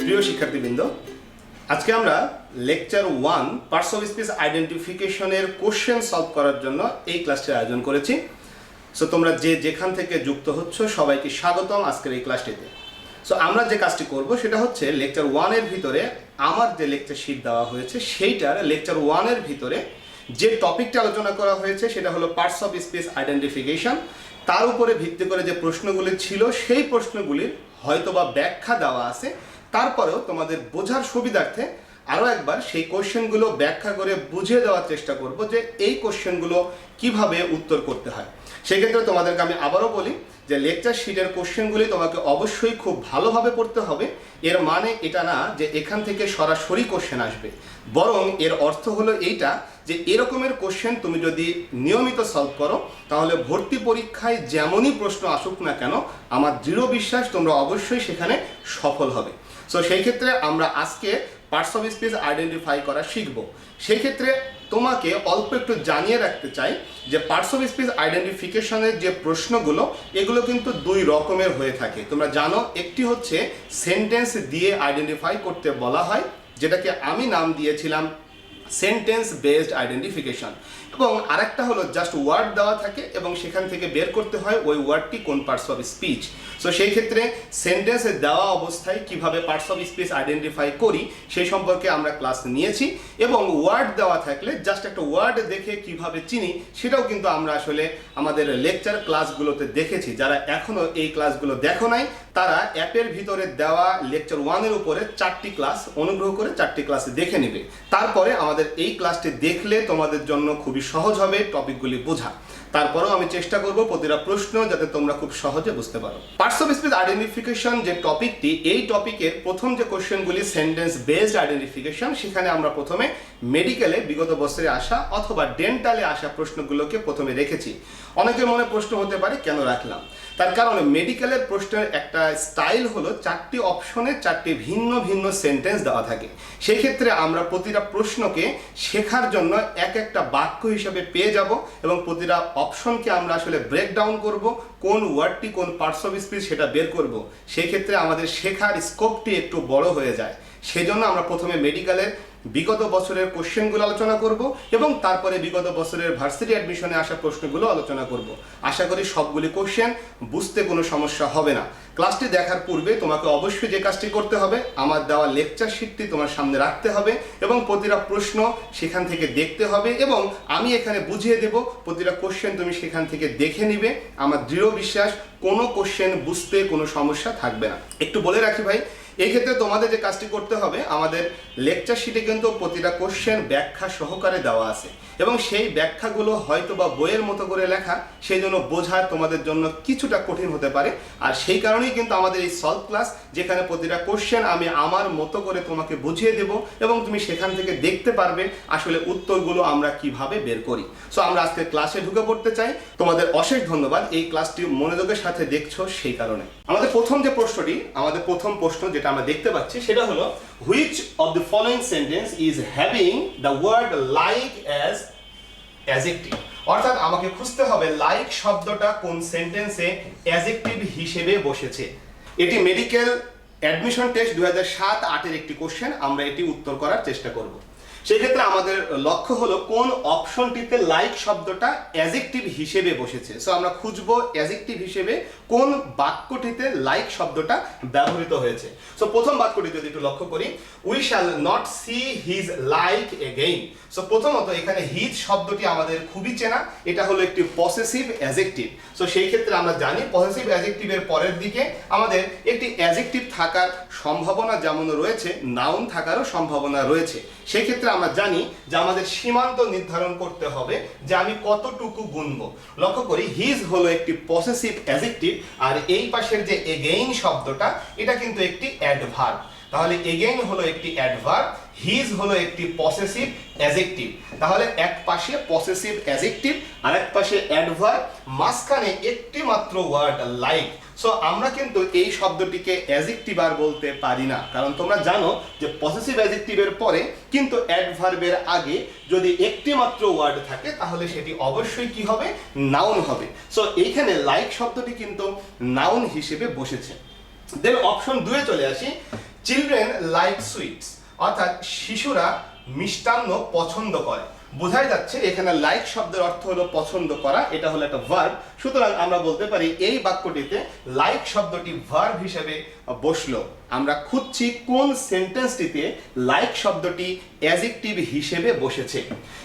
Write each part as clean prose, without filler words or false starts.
প্রিয় শিক্ষার্থীবৃন্দ, আজকে আমরা লেকচার 1 পার্টস অফ স্পিচ আইডেন্টিফিকেশনের কোশ্চেন সলভ করার জন্য এই ক্লাসটির আয়োজন করেছি। সো তোমরা যেখান থেকে যুক্ত হচ্ছ সবাইকে স্বাগতম আজকের এই ক্লাসটিতে। সো আমরা যে কাজটি করব সেটা হচ্ছে লেকচার 1 এর ভিতরে আমার যে লেকচার শিট দেওয়া হয়েছে সেইটার লেকচার 1 এর ভিতরে যে টপিকটা আলোচনা করা হয়েছে সেটা হলো পার্টস অফ স্পিচ আইডেন্টিফিকেশন। তার উপরে ভিত্তি করে যে প্রশ্নগুলি ছিল সেই প্রশ্নগুলির হয়তোবা ব্যাখ্যা দেওয়া আছে, তারপরেও তোমাদের বোঝার সুবিধার্থে আরও একবার সেই কোশ্চেনগুলো ব্যাখ্যা করে বুঝিয়ে দেওয়ার চেষ্টা করব যে এই কোশ্চেনগুলো কিভাবে উত্তর করতে হয়। সেক্ষেত্রে তোমাদেরকে আমি আবারও বলি যে লেকচার শিটের কোশ্চেনগুলি তোমাকে অবশ্যই খুব ভালোভাবে পড়তে হবে। এর মানে এটা না যে এখান থেকে সরাসরি কোশ্চেন আসবে, বরং এর অর্থ হলো এইটা যে এরকমের কোশ্চেন তুমি যদি নিয়মিত সলভ করো তাহলে ভর্তি পরীক্ষায় যেমনই প্রশ্ন আসুক না কেন আমার দৃঢ় বিশ্বাস তোমরা অবশ্যই সেখানে সফল হবে। সো সেই ক্ষেত্রে আমরা আজকে পার্টস অফ স্পিচ আইডেন্টিফাই করা শিখব। সেই ক্ষেত্রে তোমাকে অল্প একটু জানিয়ে রাখতে চাই যে পার্টস অফ স্পিচ আইডেন্টিফিকেশনের যে প্রশ্নগুলো এগুলো কিন্তু দুই রকমের হয়ে থাকে। তোমরা জানো, একটি হচ্ছে সেন্টেন্স দিয়ে আইডেন্টিফাই করতে বলা হয়, যেটাকে আমি নাম দিয়েছিলাম সেন্টেন্স বেসড আইডেন্টিফিকেশন, এবং আরেকটা হলো জাস্ট ওয়ার্ড দেওয়া থাকে এবং সেখান থেকে বের করতে হয় ওই ওয়ার্ডটি কোন পার্টস অফ স্পিচ। সো সেই ক্ষেত্রে সেন্টেন্সে দেওয়া অবস্থায় কিভাবে পার্টস অফ স্পিচ আইডেন্টিফাই করি সেই সম্পর্কে আমরা ক্লাস নিয়েছি, এবং ওয়ার্ড দেওয়া থাকলে জাস্ট একটা ওয়ার্ড দেখে কিভাবে চিনি সেটাও কিন্তু আমরা আসলে আমাদের লেকচার ক্লাসগুলোতে দেখেছি। যারা এখনও এই ক্লাসগুলো দেখো নাই তারা অ্যাপের ভিতরে দেওয়া লেকচার 1 এর উপরে 4টি ক্লাস অনুগ্রহ করে 4টি ক্লাসে দেখে নেবে। তারপরে আমাদের এই ক্লাসটি দেখলে তোমাদের জন্য খুবই সহজ হবে টপিকগুলি বোঝা। তারপরেও আমি চেষ্টা করব প্রতিটা প্রশ্ন যাতে তোমরা খুব সহজে বুঝতে পারো। পার্টস অফ স্পিচ আইডেন্টিফিকেশন যে টপিকটি, এই টপিকের প্রথম যে কোশ্চেনগুলি সেন্টেন্স বেসড আইডেন্টিফিকেশন, সেখানে আমরা প্রথমে মেডিকেলে বিগত বছরে আসা অথবা ডেন্টালে আসা প্রশ্নগুলোকে প্রথমে রেখেছি। অনেকের মনে প্রশ্ন হতে পারে কেন রাখলাম, তার কারণ মেডিকেলের প্রশ্নের একটা স্টাইল হলো 4টি অপশনে 4টি ভিন্ন ভিন্ন সেন্টেন্স দেওয়া থাকে। সেই ক্ষেত্রে আমরা প্রতিটা প্রশ্নকে শেখার জন্য এক একটা বাক্য হিসেবে পেয়ে যাব এবং প্রতিটা অপশনকে আমরা আসলে ব্রেকডাউন করব, কোন ওয়ার্ডটি কোন পার্টস অফ স্পিচ সেটা বের করব। সেই ক্ষেত্রে আমাদের শেখার স্কোপটি একটু বড় হয়ে যায়। সেজন্য আমরা প্রথমে মেডিকেলের বিগত বছরের কোশ্চেনগুলো আলোচনা করব এবং তারপরে বিগত বছরের ভার্সিটি অ্যাডমিশনে আসা প্রশ্নগুলো আলোচনা করব। আশা করি সবগুলি কোশ্চেন বুঝতে কোনো সমস্যা হবে না। ক্লাসটি দেখার পূর্বে তোমাকে অবশ্যই যে কাজটি করতে হবে, আমার দেওয়া লেকচার শিটটি তোমার সামনে রাখতে হবে এবং প্রতিটা প্রশ্ন সেখান থেকে দেখতে হবে, এবং আমি এখানে বুঝিয়ে দেব প্রতিটা কোশ্চেন তুমি সেখান থেকে দেখে নিবে। আমার দৃঢ় বিশ্বাস কোনো কোশ্চেন বুঝতে কোনো সমস্যা থাকবে না। একটু বলে রাখি ভাই, এই ক্ষেত্রে তোমাদের যে কাজটি করতে হবে, আমাদের লেকচার শিটে কিন্তু প্রতিটা কোশ্চেন ব্যাখ্যা সহকারে দেওয়া আছে এবং সেই ব্যাখ্যাগুলো হয়তো বা বইয়ের মতো করে লেখা, সেই জন্য বোঝা তোমাদের জন্য কিছুটা কঠিন হতে পারে। আর সেই কারণেই কিন্তু আমাদের এই সলভ ক্লাস, যেখানে প্রতিটা কোশ্চেন আমি আমার মতো করে তোমাকে বুঝিয়ে দেব এবং তুমি সেখান থেকে দেখতে পারবে আসলে উত্তরগুলো আমরা কিভাবে বের করি। সো আমরা আজকে ক্লাসে ঢুকে পড়তে চাই। তোমাদের অশেষ ধন্যবাদ এই ক্লাসটি মনোযোগের সাথে দেখছো সেই কারণে। আমাদের প্রথম যে প্রশ্নটি, আমাদের প্রথম প্রশ্ন যেটা আমরা দেখতে পাচ্ছি সেটা হলো which of the following sentence is having the word like as adjective। অর্থাৎ আমাকে খুঁজতে হবে লাইক শব্দটা কোন সেন্টেন্সে অ্যাডজেক্টিভ হিসেবে বসেছে। এটি মেডিকেল অ্যাডমিশন টেস্ট 2007-08 একটি কোশ্চেন। আমরা এটি উত্তর করার চেষ্টা করব। সেই ক্ষেত্রে আমাদের লক্ষ্য হলো কোন অপশনটিতে লাইক শব্দটা অ্যাডজেক্টিভ হিসেবে বসেছে। সো আমরা খুঁজবো অ্যাডজেক্টিভ হিসেবে কোন বাক্যটিতে লাইক শব্দটা ব্যবহৃত হয়েছে। সো প্রথম বাক্যটি যদি একটু লক্ষ্য করি, we shall not see his like again. So প্রথমত এখানে হিজ শব্দটি আমাদের খুবই চেনা, এটা হলো একটি পসেসিভ অ্যাডজেক্টিভ। সো সেই ক্ষেত্রে আমরা জানি পসেসিভ অ্যাডজেক্টিভের পরের দিকে আমাদের একটি অ্যাডজেক্টিভ থাকার সম্ভাবনা যেমন রয়েছে, নাউন থাকারও সম্ভাবনা রয়েছে। সেই ক্ষেত্রে আমরা জানি যে আমাদের সীমান্ত নির্ধারণ করতে হবে যে আমি কতটুকু গুনবো। লক্ষ্য করি হিজ হলো একটি পসেসিভ অ্যাডজেক্টিভ, আর এই পাশের যে এগেইন শব্দটা এটা কিন্তু একটি অ্যাডভার্ব। তাহলে এগেইন হলো একটি অ্যাডভার্ব, হিজ হলো একটি পসেসিভ অ্যাডজেক্টিভ। তাহলে এক পাশে পসেসিভ অ্যাডজেক্টিভ আর এক পাশে অ্যাডভার্ব, মাঝখানে একটি মাত্র ওয়ার্ড লাইক। সো আমরা কিন্তু এই শব্দটিকে অ্যাডজেক্টিভ আর বলতে পারি না, কারণ তোমরা জানো যে পসেসিভ অ্যাডজেক্টিভের পরে কিন্তু অ্যাডভার্বের আগে যদি একটি মাত্র ওয়ার্ড থাকে তাহলে সেটি অবশ্যই কি হবে, নাউন হবে। সো এইখানে লাইক শব্দটি কিন্তু নাউন হিসেবে বসেছে। দেন অপশন 2 চলে আসি, চিলড্রেন লাইক সুইটস, অর্থাৎ শিশুরা মিষ্টান্ন পছন্দ করে। বোঝাই যাচ্ছে এখানে লাইক শব্দের অর্থ হলো পছন্দ করা, এটা হলো একটা ভার্ব। সুতরাং আমরা বলতে পারি এই বাক্যটিতে লাইক শব্দটি ভার্ব হিসেবে বসলো। আমরা খুঁজছি কোন সেন্টেন্সটিতে লাইক শব্দটি অ্যাডজেক্টিভ হিসেবে বসেছে।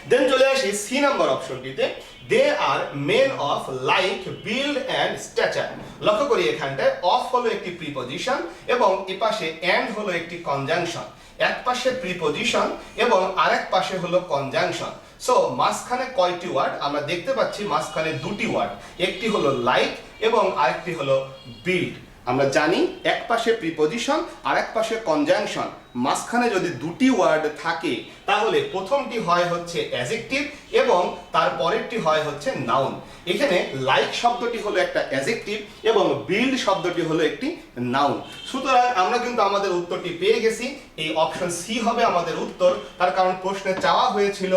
দেন চলে আসি সি নাম্বার অপশনটিতে, they are men of like build and stature. লক্ষ্য করি এখানটায় অফ হলো একটি প্রিপজিশন এবং এপাশে অ্যান্ড হলো একটি কনজাংশন। এক পাশে প্রিপজিশন এবং আরেক পাশে হলো কনজাংশন। সো মাঝখানে কয়টি ওয়ার্ড আমরা দেখতে পাচ্ছি? মাঝখানে দুটি ওয়ার্ড, একটি হলো লাইক এবং আরেকটি হলো বিল্ড। আমরা জানি এক পাশে প্রিপজিশন আর এক পাশে কনজাংশন, মাঝখানে যদি দুটি ওয়ার্ড থাকে তাহলে প্রথমটি হয় হচ্ছে অ্যাডজেক্টিভ এবং তার পরেরটি হয় হচ্ছে নাউন। এখানে লাইক শব্দটি হলো একটা অ্যাডজেক্টিভ এবং বিল্ড শব্দটি হলো একটি নাউন। সুতরাং আমরা কিন্তু আমাদের উত্তরটি পেয়ে গেছি। এই অপশন সি হবে আমাদের উত্তর, তার কারণ প্রশ্নে চাওয়া হয়েছিল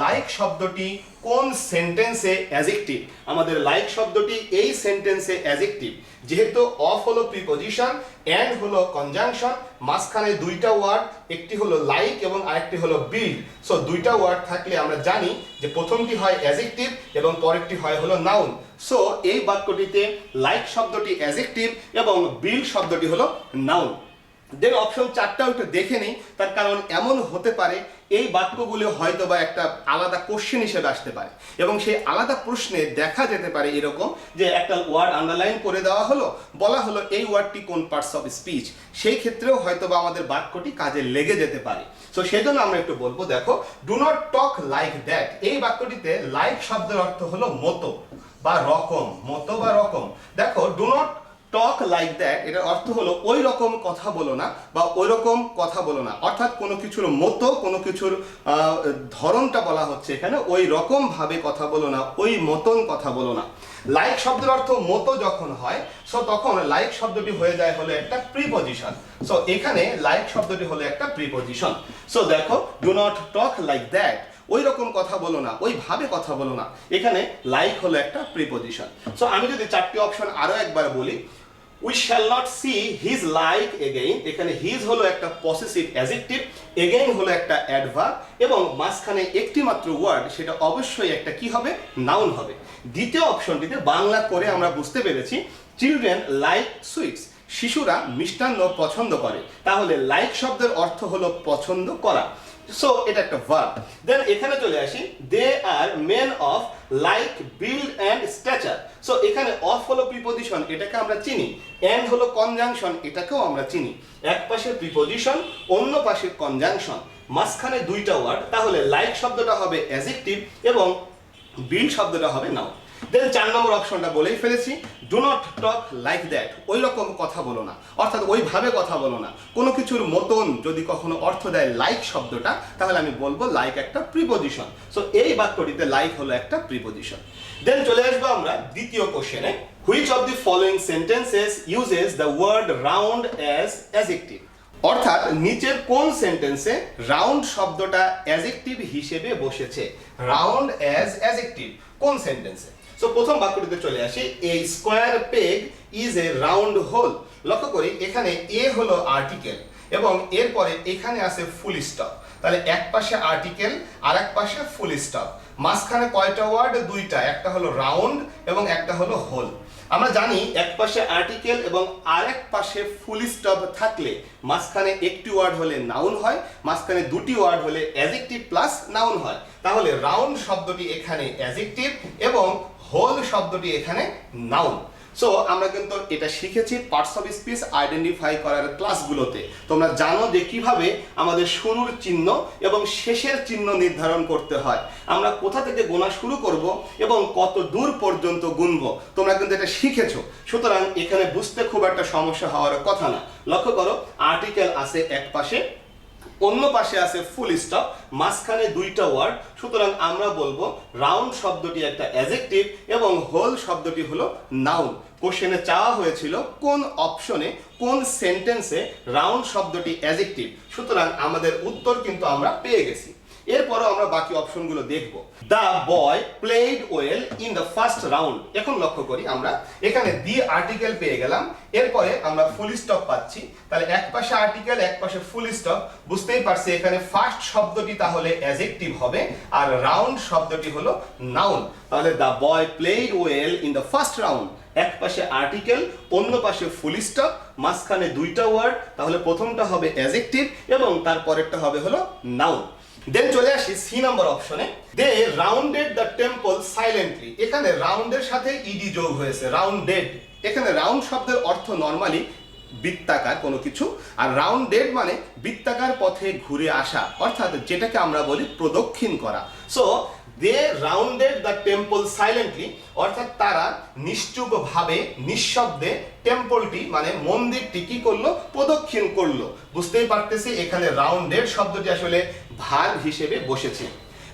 লাইক শব্দটি কোন সেন্টেন্সে অ্যাডজেক্টিভ। আমাদের লাইক শব্দটি এই সেন্টেন্সে অ্যাডজেক্টিভ, যেহেতু অফ হলো প্রিপজিশন, অ্যান্ড হলো কনজাংশন, মাঝখানে দুইটা ওয়ার্ড, একটি হলো লাইক এবং আরেকটি হলো বিল্ড। সো দুইটা ওয়ার্ড থাকলে আমরা জানি যে প্রথমটি হয় অ্যাডজেক্টিভ এবং পরেরটি হয় হলো নাউন। সো এই বাক্যটিতে লাইক শব্দটি অ্যাডজেক্টিভ এবং বিল্ড শব্দটি হলো নাউন। দেন অপশন 4টাও একটু দেখে নিই, তার কারণ এমন হতে পারে এই বাক্যগুলো হয়তো বা একটা আলাদা কোশ্চেন হিসেবে আসতে পারে এবং সেই আলাদা প্রশ্নে দেখা যেতে পারে এরকম যে একটা ওয়ার্ড আন্ডারলাইন করে দেওয়া হলো, বলা হলো এই ওয়ার্ডটি কোন পার্টস অফ স্পিচ, সেই ক্ষেত্রেও হয়তো বা আমাদের বাক্যটি কাজে লেগে যেতে পারে। সো সেই জন্য আমরা একটু বলবো, দেখো do not talk like that. এই বাক্যটিতে লাইক শব্দের অর্থ হলো মতো বা রকম, মতো বা রকম। দেখো do not talk like that, এটার অর্থ হলো ওই রকম কথা বলো না বা ওই রকম কথা বলো না, অর্থাৎ কোনো কিছুর মতো, কোনো কিছুর ধরনটা বলা হচ্ছে এখানে, ওই রকম ভাবে কথা বলো না, ওই মতন কথা বলো না। লাইক শব্দের অর্থ মতো যখন হয়, সো তখন লাইক শব্দটি হয়ে যায় হলো একটা প্রিপজিশন। সো এখানে লাইক শব্দটি হলো একটা প্রিপজিশন। সো দেখো do not talk like that, ওই রকম কথা বলো না, ওইভাবে কথা বলো না, এখানে লাইক হলো একটা প্রিপজিশন। সো আমি যদি চারটি অপশন আরো একবার বলি, we shall not see his like again, এখানে his হলো একটা পসেসিভ অ্যাডজেক্টিভ, again হলো একটা অ্যাডভার্ব এবং মাঝখানে একটি মাত্র ওয়ার্ড, সেটা অবশ্যই একটা কি হবে? নাউন হবে। দ্বিতীয় অপশনটিতে বাংলা করে আমরা বুঝতে পেরেছি চিলড্রেন লাইক সুইটস, শিশুরা মিষ্টান্ন পছন্দ করে, তাহলে লাইক শব্দের অর্থ হলো পছন্দ করা। সো এটা একটা ভার্ব। দেন এখানে চলে আসি, they are men of like build and stature. So এখানে অফ হলো প্রিপজিশন, এটাকে আমরা চিনি, অ্যান্ড হলো কনজাংশন, এটাকেও আমরা চিনি। এক পাশে প্রিপজিশন, অন্য পাশে কনজাংশন, মাঝখানে দুইটা ওয়ার্ড, তাহলে লাইক শব্দটা হবে অ্যাডজেক্টিভ এবং বিল্ড শব্দটা হবে নাউন। দেন 4 নম্বর অপশনটা বলেই ফেলেছি, do not talk like that, ওই রকম কথা বলো না, অর্থাৎ ওইভাবে কথা বলো না। কোনো কিছুর মতন যদি কখনো অর্থ দেয় লাইক শব্দটা, তাহলে আমি বলবো লাইক একটা প্রিপজিশন। সো এই বাক্যটিতে লাইক হলো একটা প্রিপজিশন। দেন চলে আসবো আমরা দ্বিতীয় কোশ্চেনে, which of the following sentences uses the word round as adjective, অর্থাৎ নিচের কোন সেন্টেন্সে রাউন্ড শব্দটা অ্যাডজেক্টিভ হিসেবে বসেছে। রাউন্ড অ্যাজ অ্যাডজেক্টিভ কোন সেন্টেন্সে? সো প্রথম বাক্যটিতে চলে আসি, a square peg is a round hole. লক্ষ্য করি এখানে এ হলো আর্টিকেল এবং এরপরে এখানে আছে ফুল স্টপ, তাহলে এক পাশে আর্টিকেল আর এক পাশে ফুল স্টপ, মাঝখানে কয়টা ওয়ার্ড? দুইটা, একটা হলো রাউন্ড এবং একটা হলো হোল। আমরা জানি এক পাশে আর্টিকেল এবং আরেক পাশে ফুল স্টপ থাকলে মাঝখানে একটি ওয়ার্ড হলে নাউন হয়, মাঝখানে দুটি ওয়ার্ড হলে অ্যাডজেক্টিভ প্লাস নাউন হয়। তাহলে রাউন্ড শব্দটি এখানে অ্যাডজেক্টিভ এবং হোল শব্দটি এখানে নাউন। সো আমরা কিন্তু এটা শিখেছি পার্টস অফ স্পিচ আইডেন্টিফাই করার ক্লাসগুলোতে। তোমরা জানো যে কিভাবে আমাদের শুরুর চিহ্ন এবং শেষের চিহ্ন নির্ধারণ করতে হয়, আমরা কোথা থেকে গোনা শুরু করব এবং কত দূর পর্যন্ত গুনবো, তোমরা কিন্তু এটা শিখেছো। সুতরাং এখানে বুঝতে খুব একটা সমস্যা হওয়ার কথা না। লক্ষ্য করো আর্টিকেল আছে এক পাশে, অন্য পাশে আছে ফুল স্টপ, মাঝখানে দুইটা ওয়ার্ড, সুতরাং আমরা বলবো রাউন্ড শব্দটি একটা অ্যাডজেক্টিভ এবং হোল শব্দটি হলো নাউন। কোশ্চেনে চাওয়া হয়েছিল কোন অপশনে কোন সেন্টেন্সে রাউন্ড শব্দটি অ্যাডজেক্টিভ, সুতরাং আমাদের উত্তর কিন্তু আমরা পেয়ে গেছি। এরপরও আমরা বাকি অপশনগুলো দেখব। The boy played well in the first round. এখন লক্ষ্য করি আমরা এখানে দি আর্টিকেল পেয়ে গেলাম, এরপরে আমরা ফুল স্টপ পাচ্ছি। তাহলে এক পাশে আর্টিকেল, এক পাশে ফুল স্টপ, বুঝতেই পারছি এখানে ফার্স্ট শব্দটি তাহলে অ্যাডজেক্টিভ হবে আর রাউন্ড শব্দটি হলো নাউন। তাহলে the boy played well in the first round, এক পাশে আর্টিকেল, অন্য পাশে ফুল স্টপ, মাঝখানে দুইটা ওয়ার্ড, তাহলে প্রথমটা হবে অ্যাডজেক্টিভ এবং তারপরেরটা হবে হলো নাউন। দেন চলে আসি সি নাম্বার অপশনে। দে রাউন্ডেড দ্য টেম্পল সাইলেন্টলি। এখানে রাউন্ডের সাথে ইডি যোগ হয়েছে, রাউন্ডেড। এখানে রাউন্ড শব্দের অর্থ নরমালি বৃত্তাকার কোনো কিছু, আর রাউন্ডেড মানে বৃত্তাকার পথে ঘুরে আসা, অর্থাৎ যেটাকে আমরা বলি প্রদক্ষিণ করা। So they rounded the temple silently, অর্থাৎ তারা নিশ্চুপভাবে নিঃশব্দে টেম্পলটি মানে মন্দিরটি কি করলো, প্রদক্ষিণ করলো। বুঝতেই পারতেছি এখানে রাউন্ডেড শব্দটি আসলে ভার্ব হিসেবে বসেছে।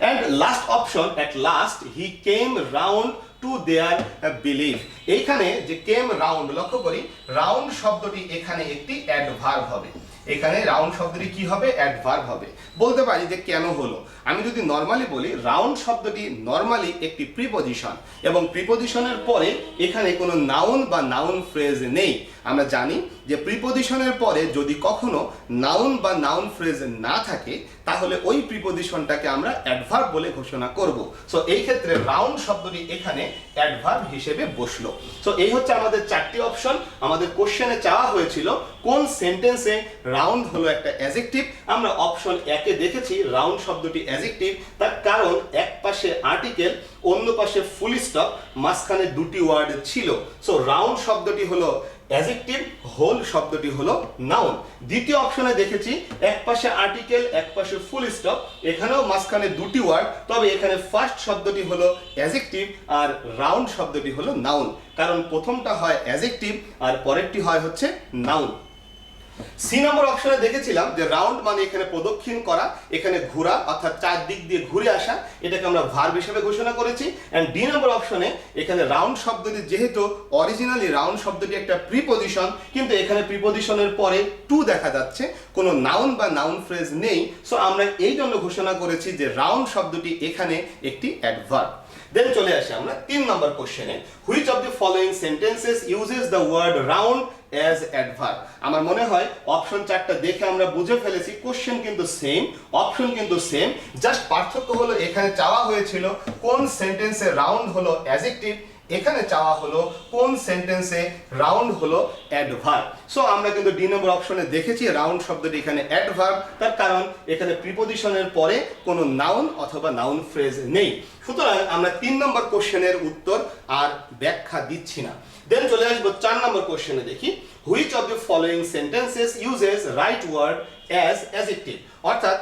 And last option, at last he came round to their believe. এইখানে যে কেম রাউন্ড, লক্ষ্য করি রাউন্ড শব্দটি এখানে একটি অ্যাডভার্ব হবে। এখানে রাউন্ড শব্দটি কি হবে, অ্যাডভার্ব হবে। বলতে পারি যে কেন হলো, আমি যদি নরমালি বলি রাউন্ড শব্দটি নরমালি একটি প্রিপজিশন এবং প্রিপজিশনের পরে এখানে কোনো নাউন বা নাউন ফ্রেজ নেই। আমরা জানি যে প্রিপজিশনের পরে যদি কখনো নাউন বা নাউন ফ্রেজ না থাকে তাহলে ওই প্রিপজিশনটাকে আমরা অ্যাডভার্ব বলে ঘোষণা করব। সো এই ক্ষেত্রে রাউন্ড শব্দটি এখানে অ্যাডভার্ব হিসেবে বসলো। সো এই হচ্ছে আমাদের চারটি অপশন। আমাদের কোশ্চেনে চাওয়া হয়েছিল কোন সেন্টেন্সে রাউন্ড হলো একটা অ্যাডজেক্টিভ। আমরা অপশন একে দেখেছি রাউন্ড শব্দটি অ্যাডজেক্টিভ, তার কারণ এক পাশে আর্টিকেল, অন্য পাশে ফুল স্টপ, মাঝখানে দুটি ওয়ার্ড ছিল। সো রাউন্ড শব্দটি হলো অ্যাডজেক্টিভ, হোল শব্দটি হলো নাউন। দ্বিতীয় অপশনে দেখেছি এক পাশে আর্টিকেল, এক পাশে ফুল স্টপ, এখানেও মাঝখানে দুটি ওয়ার্ড, তবে এখানে ফার্স্ট শব্দটি হলো অ্যাডজেক্টিভ আর রাউন্ড শব্দটি হলো নাউন, কারণ প্রথমটা হয় অ্যাডজেক্টিভ আর পরেরটি হয় হচ্ছে নাউন। সি নম্বর অপশনে দেখেছিলাম যে রাউন্ড মানে এখানে প্রদক্ষিণ করা, এখানে ঘোরা অর্থাৎ চারদিক দিয়ে ঘুরে আসা, এটাকে আমরা ভার্ব হিসেবে ঘোষণা করেছি। এন্ড ডি নম্বর অপশনে এখানে রাউন্ড শব্দটি যেহেতু অরিজিনালি রাউন্ড শব্দটি একটা প্রিপজিশন, কিন্তু এখানে প্রিপজিশনের পরে টু দেখা যাচ্ছে, কোনো নাউন বা নাউন ফ্রেজ নেই। সো আমরা এই জন্য ঘোষণা করেছি যে রাউন্ড শব্দটি এখানে একটি অ্যাডভার্ব। দেন চলে আসি আমরা 3 নম্বর কোশ্চেনে। Which of the following sentences uses the word round as adverb. আমার মনে হয় অপশন 4টা দেখে আমরা বুঝে ফেলেছি কোশ্চেন কিন্তু সেম, অপশন কিন্তু সেম, জাস্ট পার্থক্য হলো এখানে চাওয়া হয়েছিল কোন সেন্টেন্সে রাউন্ড হলো অ্যাডজেক্টিভ, এখানে চাওয়া হলো কোন সেন্টেন্সে রাউন্ড হলো অ্যাডভার্ব। সো আমরা কিন্তু ডি নম্বর অপশনে দেখেছি রাউন্ড শব্দটি এখানে অ্যাডভার্ব, তার কারণ এখানে প্রিপজিশনের পরে কোনো নাউন অথবা নাউন ফ্রেজ নেই। সুতরাং আমরা 3 নম্বর কোশ্চেনের উত্তর আর ব্যাখ্যা দিচ্ছি না। দেন চলে আসবো 4 নম্বর কোশ্চেনে। দেখি which of the following sentences uses right word as adjective, অর্থাৎ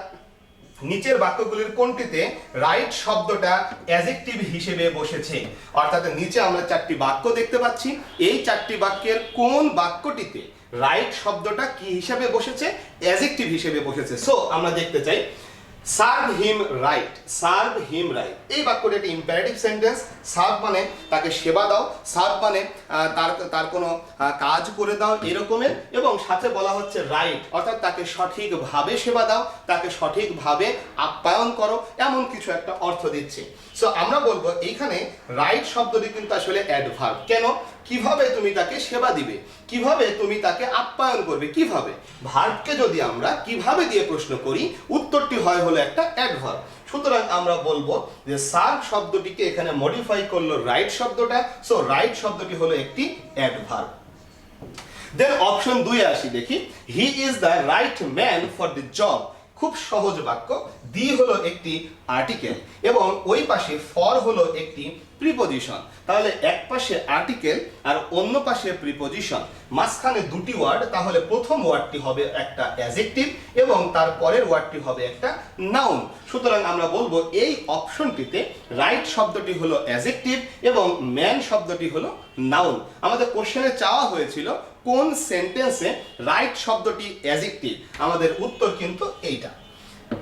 নিচের বাক্যগুলির কোনটিতে রাইট শব্দটা অ্যাডজেক্টিভ হিসেবে বসেছে। অর্থাৎ নিচে আমরা 4টি বাক্য দেখতে পাচ্ছি, এই 4টি বাক্যের কোন বাক্যটিতে রাইট শব্দটা কি হিসেবে বসেছে, অ্যাডজেক্টিভ হিসেবে বসেছে। সো আমরা দেখতে চাই সার্ভ হিম রাইট, সার্ভ হিম রাইট। এই বাক্যটি একটি ইম্পারেটিভ সেন্টেন্স। সার্ভ মানে তাকে সেবা দাও, সার্ভ মানে তার কোনো কাজ করে দাও এরকমের, এবং সাথে বলা হচ্ছে রাইট, অর্থাৎ তাকে সঠিকভাবে সেবা দাও, তাকে সঠিকভাবে আপ্যায়ন করো, এমন কিছু একটা অর্থ দিচ্ছে। সো আমরা বলবো এইখানে রাইট শব্দটি কিন্তু আসলে অ্যাডভার্ব। কেন? কিভাবে তুমি তাকে সেবা দিবে, কিভাবে তুমি তাকে আপ্যায়ন করবে, কিভাবে। ভার্বকে যদি আমরা কিভাবে দিয়ে প্রশ্ন করি উত্তরটি হয় হলো একটা অ্যাডভার্ব। সুতরাং আমরা বলবো যে সার্ভ শব্দটিকে এখানে মডিফাই করলো রাইট শব্দটা, সো রাইট শব্দটি হলো একটি অ্যাডভার্ব। দেন অপশন 2 আসি, দেখি he is the right man for the job. খুব সহজ বাক্য। দি হলো একটি আর্টিকেল এবং ওই পাশে ফর হলো একটি প্রিপজিশন। তাহলে এক পাশে আর্টিকেল আর অন্য পাশে প্রিপজিশন, মাঝখানে দুটি ওয়ার্ড, তাহলে প্রথম ওয়ার্ডটি হবে একটা অ্যাডজেক্টিভ এবং তার পরের ওয়ার্ডটি হবে একটা নাউন। সুতরাং আমরা বলবো এই অপশনটিতে রাইট শব্দটি হলো অ্যাডজেক্টিভ এবং ম্যান শব্দটি হলো নাউন। আমাদের কোশ্চেনে চাওয়া হয়েছিল কোন সেন্টেন্সে রাইট শব্দটি অ্যাডজেক্টিভ, আমাদের উত্তর কিন্তু এইটা।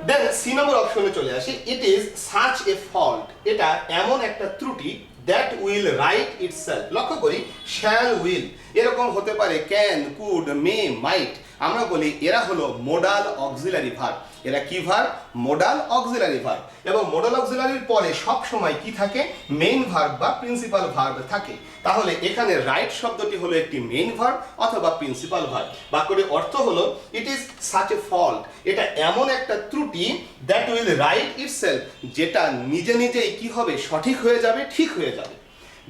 দেন সি নম্বর অপশনে চলে আসি। It is such a fault, এটা এমন একটা ত্রুটি দ্যাট উইল রাইট ইটসেলফ। লক্ষ্য করি শ্যাল উইল, এরকম হতে পারে ক্যান, কুড, মে, মাইট। আমরা বলি এরা হলো মোডাল অক্সিলারি ভার্ব। এরা কি ভার্ব? Modal auxiliary verb. এবং মোডাল অক্সিলারির পরে সব সময় কি থাকে? মেইন ভার্ব বা প্রিন্সিপাল ভার্ব থাকে। তাহলে এখানে রাইট শব্দটি হলো একটি মেইন ভার্ব অথবা প্রিন্সিপাল ভার্ব। বাক্যটির অর্থ হলো it is such a fault, এটা এমন একটা ত্রুটি দ্যাট উইল রাইট ইটসেলফ, যেটা নিজে নিজেই কি হবে? সঠিক হয়ে যাবে, ঠিক হয়ে যাবে।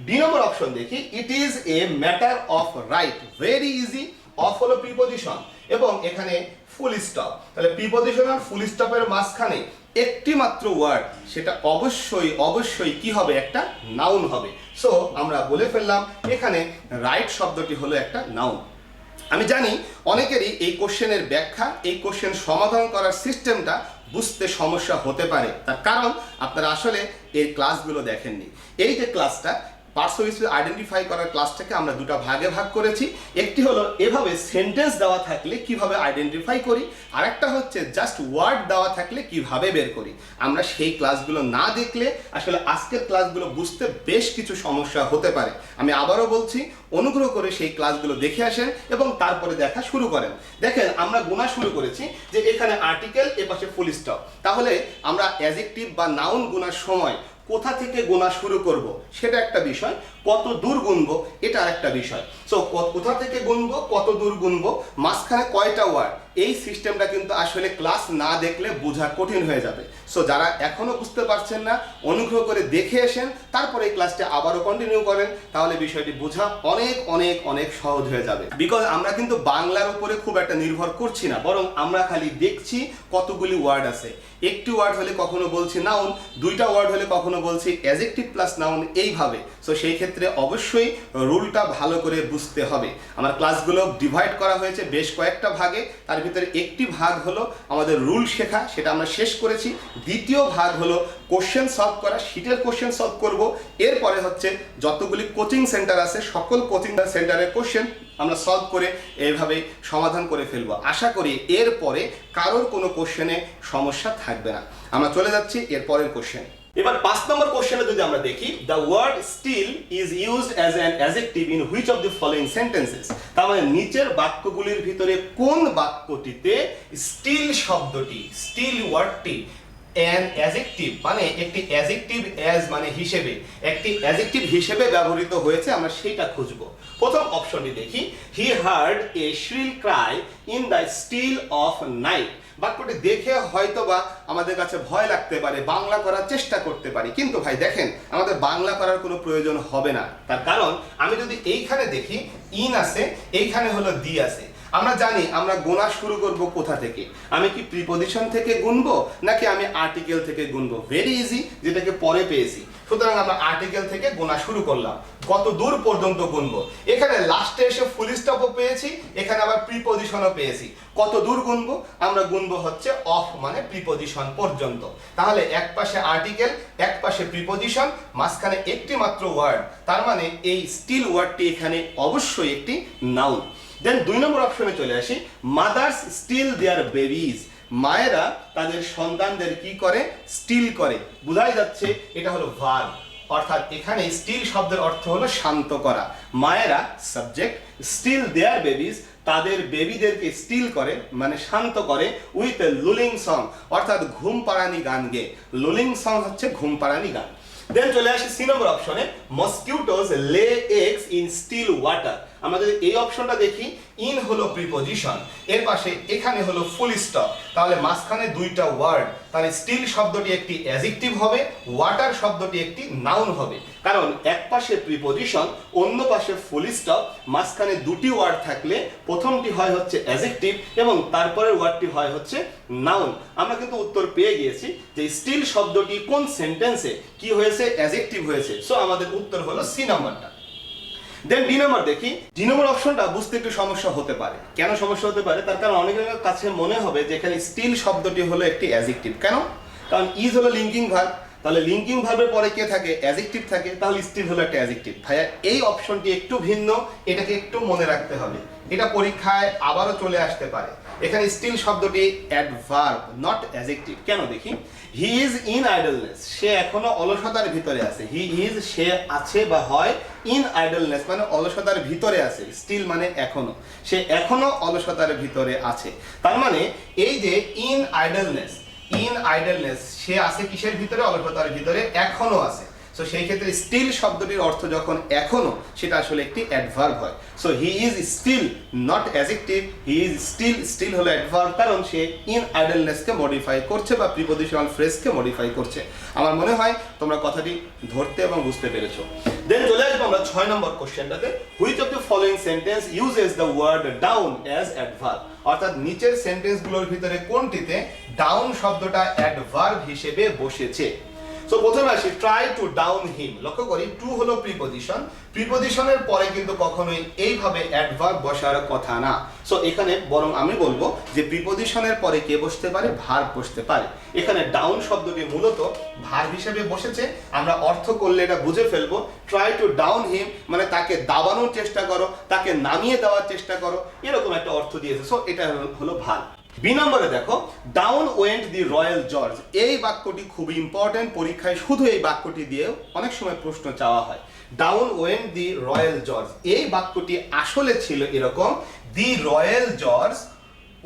ডি নম্বর অপশন দেখি, it is a matter of right, very easy. Of হলো প্রিপজিশন এবং এখানে ফুল স্টপ। তাহলে প্রিপজিশন আর ফুল স্টপের মাঝখানে একটি মাত্র ওয়ার্ড, সেটা অবশ্যই অবশ্যই কি হবে? একটা নাউন হবে। সো আমরা বলে ফেললাম এখানে রাইট শব্দটি হলো একটা নাউন। আমি জানি অনেকেরই এই কোশ্চেনের ব্যাখ্যা, এই কোশ্চেন সমাধান করার সিস্টেমটা বুঝতে সমস্যা হতে পারে, তার কারণ আপনারা আসলে এই ক্লাসগুলো দেখেননি। এই যে ক্লাসটা, পার্টস অফ স্পিচ আইডেন্টিফাই করার ক্লাসটাকে আমরা দুটো ভাগে ভাগ করেছি। একটি হলো এভাবে সেন্টেন্স দেওয়া থাকলে কিভাবে আইডেন্টিফাই করি, আরেকটা হচ্ছে জাস্ট ওয়ার্ড দেওয়া থাকলে কিভাবে বের করি। আমরা সেই ক্লাসগুলো না দেখলে আসলে আজকের ক্লাসগুলো বুঝতে বেশ কিছু সমস্যা হতে পারে। আমি আবারও বলছি, অনুগ্রহ করে সেই ক্লাসগুলো দেখে আসেন এবং তারপরে দেখা শুরু করেন। দেখেন আমরা গোনা শুরু করেছি যে এখানে আর্টিকেল, এপাশে ফুল স্টপ। তাহলে আমরা অ্যাডজেক্টিভ বা নাউন গোনার সময় কোথা থেকে গোনা শুরু করব সেটা একটা বিষয়, কত দূর গুনবো এটা আরেকটা বিষয়। সো কোথা থেকে গুনবো, কত দূর গুনবো, মাঝখানে কয়টা ওয়ার্ড, এই সিস্টেমটা কিন্তু আসলে ক্লাস না দেখলে বোঝা কঠিন হয়ে যাবে। সো যারা এখনো বুঝতে পারছেন না, অনুগ্রহ করে দেখে আসেন, তারপরে এই ক্লাসটা আবারও কন্টিনিউ করেন, তাহলে বিষয়টি বোঝা অনেক অনেক অনেক সহজ হয়ে যাবে। বিকজ আমরা কিন্তু বাংলার উপরে খুব একটা নির্ভর করছি না, বরং আমরা খালি দেখছি কতগুলি ওয়ার্ড আছে। একটি ওয়ার্ড হলে কখনো বলছি নাউন, দুইটা ওয়ার্ড হলে কখনো বলছি অ্যাডজেক্টিভ প্লাস নাউন, এইভাবে। সো সেই ক্ষেত্রে অবশ্যই রুলটা ভালো করে বুঝতে হবে। আমার ক্লাসগুলো ডিভাইড করা হয়েছে বেশ কয়েকটা ভাগে, তার ভিতরে একটি ভাগ হলো আমাদের রুল শেখা, সেটা আমরা শেষ করেছি। দ্বিতীয় ভাগ হলো কোশ্চেন সলভ করা, শীটের কোশ্চেন সলভ করব। এরপরে হচ্ছে যতগুলি কোচিং সেন্টার আছে সকল কোচিং সেন্টারের কোশ্চেন আমরা সলভ করে এইভাবে সমাধান করে ফেলবো। আশা করি এরপরে কারোর কোনো কোশ্চেনে সমস্যা থাকবে না। আমরা চলে যাচ্ছি এর পরের কোশ্চেন। এবার 5 নম্বর কোশ্চেনে যদি আমরা দেখি, the word still is used as an adjective in which of the following sentences. তার মানে নিচের বাক্যগুলির ভিতরে কোন বাক্যটিতে স্টিল শব্দটি, স্টিল ওয়ার্ডটি অ্যান অ্যাডজেক্টিভ মানে একটি অ্যাডজেক্টিভ, অ্যাজ মানে হিসেবে, একটি অ্যাডজেক্টিভ হিসেবে ব্যবহৃত হয়েছে, আমরা সেটা খুঁজব। প্রথম অপশনটি দেখি, he heard a thrill cry in the still of night. বাক্যটি দেখে হয়তোবা আমাদের কাছে ভয় লাগতে পারে, বাংলা করার চেষ্টা করতে পারি, কিন্তু ভাই দেখেন আমাদের বাংলা করার কোনো প্রয়োজন হবে না। তার কারণ আমি যদি এইখানে দেখি ইন আছে, এইখানে হলো দি আছে। আমরা জানি আমরা গোনা শুরু করব কোথা থেকে, আমি কি প্রিপজিশন থেকে গুনবো নাকি আমি আর্টিকেল থেকে গুনবো? ভেরি ইজি, যেটাকে পরে পেয়েছি। সুতরাং আমরা আর্টিকেল থেকে গোনা শুরু করলাম, কত দূর পর্যন্ত গুনবো। এখানে লাস্টে এসে ফুল স্টপও পেয়েছি, এখানে আবার প্রিপজিশনও পেয়েছি। কত দূর গুনবো? আমরা গুনবো হচ্ছে অফ মানে প্রিপজিশন পর্যন্ত। তাহলে এক পাশে আর্টিকেল, এক পাশে প্রিপজিশন, মাঝখানে একটি মাত্র ওয়ার্ড, তার মানে এই স্টিল ওয়ার্ডটি এখানে অবশ্যই একটি নাউন। দেন 2 নম্বর অপশনে চলে আসি, মাদার্স স্টিল দেয়ার বেবিজ। মায়েরা তাদের সন্তানদের কি করে? স্টিল করে। বোঝাই যাচ্ছে এটা হলো ভার্ব, অর্থাৎ এখানে স্টিল শব্দের অর্থ হলো শান্ত করা। মায়েরা সাবজেক্ট, স্টিল দেয়ার বেবিজ তাদের বেবিদেরকে স্টিল করে মানে শান্ত করে, উইথ এ লুলিং সং অর্থাৎ ঘুম পাড়ানি গান গেয়ে। লুলিং সং হচ্ছে ঘুম পাড়ানি গান। দেন চলে আসি সি নম্বর অপশনে, মসকিউটোস লে এগস ইন স্টিল ওয়াটার। আমরা যদি এই অপশনটা দেখি, ইন হলো প্রিপজিশন, এর পাশে এখানে হলো ফুল স্টপ, তাহলে মাঝখানে দুইটা ওয়ার্ড, তাহলে স্টিল শব্দটি একটি অ্যাডজেক্টিভ হবে, ওয়াটার শব্দটি একটি নাউন হবে। কারণ এক পাশে প্রিপজিশন, অন্য পাশে ফুল স্টপ, মাঝখানে দুটি ওয়ার্ড থাকলে প্রথমটি হয় হচ্ছে অ্যাডজেক্টিভ এবং তারপরের ওয়ার্ডটি হয় হচ্ছে নাউন। আমরা কিন্তু উত্তর পেয়ে গিয়েছি যে স্টিল শব্দটি কোন সেন্টেন্সে কি হয়েছে? অ্যাডজেক্টিভ হয়েছে। সো আমাদের উত্তর হলো সি নাম্বারটা। দেন ডি নম্বর দেখি, ডি নম্বর অপশনটা বুঝতে একটু সমস্যা হতে পারে। কেন সমস্যা হতে পারে? তার কারণ অনেকের কাছে মনে হবে যে এখানে স্টিল শব্দটি হলো একটি অ্যাডজেক্টিভ। কেন? কারণ ইজ হলো লিঙ্কিং ভার্ব, তাহলে লিঙ্কিং ভার্বের পরে কে থাকে? অ্যাডজেক্টিভ থাকে, তাহলে স্টিল হলো একটা অ্যাডজেক্টিভ। ভাইয়া এই অপশনটি একটু ভিন্ন, এটাকে একটু মনে রাখতে হবে, এটা পরীক্ষায় আবারও চলে আসতে পারে। এখানে স্টিল শব্দটি অ্যাডভার্ব নট অ্যাডজেক্টিভ। কেন দেখি, হি ইজ ইন আইডলনেস, সে এখনো অলসতার ভিতরে আছে। হি ইজ সে আছে বা হয়, ইন আইডলনেস মানে অলসতার ভিতরে আছে, স্টিল মানে এখনো, সে এখনো অলসতার ভিতরে আছে। তার মানে এই যে ইন আইডলনেস, সে আছে কিসের ভিতরে, অলসতার ভিতরে, এখনো আছে। সো সেই ক্ষেত্রে স্টিল শব্দটির অর্থ যখন এখনো, সেটা আসলে একটি অ্যাডভার্ব হয়। So he is still not adjective, he is still হলো অ্যাডভার্ব, কারণ সে ইন আইডলনেসকে মডিফাই করছে বা প্রিপোজিশনাল ফ্রেজকে মডিফাই করছে। আমার মনে হয় তোমরা কথাটি ধরতে এবং বুঝতে পেরেছো। দেন চলে আসবো আমরা 6 নম্বর কোশ্চেনটাতে। Which of the following sentence uses the word down as adverb, অর্থাৎ নিচের সেন্টেন্সগুলোর ভিতরে কোনটিতে ডাউন শব্দটা অ্যাডভার্ব হিসেবে বসেছে। সো প্রথমে আসি ট্রাই টু ডাউন হিম। লক্ষ্য করি টু হলো প্রিপোজিশন, প্রিপোজিশনের পরে কিন্তু কখনোই এইভাবে অ্যাডভার্ব বসার কথা না। সো এখানে বরং আমি বলবো যে প্রিপোজিশনের পরে কে বসতে পারে, ভার্ব বসতে পারে। এখানে ডাউন শব্দটি মূলত ভার্ব হিসেবে বসেছে। আমরা অর্থ করলে এটা বুঝে ফেলবো, ট্রাই টু ডাউন হিম মানে তাকে দাবানোর চেষ্টা করো, তাকে নামিয়ে দেওয়ার চেষ্টা করো, এরকম একটা অর্থ দিয়েছে। সো এটা হলো ভার্ব। বি নম্বরে দেখো, ডাউন ওয়েন্ট দি রয়্যাল জর্জ। এই বাক্যটি খুবই ইম্পর্টেন্ট, পরীক্ষায় শুধু এই বাক্যটি দিয়ে অনেক সময় প্রশ্ন চাওয়া হয়। ডাউন ওয়েন্ট দি রয়্যাল জর্জ, এই বাক্যটি আসলে ছিল এরকম, দি রয়্যাল জর্জ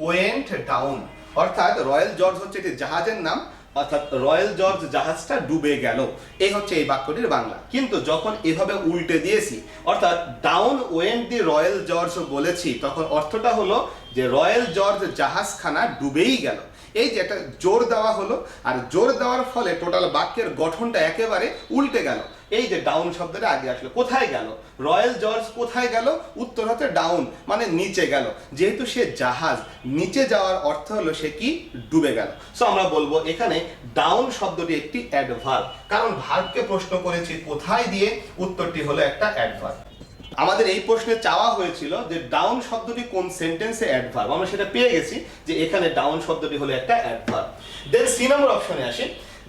ওয়েন্ট ডাউন, অর্থাৎ রয়্যাল জর্জ হচ্ছে একটি জাহাজের নাম, অর্থাৎ রয়্যাল জর্জ জাহাজটা ডুবে গেল, এই হচ্ছে এই বাক্যটির বাংলা। কিন্তু যখন এভাবে উল্টে দিয়েছি, অর্থাৎ ডাউন ওয়েন্ট দি রয়্যাল জর্জ বলেছি, তখন অর্থটা হলো যে রয়্যাল জর্জ জাহাজখানা ডুবেই গেল। এই যে একটা জোর দেওয়া হলো, আর জোর দেওয়ার ফলে টোটাল বাক্যের গঠনটা একেবারে উল্টে গেল। এই যে ডাউন শব্দটা আগে আসলো, কোথায় গেল, রয়্যাল জর্জ কোথায় গেল, উত্তর হচ্ছে ডাউন মানে নিচে গেল। যেহেতু সে জাহাজ, নিচে যাওয়ার অর্থ হলো সে কি, ডুবে গেল। সো আমরা বলবো এখানে ডাউন শব্দটি একটি অ্যাডভার্ব, কারণ ভার্বকে প্রশ্ন করেছি কোথায় দিয়ে, উত্তরটি হলো একটা অ্যাডভার্ব। আমাদের এই প্রশ্নে চাওয়া হয়েছিল যে ডাউন শব্দটি কোন সেন্টেন্সে অ্যাডভার্ব, আমরা সেটা পেয়ে গেছি যে এখানে ডাউন শব্দটি হলো একটা অ্যাডভার্ব। দেন সি নম্বর অপশনে আসি,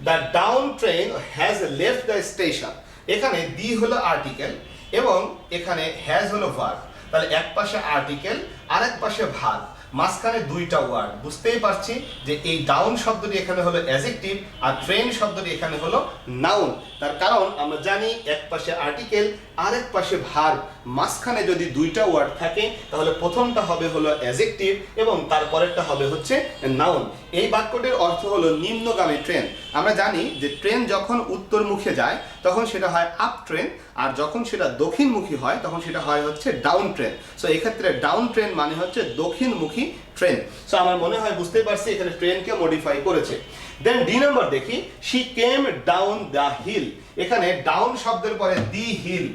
the down train has left the station. এখানে দি হলো আর্টিকেল এবং এখানে হ্যাজ হলো ভার্ব, তাহলে এক পাশে আর্টিকেল আর এক পাশে ভার্ব, মাঝখানে দুইটা ওয়ার্ড। বুঝতেই পারছি যে এই ডাউন শব্দটি এখানে হলো অ্যাডজেক্টিভ আর ট্রেন শব্দটি এখানে হলো নাউন। তার কারণ আমরা জানি এক পাশে আর্টিকেল আর এক পাশে ভার্ব, মাঝখানে যদি দুইটা ওয়ার্ড থাকে তাহলে প্রথমটা হবে হলো অ্যাডজেক্টিভ এবং তারপরেরটা হবে হচ্ছে নাউন। এই বাক্যটির অর্থ হলো নিম্নগামী ট্রেন। আমরা জানি যে ট্রেন যখন উত্তর মুখে যায় তখন সেটা হয় আপ ট্রেন, আর যখন সেটা দক্ষিণমুখী হয় তখন সেটা হয় হচ্ছে ডাউন ট্রেন। সো এক্ষেত্রে ডাউন ট্রেন মানে হচ্ছে দক্ষিণমুখী ট্রেন। সো আমার মনে হয় বুঝতেই পারছি এখানে ট্রেনকে মডিফাই করেছে। দেন ডি নম্বর দেখি, she came down the hill. এখানে ডাউন শব্দের পরে দি হিল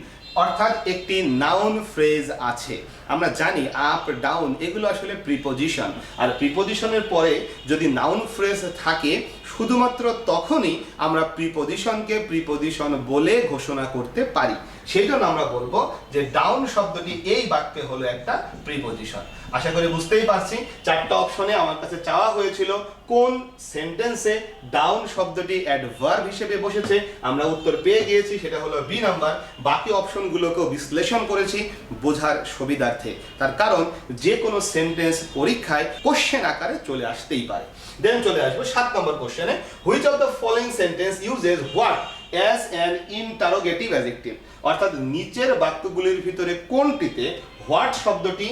অর্থাৎ একটি নাউন ফ্রেজ আছে। আমরা জানি আপ ডাউন এগুলো আসলে প্রিপোজিশন, আর প্রিপোজিশনের পরে যদি নাউন ফ্রেজ থাকে শুধুমাত্র তখনই আমরা প্রিপোজিশনকে প্রিপোজিশন বলে ঘোষণা করতে পারি। সেই জন্য আমরা বলবো যে ডাউন শব্দটি এই বাক্যে হলো একটা প্রিপোজিশন। আশা করি বুঝতেই পারছি। চারটা অপশনে আমার কাছে চাওয়া হয়েছিল কোন সেন্টেন্সে ডাউন শব্দটি অ্যাডভার্ব হিসেবে বসেছে, আমরা উত্তর পেয়ে গিয়েছি, সেটা হলো বি নাম্বার। বাকি অপশনগুলোকেও বিশ্লেষণ করেছি বোঝার সুবিধার্থে, তার কারণ যে কোনো সেন্টেন্স পরীক্ষায় কোশ্চেন আকারে চলে আসতেই পারে। দেন চলে আসবো 7 নম্বর কোশ্চেনে, which of the following sentence uses what as an interrogative adjective, অর্থাৎ নিচের বাক্যগুলির ভিতরে কোনটিতে হোয়াট শব্দটি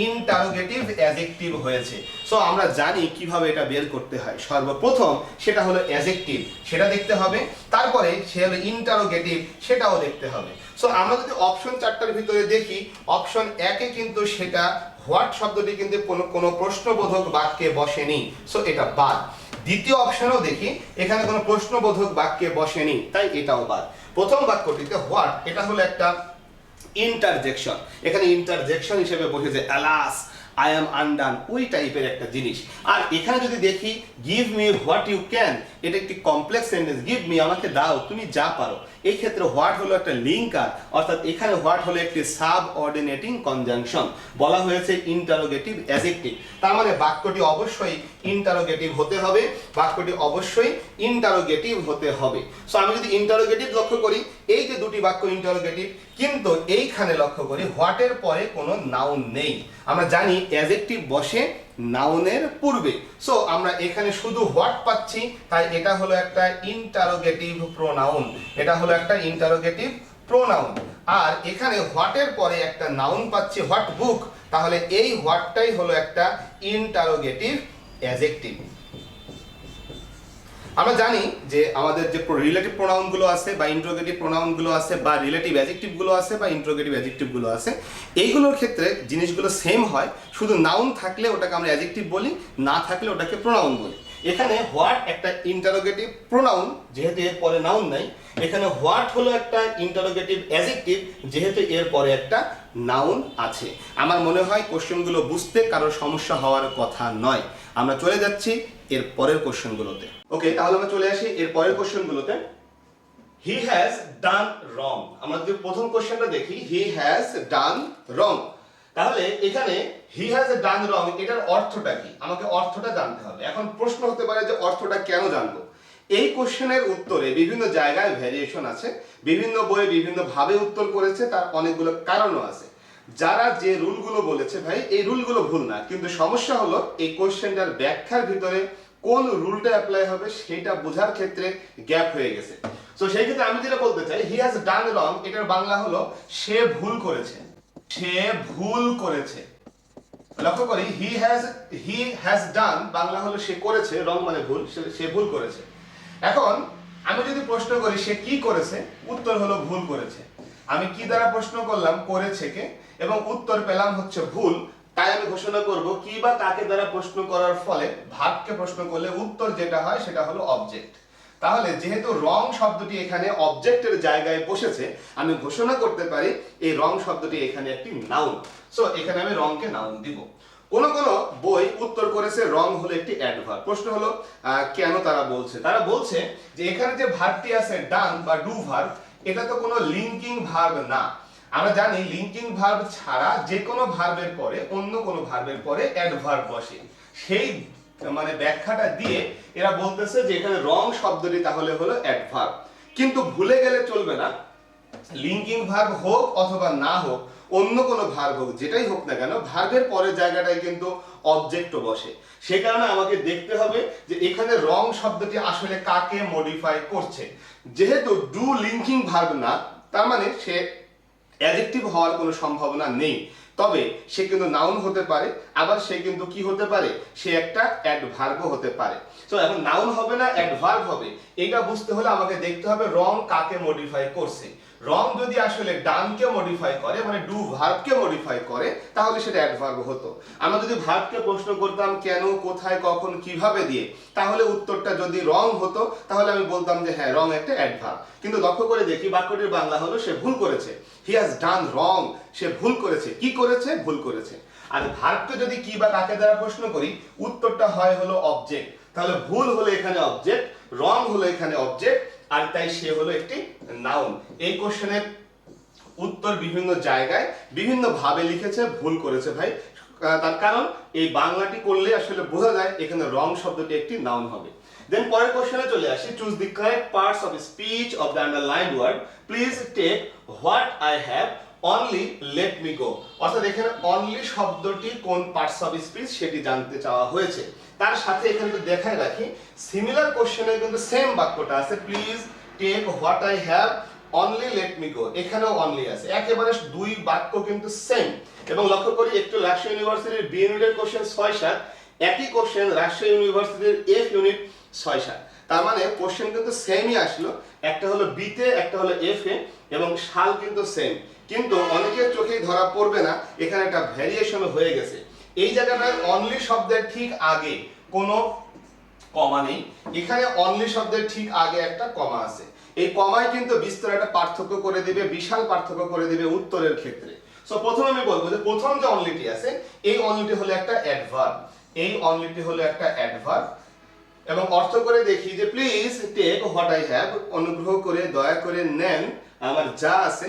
ইন্টারোগেটিভ অ্যাডজেক্টিভ হয়েছে। সো আমরা জানি কিভাবে এটা বের করতে হয়। সর্বপ্রথম সেটা হলো অ্যাডজেক্টিভ, সেটা দেখতে হবে, তারপরে সে হলো ইন্টারোগেটিভ, সেটাও দেখতে হবে। সো আমরা যদি অপশন 4টার ভিতরে দেখি, অপশন 1-এ কিন্তু সেটা হোয়াট শব্দটি কিন্তু কোনো প্রশ্নবোধক বাক্যে বসেনি, সো এটা বাদ। দ্বিতীয় অপশনেও দেখি, এখানে কোনো প্রশ্নবোধক বাক্যে বসেনি, তাই এটাও বাদ। প্রথম বাক্যটিতে হোয়াট, এটা হলো একটা ইন্টারজেকশন, এখানে ইন্টারজেকশন হিসেবে বসেছে অ্যালাস আই অ্যাম আনডান, ওই টাইপের একটা জিনিস। আর এখানে যদি দেখি give me what you can, এটা একটি কমপ্লেক্স সেন্টেন্স, গিভ মি আমাকে দাও তুমি যা পারো। এই ক্ষেত্রে হোয়াট হলো একটা লিঙ্কার, অর্থাৎ এখানে হোয়াট হলো একটি সাবঅর্ডিনেটিং কনজাংশন, বলা হয়েছে ইন্টারোগেটিভ অ্যাডজেক্টিভ। তার মানে বাক্যটি অবশ্যই ইন্টারোগেটিভ হতে হবে, বাক্যটি অবশ্যই ইন্টারোগেটিভ হতে হবে। সো আমি যদি ইন্টারোগেটিভ লক্ষ্য করি, এই যে দুটি বাক্য ইন্টারোগেটিভ, কিন্তু এইখানে লক্ষ্য করি হোয়াটের পরে কোনো নাউন নেই। আমরা জানি অ্যাডজেক্টিভ বসে নাউনের পূর্বে, সো আমরা এখানে শুধু হোয়াট পাচ্ছি, তাই এটা হলো একটা ইন্টারোগেটিভ প্রোনাউন। এটা হলো একটা ইন্টারোগেটিভ প্রোনাউন। আর এখানে হোয়াটের পরে একটা নাউন পাচ্ছি, হোয়াট বুক, তাহলে এই হোয়াটটাই হলো একটা ইন্টারোগেটিভ অ্যাডজেক্টিভ। আমরা জানি যে আমাদের যে রিলেটিভ প্রোনাউনগুলো আছে বা ইন্টারোগেটিভ প্রোনাউনগুলো আছে বা রিলেটিভ অ্যাডজেক্টিভগুলো আছে বা ইন্টারোগেটিভ অ্যাডজেক্টিভগুলো আছে, এইগুলোর ক্ষেত্রে জিনিসগুলো সেম হয়, শুধু নাউন থাকলে ওটাকে আমরা অ্যাডজেক্টিভ বলি, না থাকলে ওটাকে প্রোনাউন বলি। এখানে হোয়াট একটা ইন্টারোগেটিভ প্রোনাউন, যেহেতু এর পরে নাউন নাই। এখানে হোয়াট হলো একটা ইন্টারোগেটিভ অ্যাডজেক্টিভ, যেহেতু এর পরে একটা নাউন আছে। আমার মনে হয় কোশ্চেনগুলো বুঝতে কারোর সমস্যা হওয়ার কথা নয়। আমরা চলে যাচ্ছি এর পরের কোশ্চেনগুলোতে। ওকে, তাহলে আমরা চলে আসি এর পরের কোশ্চেনগুলোতে। হি হ্যাজ ডান রং। আমরা যদি প্রথম কোশ্চেনটা দেখি, হি হ্যাজ ডান রং, তাহলে এখানে হি হ্যাজ ডান রং, এটার অর্থটা কি? আমাকে অর্থটা জানতে হবে। এখন প্রশ্ন হতে পারে যে অর্থটা কেন জানবো? এই কোশ্চেনের উত্তরে বিভিন্ন জায়গায় ভ্যারিয়েশন আছে, বিভিন্ন বইয়ে বিভিন্ন ভাবে উত্তর করেছে, তার অনেকগুলো কারণও আছে। যারা যে রুলগুলো বলেছে ভাই এই রুলগুলো ভুল না, কিন্তু সমস্যা হলো এই কোশ্চেনটার ব্যাখ্যার ভিতরে কোন রুলটা অ্যাপ্লাই হবে সেটা বোঝার ক্ষেত্রে গ্যাপ হয়ে গেছে। সো সেই ক্ষেত্রে আমি যেটা বলতে চাই, হি হ্যাজ ডান রং, এটার বাংলা হলো সে ভুল করেছে। সে ভুল করেছে। লক্ষ্য করি, হি হ্যাজ ডান বাংলা হলো সে করেছে, রং মানে ভুল, সে ভুল করেছে। এখন আমি যদি প্রশ্ন করি সে কি করেছে, উত্তর হলো ভুল করেছে। আমি কি দ্বারা প্রশ্ন করলাম? করেছে কে, এবং উত্তর পেলাম হচ্ছে ভুল। তাই আমি ঘোষণা করব কি বা কাকে দ্বারা প্রশ্ন করার ফলে ভাবকে প্রশ্ন করলে উত্তর যেটা হয় সেটা হলো অবজেক্ট। তাহলে যেহেতু রং শব্দটি এখানে অবজেক্টের জায়গায় বসেছে, আমি ঘোষণা করতে পারি এই রং শব্দটি এখানে একটি নাউন। সো এখানে আমি রংকে নাউন দিব। কোন কোন বই উত্তর করেছে রং হলো একটি অ্যাডভার্ব। প্রশ্ন হলো কেন তারা বলছে? তারা বলছে যে এখানে যে ভার্বটি আছে ডান বা ডু ভার্ব, এটা তো কোনো লিঙ্কিং ভার্ব না। আমরা জানি লিঙ্কিং ভার্ব ছাড়া যে কোনো ভার্বের পরে অন্য কোনো ভার্বের পরে অ্যাডভার্ব বসে। সেই মানে ব্যাখ্যাটা দিয়ে এরা বলতেছে যে এখানে রং শব্দটি তাহলে হলো অ্যাডভার্ব। কিন্তু ভুলে গেলে চলবে না, লিঙ্কিং ভার্ব হোক অথবা না হোক, অন্য কোনো ভার্ব হোক, যেটাই হোক না কেন, ভার্বের পরের জায়গাটায় কিন্তু অবজেক্টও বসে। সে কারণে আমাকে দেখতে হবে যে এখানে রং শব্দটি আসলে কাকে মডিফাই করছে। যেহেতু ডু লিঙ্কিং ভার্ব না, তার মানে সে অ্যাডজেক্টিভ হওয়ার কোনো সম্ভাবনা নেই। তবে সে কিন্তু নাউন হতে পারে, আবার সে কিন্তু কি হতে পারে, সে একটা অ্যাডভার্বও হতে পারে। সো এখন নাউন হবে না অ্যাডভার্ব হবে, এটা বুঝতে হলে আমাকে দেখতে হবে রং কাকে মডিফাই করছে। রং যদি আসলে ডানকে মডিফাই করে, মানে ডু ভার্বকে মডিফাই করে, তাহলে সেটা অ্যাডভার্ব হতো। আমরা যদি ভার্বকে প্রশ্ন করতাম কেন, কোথায়, কখন, কিভাবে দিয়ে, তাহলে উত্তরটা যদি রং হতো তাহলে আমি বলতাম যে হ্যাঁ রং একটা অ্যাডভার্ব। কিন্তু লক্ষ্য করে দেখি বাক্যটির বাংলা হলো সে ভুল করেছে। হি হ্যাজ ডান রং, সে ভুল করেছে। কি করেছে? ভুল করেছে। আর ভার্বকে যদি কি বা কাকে দ্বারা প্রশ্ন করি, উত্তরটা হয় হলো অবজেক্ট। তাহলে ভুল হলো এখানে অবজেক্ট, রং হলো এখানে অবজেক্ট, আর তাই সে হলো একটি নাউন। এই কোশ্চেনের উত্তর বিভিন্ন জায়গায় বিভিন্ন ভাবে লিখেছে, ভুল করেছে ভাই। তার কারণ এই বাংলাটি করলে আসলে বোঝা যায় এখানে রং শব্দটি একটি নাউন হবে। দেন পরের কোশ্চেনে চলে আসি, choose the correct parts of speech of the underlined word, please take what I have only let me go. অর্থাৎ এখানে অনলি শব্দটি কোন পার্টস অফ স্পিচ সেটি জানতে চাওয়া হয়েছে। তার সাথে এখানে তো দেখাই রাখি, সিমিলার কোশ্চেনে কিন্তু সেম বাক্যটা আছে, please take what I have only let me go, এখানেও অনলি আছে। একেবারে দুই বাক্য কিন্তু সেম। এবং লক্ষ্য করি একটু রাজশাহী ইউনিভার্সিটির বি ইউনিটের কোশ্চেন 6-7, একই কোশ্চেন রাজশাহী ইউনিভার্সিটির এফ ইউনিট 6-7। তার মানে কোশ্চেন কিন্তু সেমই আসলো, একটা হলো বি তে, একটা হলো এফ এ, এবং সাল কিন্তু সেম। কিন্তু অনেকের চোখেই ধরা পড়বে না, এখানে একটা ভ্যারিয়েশন হয়ে গেছে। এই জায়গাটায় অনলি শব্দের ঠিক আগে কোনো কমা নেই, এখানে অনলি শব্দের ঠিক আগে একটা কমা আছে। এই কমায় কিন্তু বিস্তর একটা পার্থক্য করে দিবে, বিশাল পার্থক্য করে দিবে উত্তরের ক্ষেত্রে। সো প্রথমে আমি বলবো যে প্রথম যে অনলিটি আছে, এই অনলিটি হলো একটা অ্যাডভার্ব। এই অনলিটি হলো একটা অ্যাডভার্ব, এবং অর্থ করে দেখি যে please take what I have, অনুগ্রহ করে দয়া করে নেন আমার যা আছে,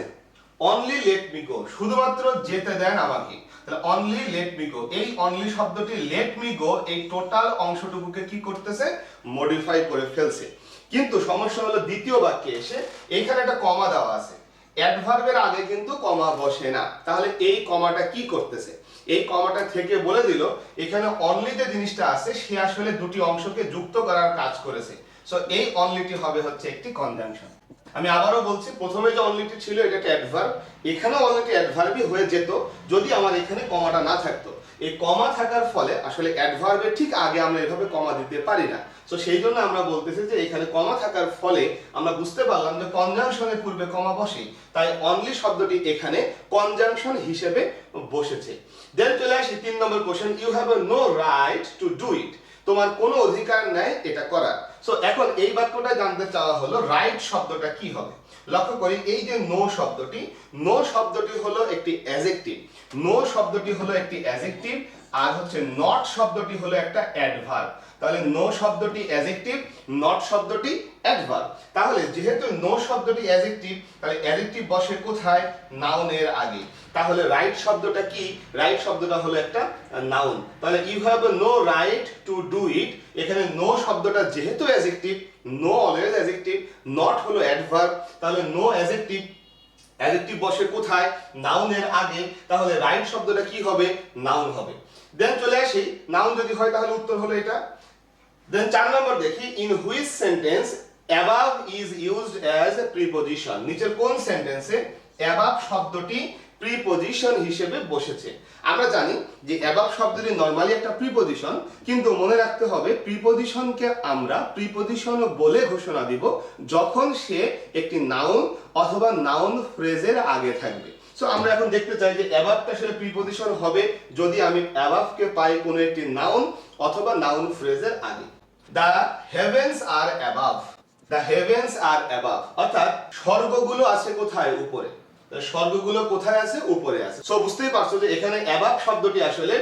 অনলি লেট মি গো, শুধুমাত্র যেতে দেন আমাকে। তাহলে অনলি লেট মি গো, এই অনলি শব্দটি লেট মি গো এই টোটাল অংশটুকুকে কি করতেছে, মডিফাই করে ফেলছে। কিন্তু সমস্যা হলো দ্বিতীয় বাক্যে এসে এখানে একটা কমা দেওয়া আছে, অ্যাডভার্বের আগে কিন্তু কমা বসে না। তাহলে এই কমাটা কি করতেছে, এই কমাটা থেকে বলে দিল এখানে অনলি যে জিনিসটা আছে সে আসলে দুটি অংশকে যুক্ত করার কাজ করেছে। সো এই অনলিটি হবে হচ্ছে একটি কনজাংশন। আমি আবারও বলছি, প্রথমে যে অনলিটি ছিল এটা একটা অ্যাডভার্ব, এখানেও অনলিটি অ্যাডভার্বই হয়ে যেত যদি আমার এখানে কমাটা না থাকতো। এই কমা থাকার ফলে আসলে অ্যাডভার্বের ঠিক আগে আমরা এভাবে কমা দিতে পারি না। সো সেই জন্য আমরা বলতেছি যে এখানে কমা থাকার ফলে আমরা বুঝতে পারলাম যে কনজাংশনের পূর্বে কমা বসে, তাই অনলি শব্দটি এখানে কনজাংশন হিসেবে বসেছে। দেন চলে আসি 3 নম্বর question, you have no right to do it, তোমার কোনো অধিকার নাই এটা করার। সো এখন এই বাক্যটা জানতে চাওয়া হলো রাইট শব্দটা কি হবে। লক্ষ্য করি এই যে নো শব্দটি, নো শব্দটি হলো একটি অ্যাডজেক্টিভ, নো শব্দটি হলো একটি অ্যাডজেক্টিভ, আর হচ্ছে নট শব্দটি হলো একটা অ্যাডভার্ব। তাহলে নো শব্দটি অ্যাডজেক্টিভ, নট শব্দটি অ্যাডভার্ব। তাহলে যেহেতু নো শব্দটি অ্যাডজেক্টিভ, তাহলে অ্যাডজেক্টিভ বসে কোথায়, নাউনের আগে। তাহলে রাইট শব্দটা কি, রাইট শব্দটা হলো একটা নাউন। তাহলে you have no right to do it, এখানে নো শব্দটা যেহেতু adjective, no always adjective, not হলো অ্যাডভার্ব, তাহলে নো অ্যাডজেক্টিভ, অ্যাডজেক্টিভ বসে কোথায়, নাউনের আগে। তাহলে রাইট শব্দটা কি হবে, নাউন হবে। দেন চলে আসি, নাউন যদি হয় তাহলে উত্তর হলো এটা। দেন 4 নম্বর দেখি, in which sentence above is used as a preposition, নিচের কোন সেন্টেন্সে অ্যাবাভ শব্দটি প্রিপজিশন হিসেবে বসেছে। আমরা জানি যে অ্যাবাভ শব্দটি নরমালি একটা প্রিপজিশন, কিন্তু মনে রাখতে হবে প্রিপজিশনকে আমরা প্রিপজিশন বলে ঘোষণা দিব যখন সে একটি নাউন অথবা নাউন ফ্রেজের আগে থাকবে। সো আমরা এখন দেখতে চাই যে অ্যাবাভটা আসলে প্রিপজিশন হবে যদি আমি অ্যাবাভকে পাই কোনো একটি নাউন অথবা নাউন ফ্রেজের আগে। The heavens are above, the heavens are above, অর্থাৎ স্বর্গগুলো আছে কোথায়, উপরে। স্বর্গগুলো কোথায় আছে, উপরে আছে। সো বুঝতেই পারছো যে এখানে অ্যাবাভ শব্দটি আসলে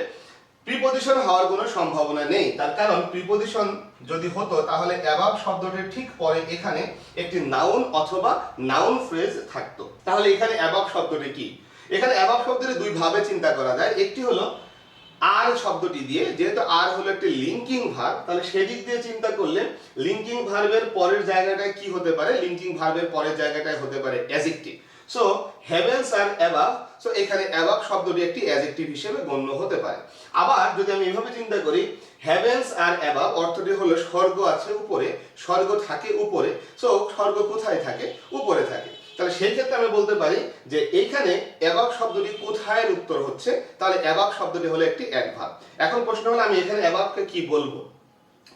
প্রিপজিশন হওয়ার কোনো সম্ভাবনা নেই। তার কারণ প্রিপজিশন যদি হতো তাহলে অ্যাবাভ শব্দটির ঠিক পরে এখানে একটি নাউন অথবা নাউন ফ্রেজ থাকতো। তাহলে এখানে অ্যাবাভ শব্দটি কি, এখানে অ্যাবাভ শব্দটি দুই ভাবে চিন্তা করা যায়। একটি হলো আর শব্দটি দিয়ে, যেহেতু আর হলো একটি লিঙ্কিং ভার্ব, তাহলে সেদিক দিয়ে চিন্তা করলে লিঙ্কিং ভার্বের পরের জায়গাটায় কি হতে পারে, লিঙ্কিং ভার্বের পরের জায়গাটায় হতে পারে adjective. So heavens are above, so এখানে অ্যাবাভ শব্দটি একটি অ্যাডজেক্টিভ হিসেবে গণ্য হতে পারে। আবার যদি আমি এভাবে চিন্তা করি, হেভেন্স আর অ্যাবাভ অর্থটি হলো স্বর্গ আছে উপরে, স্বর্গ থাকে উপরে। সো স্বর্গ কোথায় থাকে, উপরে থাকে। তাহলে সেই ক্ষেত্রে আমি বলতে পারি যে এইখানে অ্যাবাভ শব্দটি কোথায় উত্তর হচ্ছে, তাহলে অ্যাবাভ শব্দটি হলো একটি অ্যাডভার্ব। এখন প্রশ্ন হলো আমি এখানে অ্যাবাভকে কি বলবো।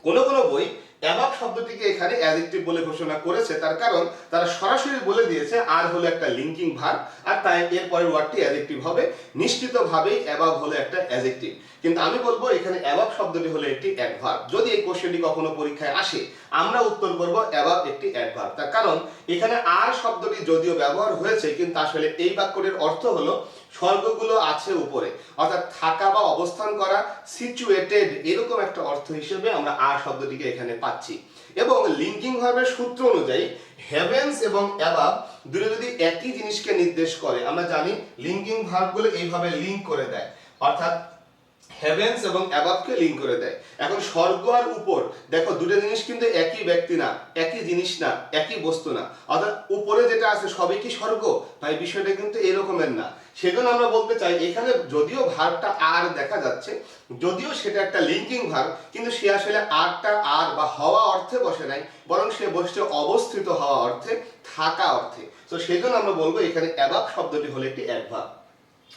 কোন কোন বই অ্যাবাভ শব্দটিকে এখানে অ্যাডজেক্টিভ বলে ঘোষণা করেছে, তার কারণ তারা সরাসরি বলে দিয়েছে আর হলো একটা লিঙ্কিং ভার্ব, আর তাই এর পরের ওয়ার্ডটি অ্যাডজেক্টিভ হবে। নিশ্চিতভাবেই অ্যাবাভ হলো একটা অ্যাডজেক্টিভ, কিন্তু আমি বলবো এখানে অ্যাবাভ শব্দটি হলো একটি অ্যাডভার্ব। যদি এই কোশ্চেনটি কখনো পরীক্ষায় আসে আমরা উত্তর করব অ্যাবাভ একটি অ্যাডভার্ব। তার কারণ এখানে আর শব্দটি যদিও ব্যবহার হয়েছে, কিন্তু আসলে এই বাক্যটির অর্থ হলো স্বর্গগুলো আছে উপরে, অর্থাৎ থাকা বা অবস্থান করা, সিচুয়েটেড, এরকম একটা অর্থ হিসেবে আমরা আর শব্দটিকে এখানে পাচ্ছি। এবং লিঙ্কিং ভার্বের সূত্র অনুযায়ী হেভেন্স এবং অ্যাবাভ দুটো যদি একই জিনিসকে নির্দেশ করে, আমরা জানি লিঙ্কিং ভার্বগুলো এইভাবে লিঙ্ক করে দেয়, অর্থাৎ হেভেন্স এবং অ্যাবাভকে লিঙ্ক করে দেয়। এখন স্বর্গ আর উপর, দেখো দুটো জিনিস কিন্তু একই ব্যক্তি না, একই জিনিস না, একই বস্তু না। অর্থাৎ উপরে যেটা আছে সবই কি স্বর্গ? ভাই বিষয়টা কিন্তু এরকমের না। সেজন্য আমরা বলতে চাই এখানে যদিও ভার্বটা আর দেখা যাচ্ছে, যদিও সেটা একটা লিঙ্কিং ভার্ব, কিন্তু সে আসলে আরটা আর বা হওয়া অর্থে বসে নাই, বরং সে বসছে অবস্থিত হওয়া অর্থে, থাকা অর্থে। তো সেজন্য আমরা বলবো এখানে অ্যাবাভ শব্দটি হলো একটি অ্যাডভার্ব।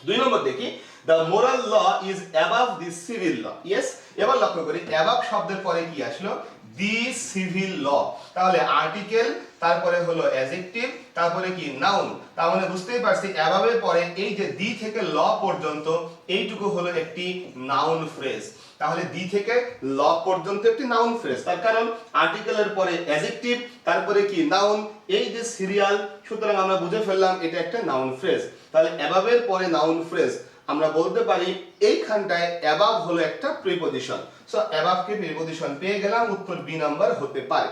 2 নম্বর দেখি, the moral law is above the civil law. yes, এবার লক্ষ্য করি above শব্দের পরে কি আসলো, the civil law। তাহলে আর্টিকেল, তারপরে হলো অ্যাডজেক্টিভ, তারপরে কি নাউন। তার মানে বুঝতেই পারছি above এর পরে এই যে দি থেকে ল পর্যন্ত এইটুকু হলো একটি নাউন ফ্রেজ। তাহলে দি থেকে ল পর্যন্ত একটি নাউন ফ্রেজ, তার কারণ আর্টিকেলের পরে অ্যাডজেক্টিভ, তারপরে কি নাউন, এই যে সিরিয়াল, সুতরাং আমরা বুঝে ফেললাম এটা একটা নাউন ফ্রেজ। তাহলে অ্যাবাভের পরে নাউন ফ্রেজ, আমরা বলতে পারি এইখানটায় অ্যাবাভ হলো একটা প্রিপজিশন। সো অ্যাবাভকে প্রিপজিশন পেয়ে গেলাম, উত্তর বি নাম্বার হতে পারে।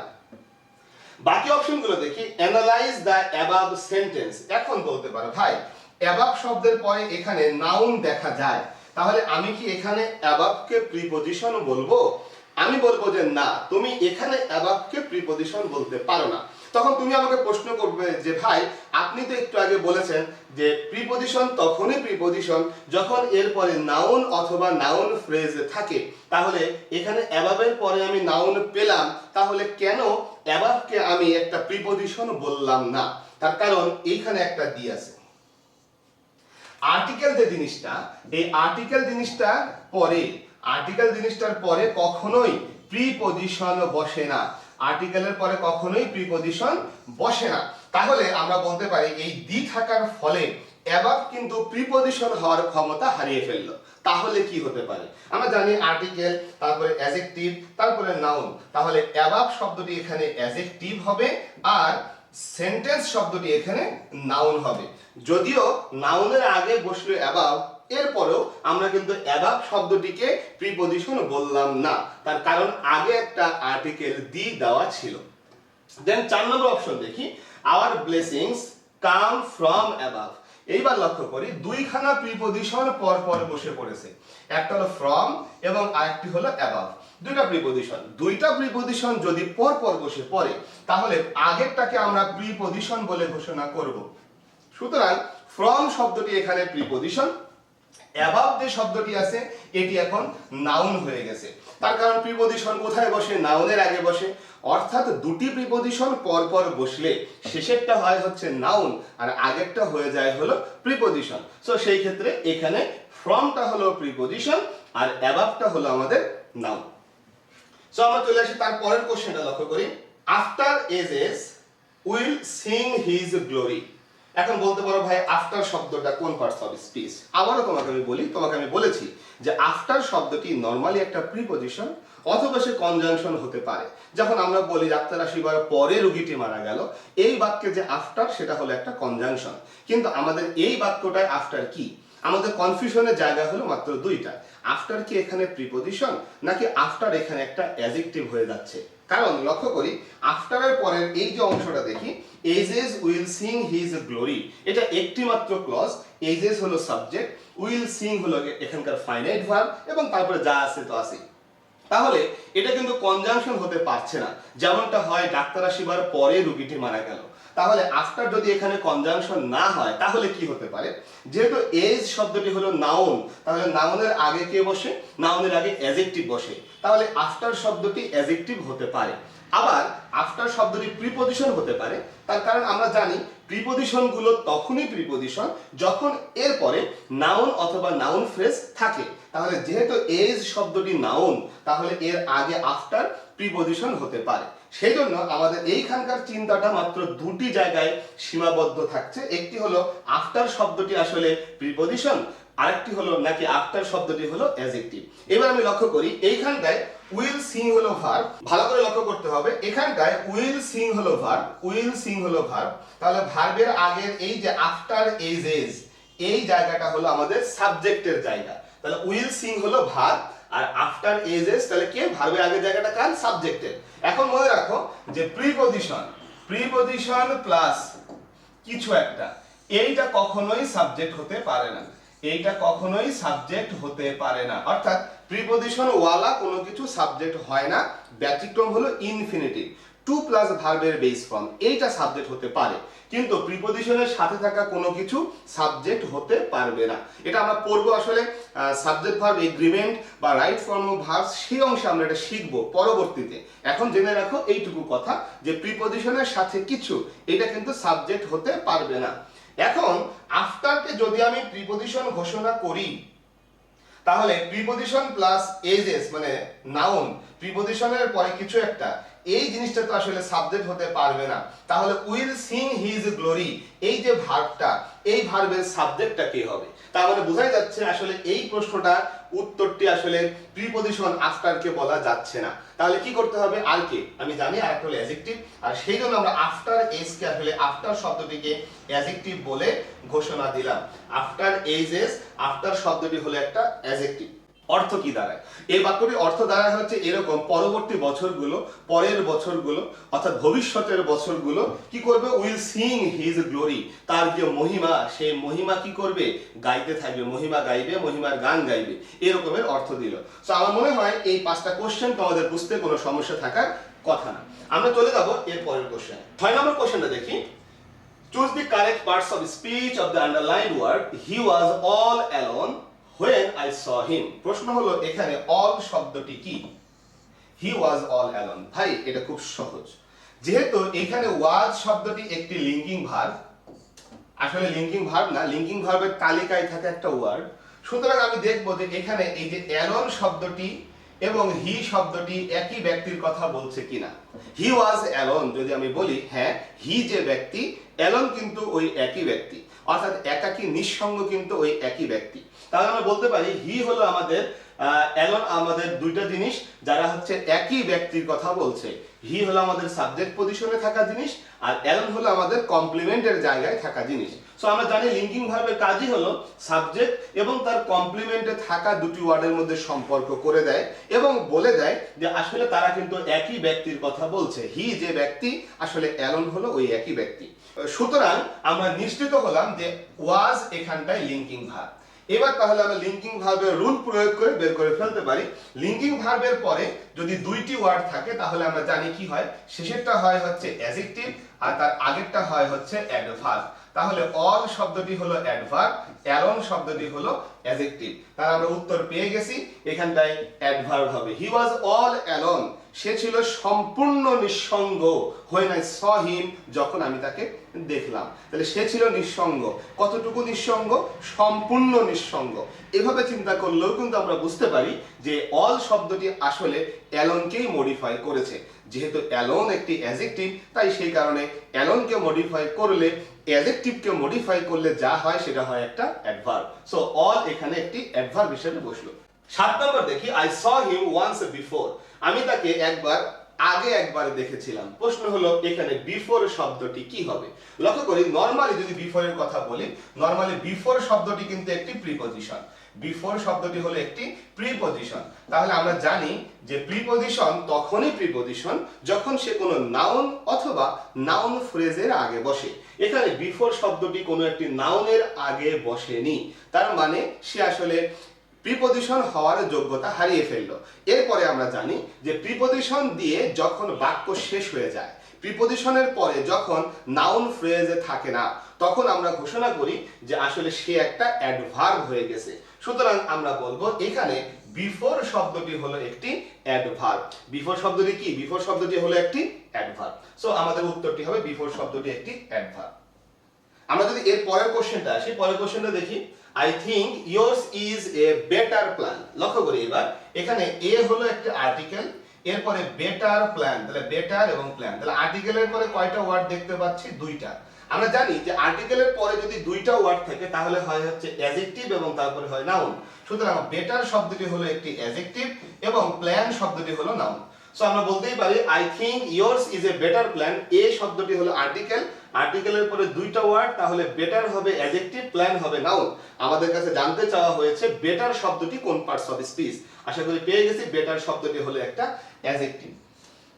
বাকি অপশনগুলো দেখি, অ্যানালাইজ দ্য অ্যাবাভ সেন্টেন্স। এখন বলতে পারো ভাই অ্যাবাভ শব্দের পরে এখানে নাউন দেখা যায়, তাহলে আমি কি এখানে অ্যাবাভকে প্রিপজিশন বলবো? আমি বলবো যে না, তুমি এখানে অ্যাবাভকে প্রিপজিশন বলতে পারো না। তখন তুমি আমাকে প্রশ্ন করবে যে ভাই, আপনি তো একটু আগে বলেছেন যে প্রিপজিশন তখনই প্রিপজিশন যখন এরপরে নাউন অথবা নাউন ফ্রেজ থাকে, তাহলে এখানে অ্যাবাভের পরে আমি নাউন পেলাম, তাহলে কেন অ্যাবাভকে আমি একটা প্রিপজিশন বললাম না? তার কারণ এইখানে একটা দি আছে। আর্টিকেল যে জিনিসটা, এই আর্টিকেল জিনিসটার পরে কখনোই প্রিপজিশন বসে না। আর্টিকেলের পরে কখনোই প্রিপজিশন বসে না। তাহলে আমরা বলতে পারি এই দি থাকার ফলে অ্যাবাভ কিন্তু প্রিপজিশন হওয়ার ক্ষমতা হারিয়ে ফেললো। তাহলে কি হতে পারে? আমরা জানি আর্টিকেল, তারপরে অ্যাডজেক্টিভ, তারপরে নাউন। তাহলে অ্যাবাভ শব্দটি এখানে অ্যাডজেক্টিভ হবে আর সেন্টেন্স শব্দটি এখানে নাউন হবে। যদিও নাউনের আগে বসলো অ্যাবাভ, এরপরেও আমরা কিন্তু অ্যাবাভ শব্দটিকে প্রিপজিশন বললাম না, তার কারণ আগে একটা আর্টিকেল দি দেওয়া ছিল। দেন 4 নম্বর অপশন দেখি, our blessings come from above. এইবার লক্ষ্য করি দুইখানা প্রিপজিশন পর পর বসে পড়েছে, একটা হলো ফ্রম এবং আরেকটি হলো অ্যাবাভ। দুইটা প্রিপজিশন যদি পর পর বসে পড়ে, তাহলে আগেরটাকে আমরা প্রিপজিশন বলে ঘোষণা করব। সুতরাং ফ্রম শব্দটি এখানে প্রিপজিশন, অ্যাবাভ যে শব্দটি আছে এটি এখন নাউন হয়ে গেছে। তার কারণ প্রিপজিশন কোথায় বসে? নাউনের আগে বসে। অর্থাৎ দুটি প্রিপজিশন পর পর বসলে শেষেরটা হয় হচ্ছে নাউন আর আগেরটা হয়ে যায় হলো প্রিপজিশন। সো সেই ক্ষেত্রে এখানে ফ্রমটা হলো প্রিপজিশন আর অ্যাবাভটা হলো আমাদের নাউন। সো আমরা চলে আসি তার পরের কোশ্চেনটা লক্ষ্য করি, after ages will sing his glory. এখন বলতে পারো ভাই আফটার শব্দটা কোন পার্টস অফ স্পিচ? আবারও তোমাকে আমি বলেছি যে আফটার শব্দটি নরমালি একটা প্রিপজিশন অথবা সে কনজাংশন হতে পারে। যখন আমরা বলি ডাক্তার আসিবার পরে রোগীটি মারা গেল, এই বাক্যে যে আফটার সেটা হলো একটা কনজাংশন। কিন্তু আমাদের এই বাক্যটায় আফটার কি? আমাদের কনফিউশনের জায়গা হলো মাত্র দুইটা, আফটার কি এখানে প্রিপজিশন নাকি আফটার এখানে একটা অ্যাডজেক্টিভ হয়ে যাচ্ছে। কারণ লক্ষ্য করি আফটারের পরের এই যে অংশটা দেখি, ages will sing his glory, এটা একটি মাত্র ক্লজ। এজেস হলো সাবজেক্ট, উইল সিং হলো এখানকার ফাইনাইট ভার্ব এবং তারপরে যা আছে তো আছে। তাহলে এটা কিন্তু কনজাংশন হতে পারছে না, যেমনটা হয় ডাক্তার আসিবার পরে রোগীটি মারা গেল। তাহলে আফটার যদি এখানে কনজাংশন না হয় তাহলে কি হতে পারে? যেহেতু এজ শব্দটি হলো নাউন, তাহলে নাউনের আগে কে বসে? নাউনের আগে অ্যাডজেক্টিভ বসে। তাহলে আফটার শব্দটি অ্যাডজেক্টিভ হতে পারে। আবার আফটার শব্দটি প্রিপজিশন হতে পারে, তার কারণ আমরা জানি প্রিপজিশনগুলো তখনই প্রিপজিশন যখন এরপরে নাউন অথবা নাউন ফ্রেজ থাকে। তাহলে যেহেতু এজ শব্দটি নাউন, তাহলে এর আগে আফটার প্রিপজিশন হতে পারে। সেই জন্য আমাদের এইখানকার চিন্তাটা মাত্র দুটি জায়গায় সীমাবদ্ধ থাকছে। একটি হলো আফটার শব্দটি আসলে প্রিপজিশন, আরেকটি হলো নাকি আফটার শব্দটি হলো অ্যাডজেক্টিভ। এবার আমি লক্ষ্য করি এইখানটায় উইল সিং হলো ভার্ব। ভালো করে লক্ষ্য করতে হবে, এখানটায় উইল সিং হলো ভার্ব। তাহলে ভার্বের আগের এই যে আফটার এজেস, এই জায়গাটা হলো আমাদের সাবজেক্টের জায়গা। তাহলে উইল সিং হলো ভার্ব আর আফটার এজেস তাহলে কি? ভার্বের আগের জায়গাটা কার? সাবজেক্টের। এখন মনে রাখো যে প্রিপজিশন প্লাস কিছু একটা, এইটা কখনোই সাবজেক্ট হতে পারে না। অর্থাৎ প্রিপজিশন ওয়ালা কোনো কিছু সাবজেক্ট হয় না। ব্যতিক্রম হলো ইনফিনিটিভ, টু প্লাস ভার্বের বেস ফর্ম, এইটা সাবজেক্ট হতে পারে, কিন্তু প্রিপজিশনের সাথে থাকা কোনো কিছু সাবজেক্ট হতে পারবে না। এটা আমরা পড়বো আসলে সাবজেক্ট ভার্ব এগ্রিমেন্ট বা রাইট ফর্ম অফ ভার্বস, সেই অংশে আমরা এটা শিখবো পরবর্তীতে। এখন জেনে রাখো এইটুকু কথা যে প্রিপজিশনের সাথে কিছু এটা কিন্তু সাবজেক্ট হতে পারবে না। এখন আফটারকে যদি আমি প্রিপজিশন ঘোষণা করি, তাহলে প্রিপজিশন প্লাস এজেস মানে নাউন, প্রিপজিশনের পরে কিছু একটা, এই জিনিসটা তো আসলে সাবজেক্ট হতে পারবে না। তাহলে উইল সিং হিজ গ্লোরি, এই যে ভার্বটা, এই ভার্বের সাবজেক্টটা কি হবে? তার মানে বোঝাই যাচ্ছে আসলে এই প্রশ্নটা উত্তরটি আসলে প্রিপজিশন আফটারকে বলা যাচ্ছে না। তাহলে কি করতে হবে? আর কে আমি জানি, আর একটা হলো অ্যাডজেক্টিভ, আর সেই জন্য আমরা আফটার এজ কে আসলে আফটার শব্দটিকে অ্যাডজেক্টিভ বলে ঘোষণা দিলাম। আফটার এজেস, আফটার শব্দটি হলো একটা অ্যাডজেক্টিভ। অর্থ কি দাঁড়ায়? এই বাক্যটির অর্থ দাঁড়ায় হচ্ছে এরকম, পরবর্তী বছরগুলো, পরের বছরগুলো অর্থাৎ ভবিষ্যতের বছরগুলো কি করবে? উইল সিং হিজ গ্লোরি, তার যে মহিমা, সেই মহিমা কি করবে? গাইতে থাকবে, মহিমা গাইবে, মহিমার গান গাইবে, এরকমের অর্থ দিল। তো আমার মনে হয় এই 5টা কোশ্চেন তোমাদের বুঝতে কোনো সমস্যা থাকার কথা না। আমরা চলে যাব এর পরের কোশ্চেন। 6 নম্বর কোশ্চেনটা দেখি। Choose the correct parts of speech of the underlined word he was all alone when I saw him। প্রশ্ন হলো এখানে all শব্দটি কি? he was all alone। ভাই এটা খুব সহজ, যেহেতু এখানে was শব্দটি একটি লিঙ্কিং ভার্ব, আসলে লিঙ্কিং ভার্ব না, লিঙ্কিং ভার্বের তালিকায় থাকে একটা ওয়ার্ড, সুতরাং আমি দেখব যে এখানে এই যে অ্যালন শব্দটি এবং হি শব্দটি একই ব্যক্তির কথা বলছে কিনা। হি ওয়াজ অ্যালোন যদি আমি বলি, হ্যাঁ হি যে ব্যক্তি, অ্যালোন কিন্তু ওই একই ব্যক্তি, অর্থাৎ একাকী নিঃসঙ্গ কিন্তু ওই একই ব্যক্তি। তাহলে আমরা বলতে পারি হি হলো আমাদের, অ্যালোন আমাদের দুইটা জিনিস যারা হচ্ছে একই ব্যক্তির কথা বলছে। হি হলো আমাদের সাবজেক্ট পজিশনে থাকা জিনিস, আর অ্যালোন হলো আমাদের কমপ্লিমেন্টের জায়গায় থাকা জিনিস। সো আমরা জানি লিঙ্কিং ভার্বের কাজই হলো সাবজেক্ট এবং তার কমপ্লিমেন্টে থাকা দুটি ওয়ার্ডের মধ্যে সম্পর্ক করে দেয় এবং বলে দেয় যে আসলে তারা কিন্তু একই ব্যক্তির কথা বলছে। হি যে ব্যক্তি, আসলে অ্যালোন হলো ওই একই ব্যক্তি। সুতরাং আমরা নিশ্চিত হলাম যে ওয়াজ এখানটায় লিঙ্কিং ভার্ব। এবার তাহলে আমরা লিঙ্কিং ভার্বের রুল প্রয়োগ করে বের করে ফেলতে পারি। লিঙ্কিং ভার্বের পরে যদি দুইটি ওয়ার্ড থাকে তাহলে আমরা জানি কি হয়, শেষেরটা হয় হচ্ছে অ্যাডজেক্টিভ আর তার আগেরটা হয় হচ্ছে অ্যাডভার্ব। তাহলে অল শব্দটি হলো অ্যাডভার্ব, অ্যালোন শব্দটি হলো অ্যাডজেক্টিভ। তাহলে আমরা উত্তর পেয়ে গেছি, এখানটায় অ্যাডভার্ব হবে। হি ওয়াজ অল অ্যালোন, সে ছিল সম্পূর্ণ নিঃসঙ্গ। when I saw him, যখন আমি তাকে দেখলাম। তাহলে সে ছিল নিঃসঙ্গ। কতটুকু নিঃসঙ্গ? সম্পূর্ণ নিঃসঙ্গ। এভাবে চিন্তা করলেও কিন্তু আমরা বুঝতে পারি যে অল শব্দটি আসলে অ্যালোনকেই মডিফাই করেছে। যেহেতু অ্যালোন একটি অ্যাডজেক্টিভ, তাই সেই কারণে অ্যালোনকে মডিফাই করলে, অ্যাডজেক্টিভকে মডিফাই করলে যা হয় সেটা হয় একটা অ্যাডভার্ব। সো অল এখানে একটি অ্যাডভার্ব হিসেবে বসলো। 7 নম্বর দেখি, I saw him once before। আমি তাকে আগে একবার দেখেছিলাম। প্রশ্ন হলো এখানে বিফোর শব্দটি কি হবে? লক্ষ্য করি, নরমালি যদি বিফোরের কথা বলি, নরমালি বিফোর শব্দটি কিন্তু একটি প্রিপজিশন। বিফোর শব্দটি হলো একটি প্রিপজিশন। তাহলে আমরা জানি যে প্রিপজিশন তখনই প্রিপজিশন যখন সে কোনো নাউন অথবা নাউন ফ্রেজের আগে বসে। এখানে বিফোর শব্দটি কোনো একটি নাউনের আগে বসেনি, তার মানে সে আসলে প্রিপজিশন হওয়ার যোগ্যতা হারিয়ে ফেললো। এরপরে আমরা জানি যে প্রিপজিশন দিয়ে যখন বাক্য শেষ হয়ে যায়, প্রিপজিশনের পরে যখন নাউন ফ্রেজে থাকে না, তখন আমরা ঘোষণা করি যে আসলে সে একটা অ্যাডভার্ব হয়ে গেছে। সুতরাং আমরা বলবো এখানে বিফোর শব্দটি হলো একটি অ্যাডভার্ব। বিফোর শব্দটি কি? বিফোর শব্দটি হলো একটি অ্যাডভার্ব। সো আমাদের উত্তরটি হবে বিফোর শব্দটি একটি অ্যাডভার্ব। আমরা যদি এর পরের কোশ্চেনটা আসি, পরের কোশ্চেনটা দেখি। I think yours is a better plan। লক্ষ্য করি এবার, এখানে এ হলো একটা আর্টিকেল, এরপরে বেটার প্ল্যান, তাহলে বেটার এবং প্ল্যান, তাহলে আর্টিকেলের পরে কয়টা ওয়ার্ড দেখতে পাচ্ছি? দুইটা। আমরা জানি যে আর্টিকেলের পরে যদি দুইটা ওয়ার্ড থাকে তাহলে হয় হচ্ছে অ্যাডজেক্টিভ এবং তারপরে হয় নাউন। সুতরাং বেটার শব্দটি হলো একটি অ্যাডজেক্টিভ এবং প্ল্যান শব্দটি হলো নাউন। সো আমরা বলতেই পারি I think yours is a better plan। এ শব্দটি হলো আর্টিকেল, আর্টিকেলের পরে দুইটা ওয়ার্ড, তাহলে বেটার হবে অ্যাডজেক্টিভ, প্ল্যান হবে নাউন। আমাদের কাছে জানতে চাওয়া হয়েছে বেটার শব্দটি কোন পার্টস অফ স্পিচ। আশা করি পেয়ে গেছি, বেটার শব্দটি হলো একটা অ্যাডজেক্টিভ।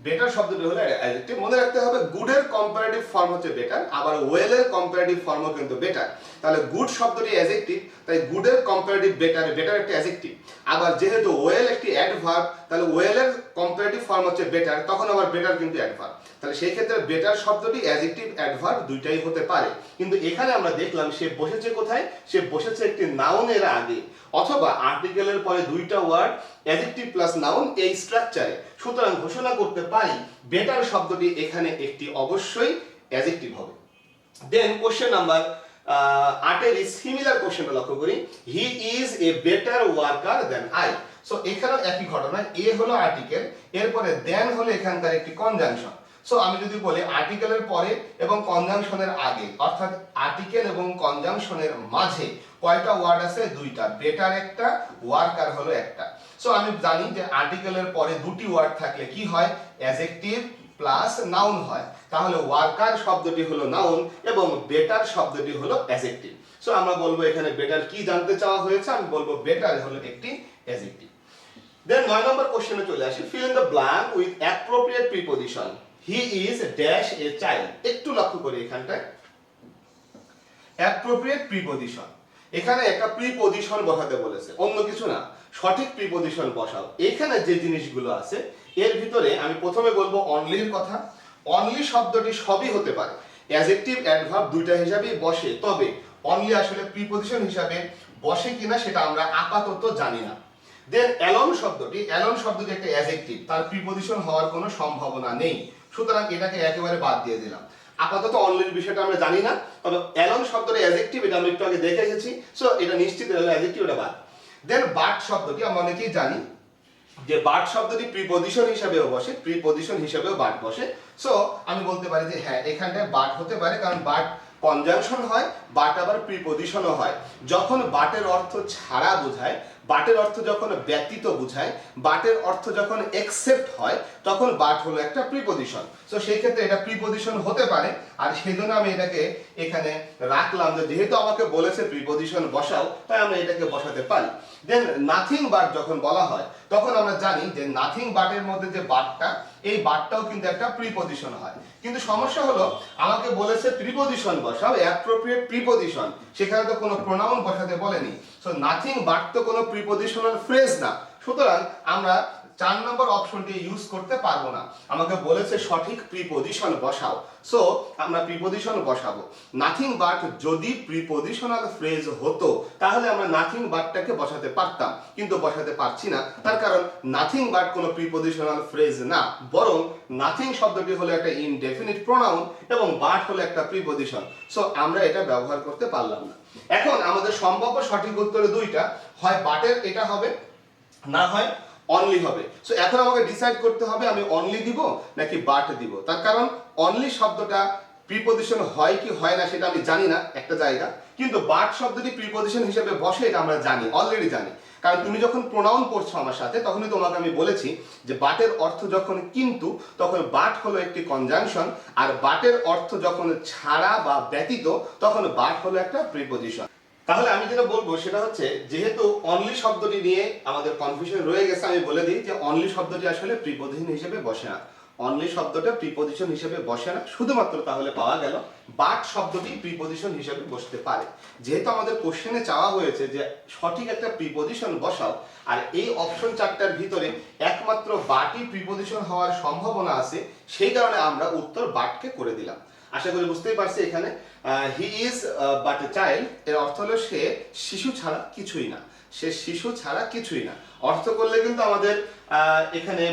বেটার শব্দটি হলো অ্যাডজেক্টিভ। মনে রাখতে হবে গুডের কম্পারেটিভ ফর্ম হচ্ছে বেটার, আবার ওয়েলের কম্পারেটিভ ফর্মও কিন্তু বেটার। তাহলে গুড শব্দটি অ্যাডজেক্টিভ, তাই গুডের কম্পারেটিভ বেটার, বেটার একটা অ্যাডজেক্টিভ। আবার যেহেতু ওয়েল একটি অ্যাডভার্ব, তাহলে ওয়েলের কম্পারেটিভ ফর্ম হচ্ছে বেটার, তখন আবার বেটার কিন্তু অ্যাডভার্ব। তাহলে সেই ক্ষেত্রে বেটার শব্দটি অ্যাডজেক্টিভ অ্যাডভার্ব দুইটাই হতে পারে। কিন্তু এখানে আমরা দেখলাম সে বসেছে কোথায়? সে বসেছে একটি নাউনের আগে, অথবা আর্টিকেলের পরে দুইটা ওয়ার্ড অ্যাডজেক্টিভ প্লাস নাউন এই স্ট্রাকচারে। সুতরাং ঘোষণা করতে পারি বেটার শব্দটি এখানে একটি অবশ্যই অ্যাডজেক্টিভ হবে। দেন কোশ্চেন নাম্বার 8 এর সিমিলার কোশ্চেনটা লক্ষ্য করি। He is a better worker than I. So এখানেও একই ঘটনা, এ হলো আর্টিকেল, এরপরে দেন হলো এখানকার একটি কনজাংশন। সো আমি যদি বলি আর্টিকেলের পরে এবং কনজাংশনের আগে, অর্থাৎ আর্টিকেল এবং কনজাংশনের মাঝে কয়টা ওয়ার্ড আছে? দুইটা। বেটার একটা, ওয়ার্কার হলো একটা। সো আমি জানি যে আর্টিকেলের পরে দুটি ওয়ার্ড থাকলে কি হয়? অ্যাডজেক্টিভ প্লাস নাউন হয়। তাহলে ওয়ার্কার শব্দটি হলো নাউন এবং বেটার শব্দটি হলো অ্যাডজেক্টিভ। সো আমরা বলবো এখানে বেটার কি জানতে চাওয়া হয়েছে? আমি বলবো বেটার হলো একটি অ্যাডজেক্টিভ। দেন 9 নম্বর কোশ্চেনে চলে আসি, fill in the blank with appropriate preposition. He is dash a child. একটু লক্ষ্য করি এখানটায় অ্যাপ্রোপ্রিয়েট প্রিপজিশন, এখানে একটা প্রিপজিশন বসাতে বলেছে, অন্য কিছু না, সঠিক প্রিপজিশন বসাও। এখানে যে জিনিসগুলো আছে এর ভিতরে আমি প্রথমে বলবো অনলির কথা। অনলি শব্দটি সবই হতে পারে, অ্যাডজেক্টিভ অ্যাডভার্ব দুইটা হিসাবেই বসে, তবে অনলি আসলে প্রিপজিশন হিসাবে বসে কিনা সেটা আমরা আপাতত জানি না। দেন অ্যালোন শব্দটি, অ্যালোন শব্দটি একটা অ্যাডজেক্টিভ, তার প্রিপজিশন হওয়ার কোনো সম্ভাবনা নেই, সুতরাং এটাকে একেবারে বাদ দিয়ে দিলাম। আপাতত অনলির বিষয়টা আমরা জানি না, তবে অ্যালোন শব্দটা অ্যাডজেক্টিভ, এটা আমরা একটু আগে দেখে এসেছি, সো এটা নিশ্চিত অ্যাডজেক্টিভ, এটা বাদ। দেন বাট শব্দটি আমরা অনেকেই জানি যে বাট শব্দটি প্রিপজিশন হিসাবেও বসে, প্রিপজিশন হিসাবেও বাট বসে, সো আমি বলতে পারি যে হ্যাঁ এখানটায় বাট হতে পারে, কারণ বাট কনজাংশন হয়, বাট আবার প্রিপজিশনও হয়। যখন বাটের অর্থ ছাড়া বোঝায়, বাটের অর্থ যখন ব্যতীত বোঝায়, বাটের অর্থ যখন এক্সেপ্ট হয়, তখন বাট হলো একটা প্রিপজিশন। সো সেই ক্ষেত্রে এটা প্রিপজিশন হতে পারে, আর সেই জন্য আমি এটাকে এখানে রাখলাম যে যেহেতু আমাকে বলেছে প্রিপজিশন বসাও, তাই আমরা এটাকে বসাতে পারি। দেন নাথিং বাট যখন বলা হয়, তখন আমরা জানি যে নাথিং বাটের মধ্যে যে বাটটা, এই বাটটাও কিন্তু একটা প্রিপজিশন হয়। কিন্তু সমস্যা হলো আমাকে বলেছে প্রিপজিশন বসাও, অ্যাপ্রোপ্রিয়েট প্রিপজিশন, সেখানে তো কোনো প্রোনাউন বসাতে বলেনি। সো নাথিং বাট তো কোনো প্রিপজিশনাল ফ্রেজ না, সুতরাং আমরা 4 নম্বর অপশনটি ইউজ করতে পারবো না। আমাকে বলেছে সঠিক প্রিপজিশন বসাও, সো আমরা প্রিপজিশন বসাবো। নাথিং বাট যদি প্রিপজিশনাল ফ্রেজ হতো তাহলে আমরা নাথিং বাটটাকে বসাতে পারতাম, কিন্তু বসাতে পারছি না, তার কারণ নাথিং বাট কোনো প্রিপজিশনাল ফ্রেজ না, বরং নাথিং শব্দটি হলো একটা ইনডেফিনিট প্রোনাউন এবং বাট হলো একটা প্রিপজিশন, সো আমরা এটা ব্যবহার করতে পারলাম না। এখন আমাদের সম্ভাব্য সঠিক উত্তরে দুইটা, হয় বাটের এটা হবে, না হয় অনলি হবে। সো এখন আমাকে ডিসাইড করতে হবে আমি অনলি দিব নাকি বাট দিব। তার কারণ অনলি শব্দটা প্রিপজিশন হয় কি হয় না সেটা আমি জানি না একটা জায়গা, কিন্তু বাট শব্দটি প্রিপজিশন হিসেবে বসে এটা আমরা জানি, অলরেডি জানি। কারণ তুমি যখন প্রোনাউন পড়ছো আমার সাথে, তখনই তোমাকে আমি বলেছি যে বাটের অর্থ যখন কিন্তু, তখন বাট হলো একটি কনজাংশন, আর বাটের অর্থ যখন ছাড়া বা ব্যতীত, তখন বাট হলো একটা প্রিপজিশন। তাহলে আমি যেটা বলবো সেটা হচ্ছে, যেহেতু অনলি শব্দটি নিয়ে আমাদের কনফিউশন রয়ে গেছে, আমি বলে দিই যে অনলি শব্দটি আসলে প্রিপজিশন হিসেবে বসে না, অনলি শব্দটা প্রিপজিশন হিসেবে বসে না, শুধুমাত্র তাহলে পাওয়া গেল বাট শব্দটি প্রিপজিশন হিসেবে বসতে পারে। যেহেতু আমাদের কোশ্চেনে চাওয়া হয়েছে যে সঠিক একটা প্রিপজিশন বসাও, আর এই অপশন 4টার ভিতরে একমাত্র বাটই প্রিপজিশন হওয়ার সম্ভাবনা আছে, সেই কারণে আমরা উত্তর বাটকে করে দিলাম। আশা করি বুঝতেই পারছি। এখানে he is but a child এর অর্থ হলো সে শিশু ছাড়া কিছুই না, সে শিশু ছাড়া কিছুই না। অর্থ করলে কিন্তু আমাদের এখানে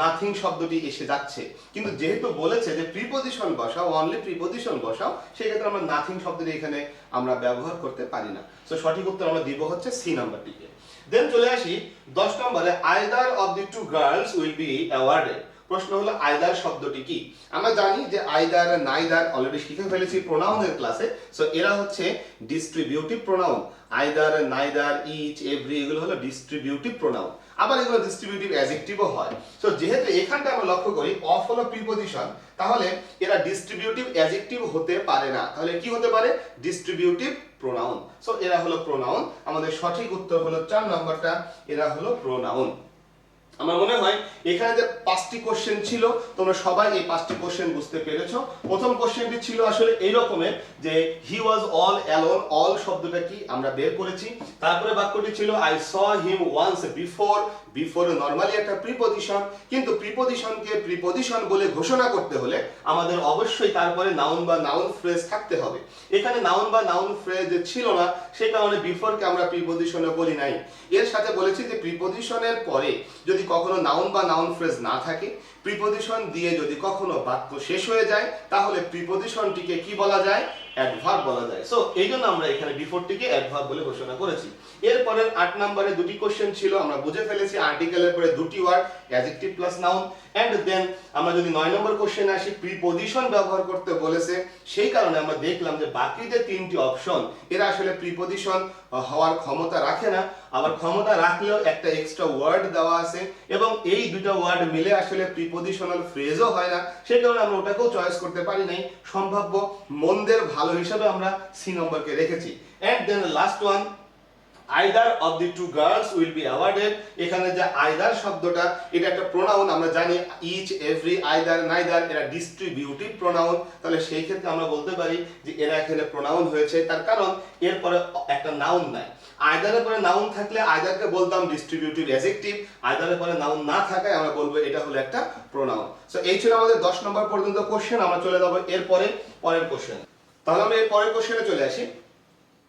নাথিং শব্দটি এসে যাচ্ছে, কিন্তু যেহেতু বলেছে যে প্রিপজিশন বসাও, অনলি প্রিপজিশন বসাও, সেই ক্ষেত্রে আমরা নাথিং শব্দটি এখানে আমরা ব্যবহার করতে পারি না। সো সঠিক উত্তর আমরা দিব হচ্ছে সি নাম্বারটিকে। দেন চলে আসি 10 নম্বরে, either of the two girls will be awarded. প্রশ্ন হলো আইদার শব্দটি কি। আমরা জানি যে আইদার, নাইদার অলরেডি শিখে ফেলেছি প্রোনাউনের ক্লাসে, সো এরা হচ্ছে distributive pronoun. Either, neither, each, every এগুলো হলো ডিস্ট্রিবিউটিভ প্রোনাউন, আবার এগুলো ডিস্ট্রিবিউটিভ অ্যাডজেক্টিভও হয়। সো যেহেতু এখানটা আমরা লক্ষ্য করি অফ হলো প্রিপজিশন, তাহলে এরা ডিস্ট্রিবিউটিভ অ্যাডজেক্টিভ হতে পারে না, তাহলে কি হতে পারে? Distributive pronoun. সো এরা হলো প্রোনাউন। আমাদের সঠিক উত্তর হলো 4 নম্বরটা, এরা হলো প্রোনাউন। আমার মনে হয় এখানে যে 5টি কোশ্চেন ছিল, তোমরা সবাই এই 5টি কোশ্চেন বুঝতে পেরেছো। প্রথম কোশ্চেনটি ছিল আসলে এই রকমের যে he was all alone, all শব্দটা কি আমরা বের করেছি। তারপরে বাক্যটি ছিল I saw him once before, before normally একটা প্রিপজিশন, কিন্তু প্রিপজিশনকে প্রিপজিশন বলে ঘোষণা করতে হলে আমাদের অবশ্যই তারপরে নাউন বা নাউন ফ্রেজ থাকতে হবে। এখানে নাউন বা নাউন ফ্রেজ ছিল না, সেই কারণে বিফোরকে আমরা প্রিপজিশনে বলি নাই। এর সাথে বলেছি যে প্রিপজিশনের পরে যদি কখনো নাউন বা নাউন ফ্রেজ না থাকে, প্রিপজিশন দিয়ে যদি কখনো বাক্য শেষ হয়ে যায়, তাহলে প্রিপজিশনটিকে কি বলা যায়? অ্যাডভার্ব বলা যায়। সো এই জন্য আমরা এখানে বিফোরটিকে অ্যাডভার্ব বলে ঘোষণা করেছি। এরপরের 8 নম্বরে দুটি কোশ্চেন ছিল, আমরা বুঝে ফেলেছি আর্টিকেলের পরে দুটি word, adjective plus noun. And then আমরা যদি 9 নম্বর কোশ্চেনে আসি, প্রিপজিশন ব্যবহার করতে বলেছে, সেই কারণে আমরা দেখলাম যে বাকি যে 3টি অপশন এরা আসলে প্রিপজিশন হওয়ার ক্ষমতা রাখে না, আবার ক্ষমতা রাখলেও একটা এক্সট্রা ওয়ার্ড দেওয়া আছে এবং এই দুটো ওয়ার্ড মিলে আসলে প্রিপজিশনাল ফ্রেজও হয় না, সেই কারণে আমরা ওটাকেও চয়েস করতে পারি নাই। সম্ভাব্য মন্দের ভালো হিসাবে আমরা সি নম্বরকে রেখেছি। And then last one, either of the two girls will be awarded. এখানে যে আইদার শব্দটা এটা একটা প্রোনাউন, আমরা জানি ইচ, এভরি, আইদার, নাইদার এরা ডিস্ট্রিবিউটিভ প্রোনাউন। তাহলে সেই ক্ষেত্রে আমরা বলতে পারি যে এরা এখানে প্রোনাউন হয়েছে, তার কারণ এরপরে একটা নাউন নাই। আইদারের পরে নাউন থাকলে আইদারকে বলতাম ডিস্ট্রিবিউটিভ অ্যাডজেক্টিভ, আইদারের পরে নাউন না থাকায় আমরা বলবো এটা হলো একটা প্রোনাউন। সো এই ছিল আমাদের 10 নম্বর পর্যন্ত কোশ্চেন। আমরা চলে যাবো এরপরে পরের কোশ্চেন। তাহলে আমরা এর পরের কোশ্চেনে চলে আসি।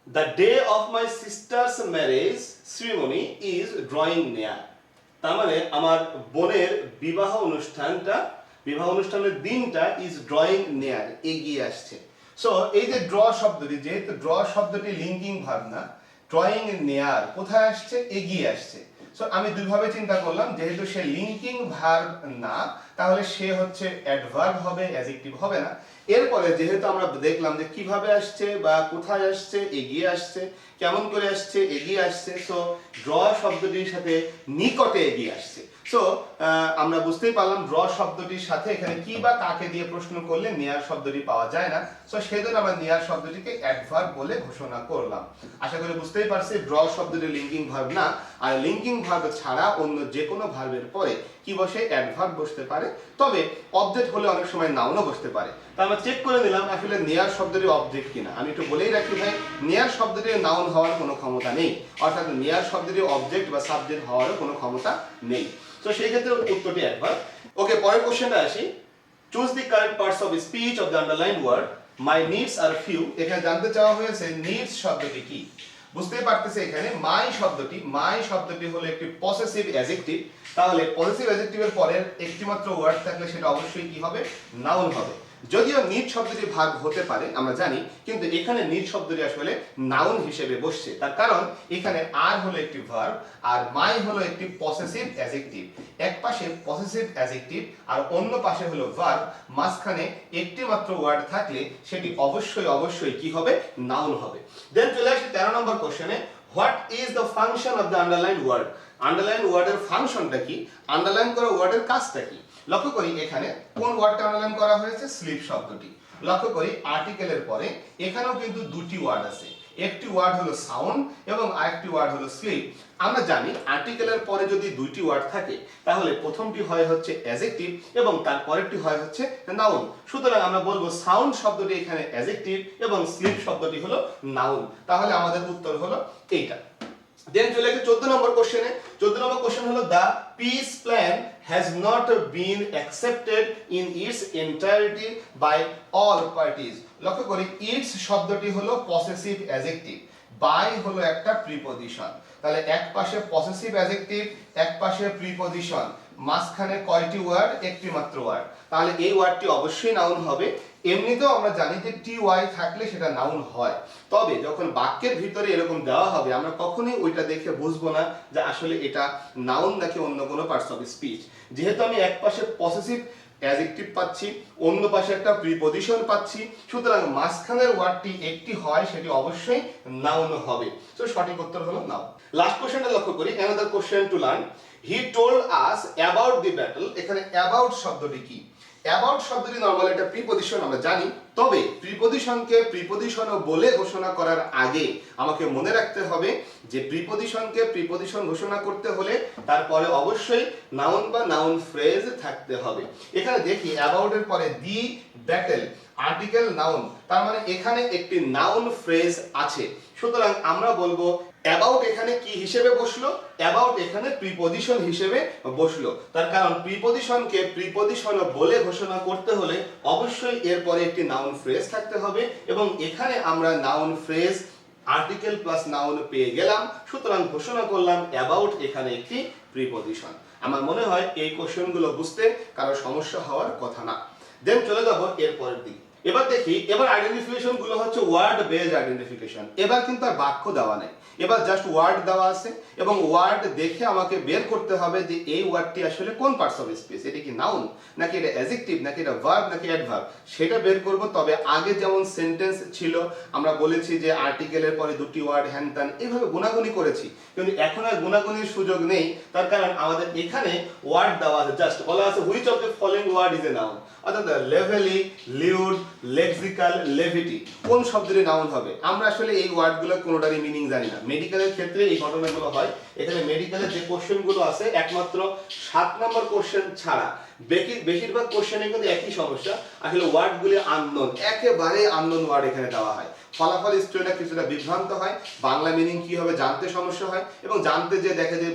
The day of my sister's marriage ceremony is drawing near. তার মানে আমার বোনের বিবাহ অনুষ্ঠানের দিনটা is drawing near, এগিয়ে আসছে। সো এই যে ড্র শব্দটি, যেহেতু ড্র শব্দটি লিঙ্কিং ভার্ব না, ড্রয়িং নেয়ার কোথায় আসছে? এগিয়ে আসছে। সো আমি দুইভাবে চিন্তা করলাম, যেহেতু সে লিঙ্কিং ভার্ব না, তাহলে সে হচ্ছে অ্যাডভার্ব হবে, অ্যাডজেক্টিভ হবে না। এরপরে যেহেতু আমরা দেখলাম যে কিভাবে আসছে বা কোথায় আসছে, এগিয়ে আসছে, কেমন করে আসছে, এগিয়ে আসছে। সো ড্র শব্দটির সাথে নিকটে এগিয়ে আসছে। সো আমরা বুঝতেই পারলাম ড্র শব্দটির সাথে এখানে কি বা কাকে দিয়ে প্রশ্ন করলে নিয়ার শব্দটি পাওয়া যায় না। সো সেজন্য আমরা নিয়ার শব্দটিকে অ্যাডভার্ব বলে ঘোষণা করলাম। আশা করি বুঝতেই পারছি ড্র শব্দটি লিঙ্কিং ভার্ব না, আর লিঙ্কিং ভার্ব ছাড়া অন্য যে কোনো ভার্বের পরে কি বসে? অ্যাডভার্ব বসতে পারে। তবে অবজেক্ট হলে অনেক সময় নাউনও বসতে পারে। তা আমরা চেক করে নিলাম আসলে নিয়ার শব্দটি অবজেক্ট কিনা। আমি একটু বলেই রাখি ভাই, নিয়ার শব্দটি নাউন হওয়ার কোনো ক্ষমতা নেই, অর্থাৎ নিয়ার শব্দটি অবজেক্ট বা সাবজেক্ট হওয়ারও কোনো ক্ষমতা নেই। তো সেই ক্ষেত্রে উত্তরটি অ্যাডভার্ব। ওকে, পরের কোশ্চেনটা আসি। Choose the correct parts of speech of the underlined word my needs are few. এখানে জানতে চাওয়া হয়েছে নিডস শব্দটি কি। বুঝতেই পারতেছে এখানে মাই শব্দটি হলো একটি পসেসিভ অ্যাডজেক্টিভ। তাহলে পসেসিভ অ্যাডজেক্টিভের পরে একটি মাত্র ওয়ার্ড থাকলে সেটা অবশ্যই কি হবে? নাউন হবে। যদিও নিড শব্দটি ভার্ব হতে পারে আমরা জানি, কিন্তু এখানে নিড শব্দটি আসলে নাউন হিসেবে বসছে। তার কারণ এখানে আর হলো একটি ভার্ব আর মাই হলো একটি পসেসিভ অ্যাডজেক্টিভ। এক পাশে পসেসিভ অ্যাডজেক্টিভ আর অন্য পাশে হলো ভার্ব, মাঝখানে একটি মাত্র ওয়ার্ড থাকলে সেটি অবশ্যই কি হবে? নাউন হবে। দেন চলে আসি 13 নম্বর কোশ্চেনে। What is the function of the underline word? Underline ওয়ার্ডের ফাংশনটা কি? আন্ডারলাইন করা ওয়ার্ডের কাজটা কি? লক্ষ্য করি এখানে কোন ওয়ার্ডটা আন্ডারলাইন করা হয়েছে? স্লিপ শব্দটি। লক্ষ্য করি আর্টিকেলের পরে এখানেও কিন্তু দুটি ওয়ার্ড আছে, একটি ওয়ার্ড হলো সাউন্ড এবং আরেকটি ওয়ার্ড হলো স্লিপ। আমরা জানি আর্টিকেলের পরে যদি দুইটি ওয়ার্ড থাকে তাহলে প্রথমটি হয় হচ্ছে অ্যাডজেক্টিভ এবং তার পরেরটি হয় হচ্ছে নাউন। সুতরাং আমরা বলবো সাউন্ড শব্দটি এখানে অ্যাডজেক্টিভ এবং স্লিপ শব্দটি হলো নাউন। তাহলে আমাদের উত্তর হলো এইটা। দেন চলে গেছে 14 নম্বর কোশ্চেনে। 14 নম্বর কোশ্চেন হলো the piece plan has not been accepted in its entirety by all parties. লক্ষ্য করি ইটস শব্দটি হলো পসেসিভ অ্যাডজেক্টিভ, বাই হলো একটা প্রিপজিশন। তাহলে এক পাশে পসেসিভ অ্যাডজেক্টিভ, এক পাশে প্রিপজিশন, মাঝখানে কয়টি ওয়ার্ড? একটি মাত্র ওয়ার্ড। তাহলে এই ওয়ার্ডটি অবশ্যই নাউন হবে। এমনিতেও আমরা জানি যে টি ওয়াই থাকলে সেটা নাউন হয়, তবে যখন বাক্যের ভিতরে এরকম দেওয়া হবে আমরা কখনোই ওইটা দেখে বুঝবো না যে আসলে এটা নাউন নাকি অন্য কোনো পার্টস অফ স্পিচ। যেহেতু আমি এক পাশে পসেসিভ অ্যাডজেক্টিভ পাচ্ছি, অন্য পাশে একটা প্রিপজিশন পাচ্ছি, সুতরাং মাঝখানের ওয়ার্ডটি একটি হয়, সেটি অবশ্যই নাউন হবে। তো সঠিক উত্তর হলো নাউন। লাস্ট কোশ্চেনটা লক্ষ্য করি। Another question to learn. He told us about the battle. এখানে অ্যাবাউট শব্দটি কি? অ্যাবাউট শব্দটি নরমাল একটা প্রিপজিশন আমরা জানি, তবে প্রিপজিশনকে প্রিপজিশনও বলে ঘোষণা করার আগে আমাকে মনে রাখতে হবে যে প্রিপজিশনকে প্রিপজিশন ঘোষণা করতে হলে তারপরে অবশ্যই নাউন বা নাউন ফ্রেজ থাকতে হবে। এখানে দেখি অ্যাবাউট এর পরে দি ব্যাটেল, আর্টিকেল নাউন, তার মানে এখানে একটি নাউন ফ্রেজ আছে। সুতরাং আমরা বলবো অ্যাবাউট এখানে কি হিসেবে বসলো? অ্যাবাউট এখানে প্রিপজিশন হিসেবে বসলো। তার কারণ প্রিপজিশনকে প্রিপজিশন বলে ঘোষণা করতে হলে অবশ্যই এরপরে একটি নাউন ফ্রেজ থাকতে হবে এবং এখানে আমরা noun phrase article plus noun পেয়ে গেলাম। সুতরাং ঘোষণা করলাম অ্যাবাউট এখানে একটি প্রিপজিশন। আমার মনে হয় এই কোশ্চেনগুলো বুঝতে কারো সমস্যা হওয়ার কথা না। দেন চলে যাব এর পরের দিকে। এবার দেখি, এবার আইডেন্টিফিকেশন গুলো হচ্ছে ওয়ার্ড বেসড আইডেন্টিফিকেশন। এবার কিন্তু আর বাক্য দেওয়া নেই, এবার জাস্ট ওয়ার্ড দেওয়া আছে এবং ওয়ার্ড দেখে আমাকে বের করতে হবে যে এই ওয়ার্ডটি আসলে কোন পার্টস অফ স্পিচ, এটা কি নাউন নাকি এটা অ্যাডজেক্টিভ নাকি এটা ভার্ব নাকি অ্যাডভার্ব, সেটা বের করব। তবে আগে যেমন সেন্টেন্স ছিল আমরা বলেছি যে আর্টিকেলের পরে দুটি ওয়ার্ড হ্যান ত্যান এইভাবে গুণাগুনি করেছি, কিন্তু এখন আর গুণাগুনির সুযোগ নেই। তার কারণ আমাদের এখানে ওয়ার্ড দেওয়া আছে, জাস্ট বলা আছে which of the following word is a noun, অর্থাৎ লেভেলি, লিউড, লেক্সিক্যাল লেভিটি কোন শব্দটি নাউন হবে? আমরা আসলে এই ওয়ার্ডগুলো কোনোটারই মিনিং জানি না। মেডিকেলের ক্ষেত্রে এই ঘটনাগুলো হয়। এখানে মেডিকেলের যে কোশ্চেনগুলো আছে একমাত্র 7 নম্বর কোশ্চেন ছাড়া বেশিরভাগ কোশ্চেনে কিন্তু একই সমস্যা, আসলে ওয়ার্ডগুলি আননোন, একেবারে আননোন ওয়ার্ড এখানে দেওয়া হয়। ফলাফল স্টুডেন্টরা কিছুটা বিভ্রান্ত হয়, বাংলা মিনিং কি হবে জানতে সমস্যা হয়, এবং জানতে যে দেখে যে